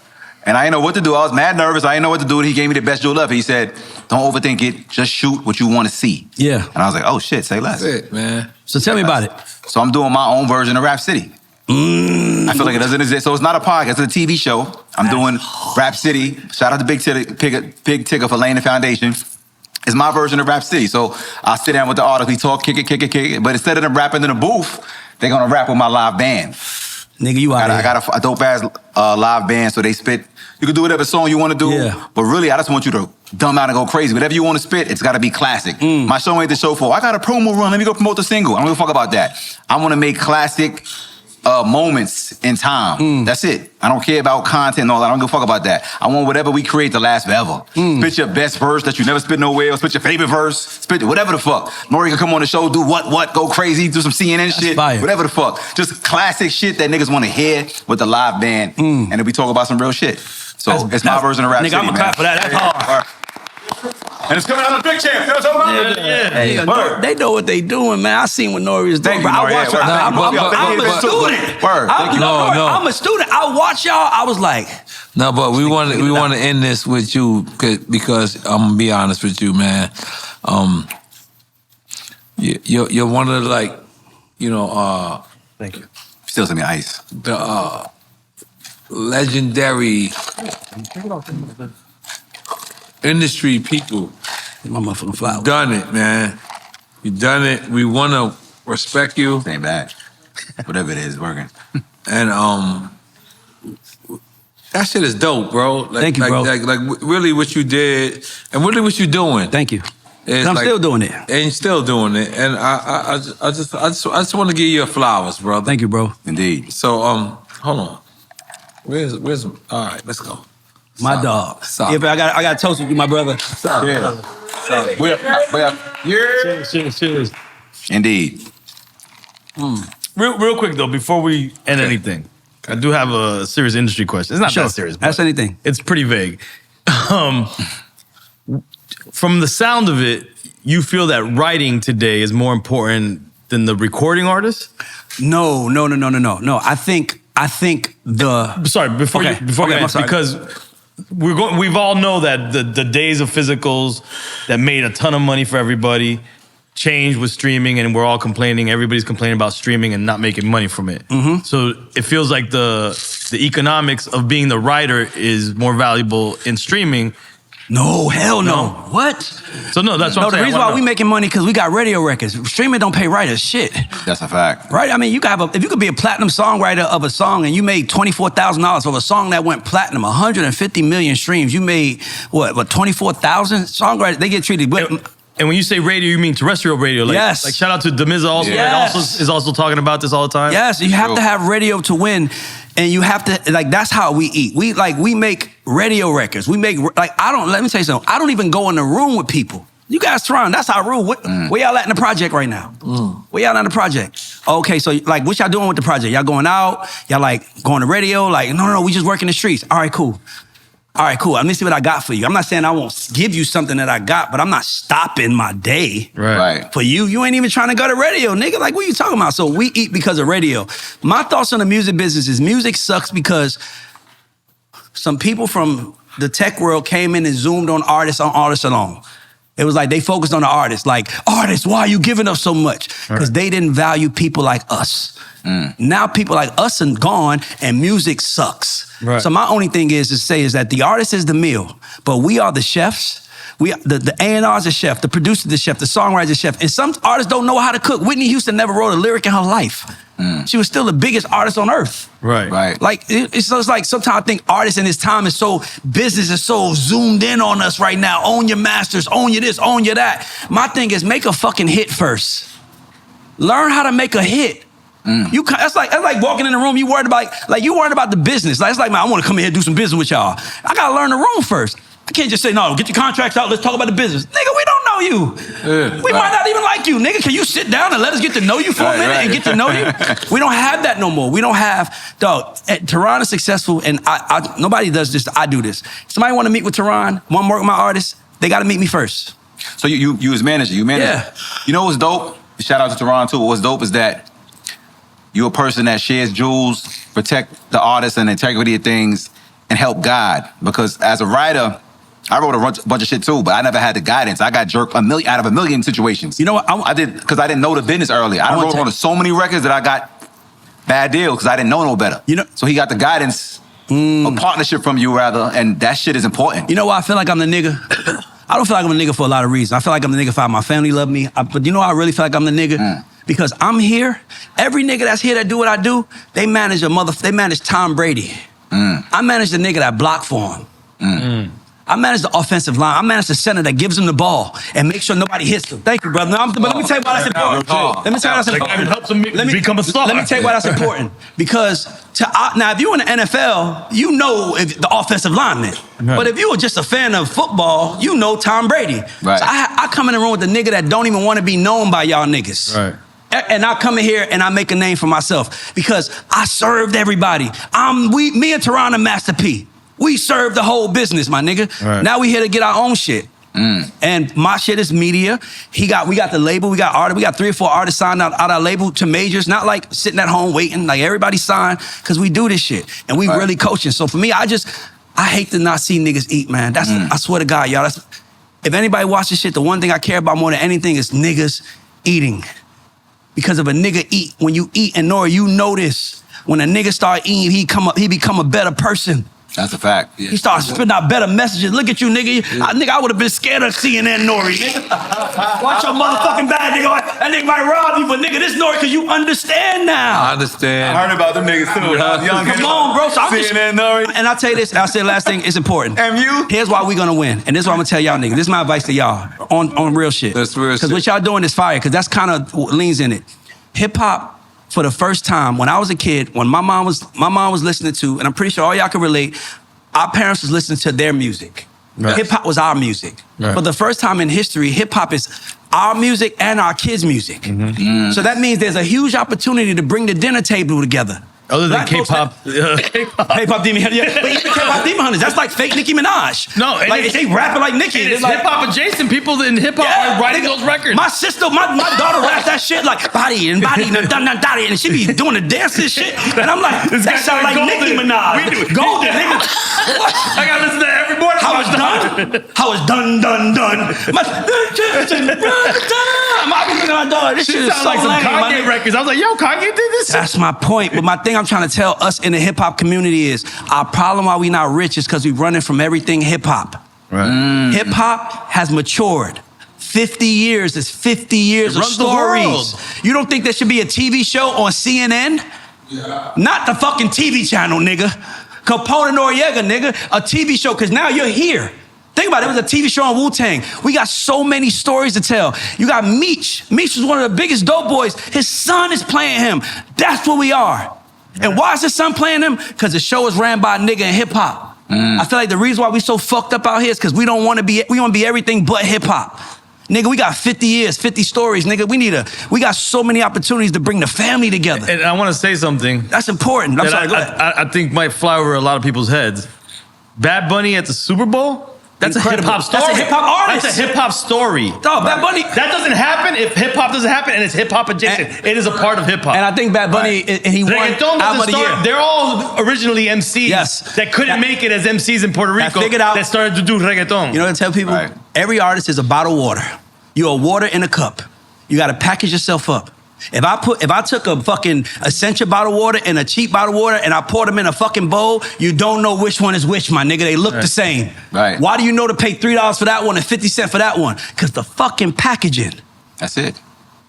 And I didn't know what to do. I was mad nervous. I didn't know what to do. And he gave me the best jewel ever. He said, don't overthink it. Just shoot what you want to see. Yeah. And I was like, oh, shit, say less. That's it, man. So tell me about it. So I'm doing my own version of Rap City. I feel like it doesn't exist. So it's not a podcast. It's a TV show. I'm doing Rap City. Shout out to Big Tigger for laying the foundation. It's my version of Rap City. So I sit down with the artists. We talk, kick it. But instead of them rapping in the booth, they're going to rap with my live band. Nigga, you out I got a dope-ass live band, so they spit. You can do whatever song you want to do, but really, I just want you to dumb out and go crazy. Whatever you want to spit, it's got to be classic. My show ain't the show for, I got a promo run, let me go promote the single. I don't give a fuck about that. I want to make classic moments in time. That's it. I don't care about content and all that. I don't give a fuck about that. I want whatever we create to last forever. Spit your best verse that you never spit nowhere, or spit your favorite verse, spit whatever the fuck. N.O.R.E can come on the show, do what, go crazy, do some CNN shit, fire. whatever the fuck. Just classic shit that niggas want to hear with the live band, and then we talk about some real shit. So it's my version of Rap City, nigga, I'm gonna clap for that. That's hard. And it's coming out on Drake Champs. You know what I'm talking about? Hey, they know what they doing, man. I seen what N.O.R.E is doing. Thank you, I N.O.R.E. watch Yeah, I'm a student. I'm a student. I watch y'all. I was like, No, but we want to end this with you because I'm gonna be honest with you, man. You're one of the, like, you know, Thank you. Still some ice. the legendary industry people. my motherfucking flower. Done it, man. You done it. We want to respect you. Ain't bad. Whatever it is, working. And that shit is dope, bro. Like, Thank you, bro. Like really what you did and really what you're doing. Thank you. is I'm like- still doing it. And still doing it. And I just want to give you your flowers, brother. Thank you, bro. Indeed. So hold on. Where's all right, let's go. My dog. Stop. Yeah, but I got toast with you, my brother. Yeah. Cheers. Indeed. Real quick though, before we end anything, I do have a serious industry question. It's not Sure. that serious, but Ask anything. it's pretty vague. From the sound of it, you feel that writing today is more important than the recording artist? No. I think the Sorry, before Okay. you I'm answer, sorry. because we've all know that the days of physicals that made a ton of money for everybody changed with streaming, and we're all complaining. Everybody's complaining about streaming and not making money from it. So it feels like the economics of being the writer is more valuable in streaming No, hell no. What? So no, that's what I'm saying. The reason why we making money because we got radio records. Streaming don't pay writers shit. That's a fact. Right? I mean, if you could be a platinum songwriter of a song and you made $24,000 for a song that went platinum, 150 million streams, you made, what 24,000? Songwriters, they get treated with... And when you say radio, you mean terrestrial radio? Like, yes. Like shout out to Demiza also. Yes. Is also talking about this all the time. Yes, you have to have radio to win. And you have to, like, that's how we eat. We make radio records. We make, like, let me tell you something. I don't even go in the room with people. You guys trying, that's our rule. Where y'all at in the project right now? Where y'all at in the project? Okay, so, like, what y'all doing with the project? Y'all going out? Y'all, like, going to radio? Like, no, we just working the streets. All right, cool. Let me see what I got for you. I'm not saying I won't give you something that I got, but I'm not stopping my day for you. You ain't even trying to go to radio, nigga. Like, what are you talking about? So we eat because of radio. My thoughts on the music business is music sucks because some people from the tech world came in and zoomed on artists alone. It was like they focused on the artists. Like, artists, why are you giving us so much? Because they didn't value people like us. Now people like us are gone and music sucks. Right. So my only thing is to say is that the artist is the meal, but we are the chefs. The A&R is a chef, the producer is the chef, the songwriter is a chef. And some artists don't know how to cook. Whitney Houston never wrote a lyric in her life. She was still the biggest artist on earth. Right. Like, it's like sometimes I think artists in this time business is so zoomed in on us right now. Own your masters, own your this, own your that. My thing is make a fucking hit first. Learn how to make a hit. That's like walking in the room, you worried about the business. Like, it's like, man, I want to come in here and do some business with y'all. I got to learn the room first. I can't just say, no, get your contracts out, let's talk about the business. Nigga, we don't know you. We might not even like you. Nigga, can you sit down and let us get to know you for a minute and get to know you? We don't have that no more. We don't have, dog, Tehran is successful and nobody does this, I do this. Somebody want to meet with Tehran, want to work with my artist, they got to meet me first. So you as manager, Yeah. You know what's dope? Shout out to Tehran too. What's dope is that you're a person that shares jewels, protect the artist and the integrity of things, and help guide. Because as a writer, I wrote a bunch of shit too, but I never had the guidance. I got jerked out of a million situations. You know what? I did, because I didn't know the business early. I wrote on so many records that I got bad deals because I didn't know no better. So he got the guidance, a partnership from you rather, and that shit is important. You know why I feel like I'm the nigga? I don't feel like I'm a nigga for a lot of reasons. I feel like I'm the nigga for how my family love me. But you know why I really feel like I'm the nigga? Because I'm here. Every nigga that's here that do what I do, they manage Tom Brady. I manage the nigga that block for him. I manage the offensive line. I manage the center that gives him the ball and make sure nobody hits him. Thank you, brother. But let me tell you why that's important. Let me tell you why that's important. It helps him become a star. Let me tell you why that's important. Because now, if you're in the NFL, you know the offensive lineman. But if you were just a fan of football, you know Tom Brady. Right. So I come in the room with the nigga that don't even want to be known by y'all niggas. Right. And I come in here and I make a name for myself because I served everybody. Me and Tehran and Master P. We served the whole business, my nigga. Right. Now we here to get our own shit. And my shit is media. We got the label, we got artists, we got 3 or 4 artists signed out our label to majors, not like sitting at home waiting, like everybody signed, because we do this shit. And we really coaching. So for me, I hate to not see niggas eat, man. That's I swear to God, y'all. If anybody watches shit, the one thing I care about more than anything is niggas eating. Because if a nigga eat, when you eat in N.O.R.E, you notice when a nigga start eating, he become a better person. That's a fact. He starts spitting out better messages. Look at you, nigga. I would have been scared of seeing that N.O.R.E, nigga. Watch your motherfucking bag, nigga. That nigga might rob you, but nigga, this N.O.R.E, because you understand now. I understand. I heard about them niggas too. Come on, bro. So seeing that N.O.R.E. And I'll tell you this, and I'll say the last thing, it's important. Here's why we gonna win. And this is what I'm gonna tell y'all niggas. This is my advice to y'all on real shit. That's real shit. Because what y'all doing is fire, because that's kind of leans in it. Hip hop, for the first time, when I was a kid, when my mom was listening to, and I'm pretty sure all y'all can relate, our parents was listening to their music. Right. Hip hop was our music. Right. For the first time in history, hip hop is our music and our kids' music. So that means there's a huge opportunity to bring the dinner table together. Other than K-pop. K-pop Demon Hunters. Yeah, but even K-pop Demon Hunters, that's like fake Nicki Minaj. No, like they rapping like Nicki. It's like hip-hop adjacent. People in hip-hop are writing those records. My sister, my daughter raps that shit like body and body and and she be doing the dance and shit. And I'm like, that sound like Nicki Minaj. We do it. Golden, nigga. I gotta listen to that every morning. How it's done? How it's done. I be looking at my dog. This shit is so like some lame, Kanye records. I was like, yo, Kanye did this. That's my point. But my thing I'm trying to tell us in the hip hop community is our problem why we not rich is because we running from everything hip hop. Right. Hip hop has matured. 50 years is 50 years of stories. You don't think there should be a TV show on CNN? Yeah. Not the fucking TV channel, nigga. Capone and Noriega, nigga. A TV show, because now you're here. Think about it. It was a TV show on Wu-Tang. We got so many stories to tell. You got Meech. Meech was one of the biggest dope boys. His son is playing him. That's what we are. And why is his son playing him? Because the show is ran by a nigga in hip-hop. I feel like the reason why we so fucked up out here is because we want to be everything but hip-hop. Nigga, we got 50 years, 50 stories, nigga. We got so many opportunities to bring the family together. And I want to say something. That's important. I'm sorry, go ahead. I think might fly over a lot of people's heads. Bad Bunny at the Super Bowl? That's incredible. A hip-hop story. That's a hip-hop artist. That's a hip-hop story. Dog, Bad Bunny. That doesn't happen if hip-hop doesn't happen and it's hip-hop adjacent. It is a part of hip-hop. And I think Bad Bunny, and he won album of the year. They're all originally MCs that couldn't make it as MCs in Puerto Rico that started to do reggaeton. You know what I tell people? Right. Every artist is a bottle of water. You're a water in a cup. You got to package yourself up. If I took a fucking Essentia bottle of water and a cheap bottle of water and I poured them in a fucking bowl, you don't know which one is which, my nigga. They look the same. Right. Why do you know to pay $3 for that one and 50 cents for that one? Because the fucking packaging. That's it.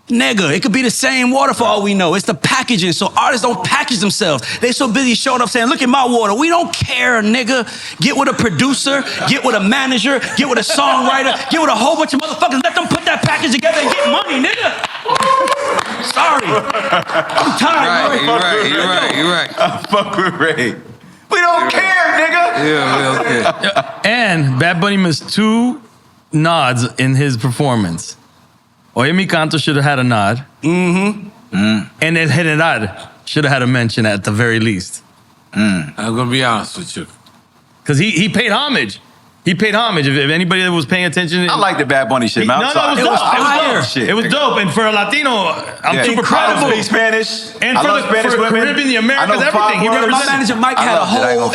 Nigga, it could be the same water for all we know. It's the packaging. So artists don't package themselves. They so busy showing up saying, look at my water. We don't care, nigga. Get with a producer, get with a manager, get with a songwriter, get with a whole bunch of motherfuckers. Let them put that package together and get money, nigga. Sorry. I'm tired. You're right. I fuck with Ray. We don't care, nigga. Yeah, we don't care. And Bad Bunny missed 2 nods in his performance. Oye Mi Canto should have had a nod. And El General should have had a mention at the very least. I'm going to be honest with you. Because he paid homage. He paid homage. If anybody that was paying attention. I like the Bad Bunny shit, man. It was dope. It was dope. And for a Latino, I'm super proud of it. I speak Spanish. And for the Caribbean, the Americas, everything. He represented. My manager Mike had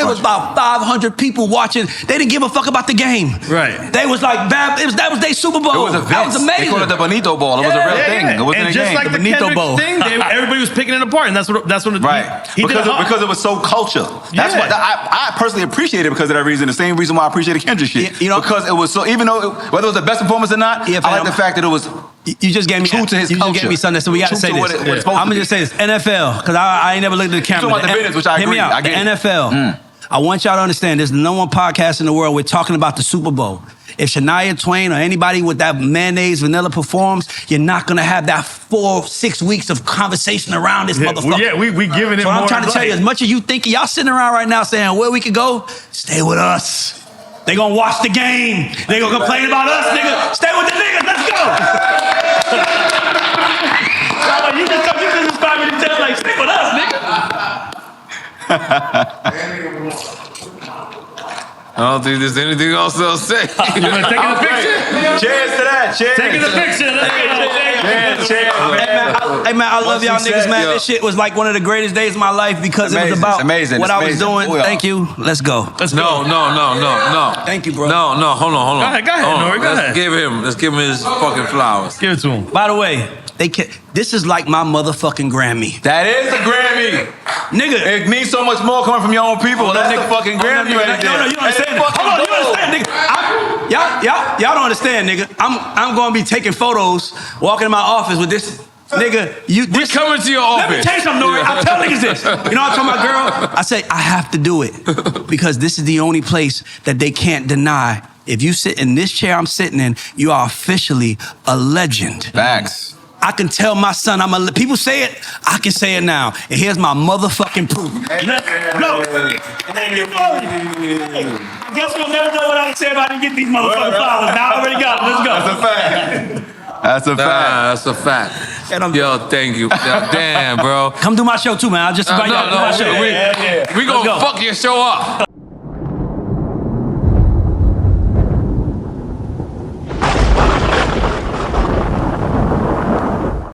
it was about 500 people watching. They didn't give a fuck about the game. Right. They was like, that was their Super Bowl. It was that was amazing. They called it the Bonito Bowl. It was a real thing. It wasn't a game. And just like the Kendrick thing, everybody was picking it apart. And that's what he did. Because it was so culture. That's why I personally appreciate it because of that reason. The same reason why I appreciated Kendrick shit. You know, because it was so, even though whether it was the best performance or not, I like the fact that it was you just gave me true to his culture. You just gave me something, so we got to say this. I'm gonna just say this: NFL, because I ain't never looked at the camera. You're talking about the business, which I agree. Hear me out. The NFL. I want y'all to understand. There's no one podcast in the world. We're talking about the Super Bowl. If Shania Twain or anybody with that mayonnaise vanilla performs, you're not gonna have that 4-6 weeks of conversation around this motherfucker. We giving it so more. I'm trying to tell you, as much as you think, y'all sitting around right now saying where we could go, stay with us. They gonna watch the game. They gonna complain about us, nigga. Stay with the niggas. Let's go. You just inspired me to tell, like, stay with us, nigga. I don't think there's anything else they'll say. You want to take a picture? Cheers to that. Cheers. Taking a picture. Let's go. Hey, man, I love y'all niggas, man. This shit was like one of the greatest days of my life because it was about what I was doing. Thank you. Let's go. No. Thank you, bro. No, hold on. Go ahead, N.O.R.E. Go ahead. Let's give him his fucking flowers. Give it to him. By the way, this is like my motherfucking Grammy. That is a Grammy. Nigga. It means so much more coming from your own people. That's the fucking Grammy right there. No, you understand. Hold on, you understand, nigga. Y'all don't understand, nigga. I'm gonna be taking photos, walking in my office with this. Nigga, we coming to your office. Let me tell you something, N.O.R.E. I tell niggas this. You know what I'm talking about, girl? I say, I have to do it because this is the only place that they can't deny. If you sit in this chair I'm sitting in, you are officially a legend. Facts. I can tell my son people say it, I can say it now. And here's my motherfucking proof. No. I guess we'll never know what I would say if I didn't get these motherfucking flowers. Now I already got them. Let's go. That's a fact. That's a fact. Yo, thank you. Damn, bro. Come do my show too, man. I'll just invite y'all to do my show. We gonna fuck your show up.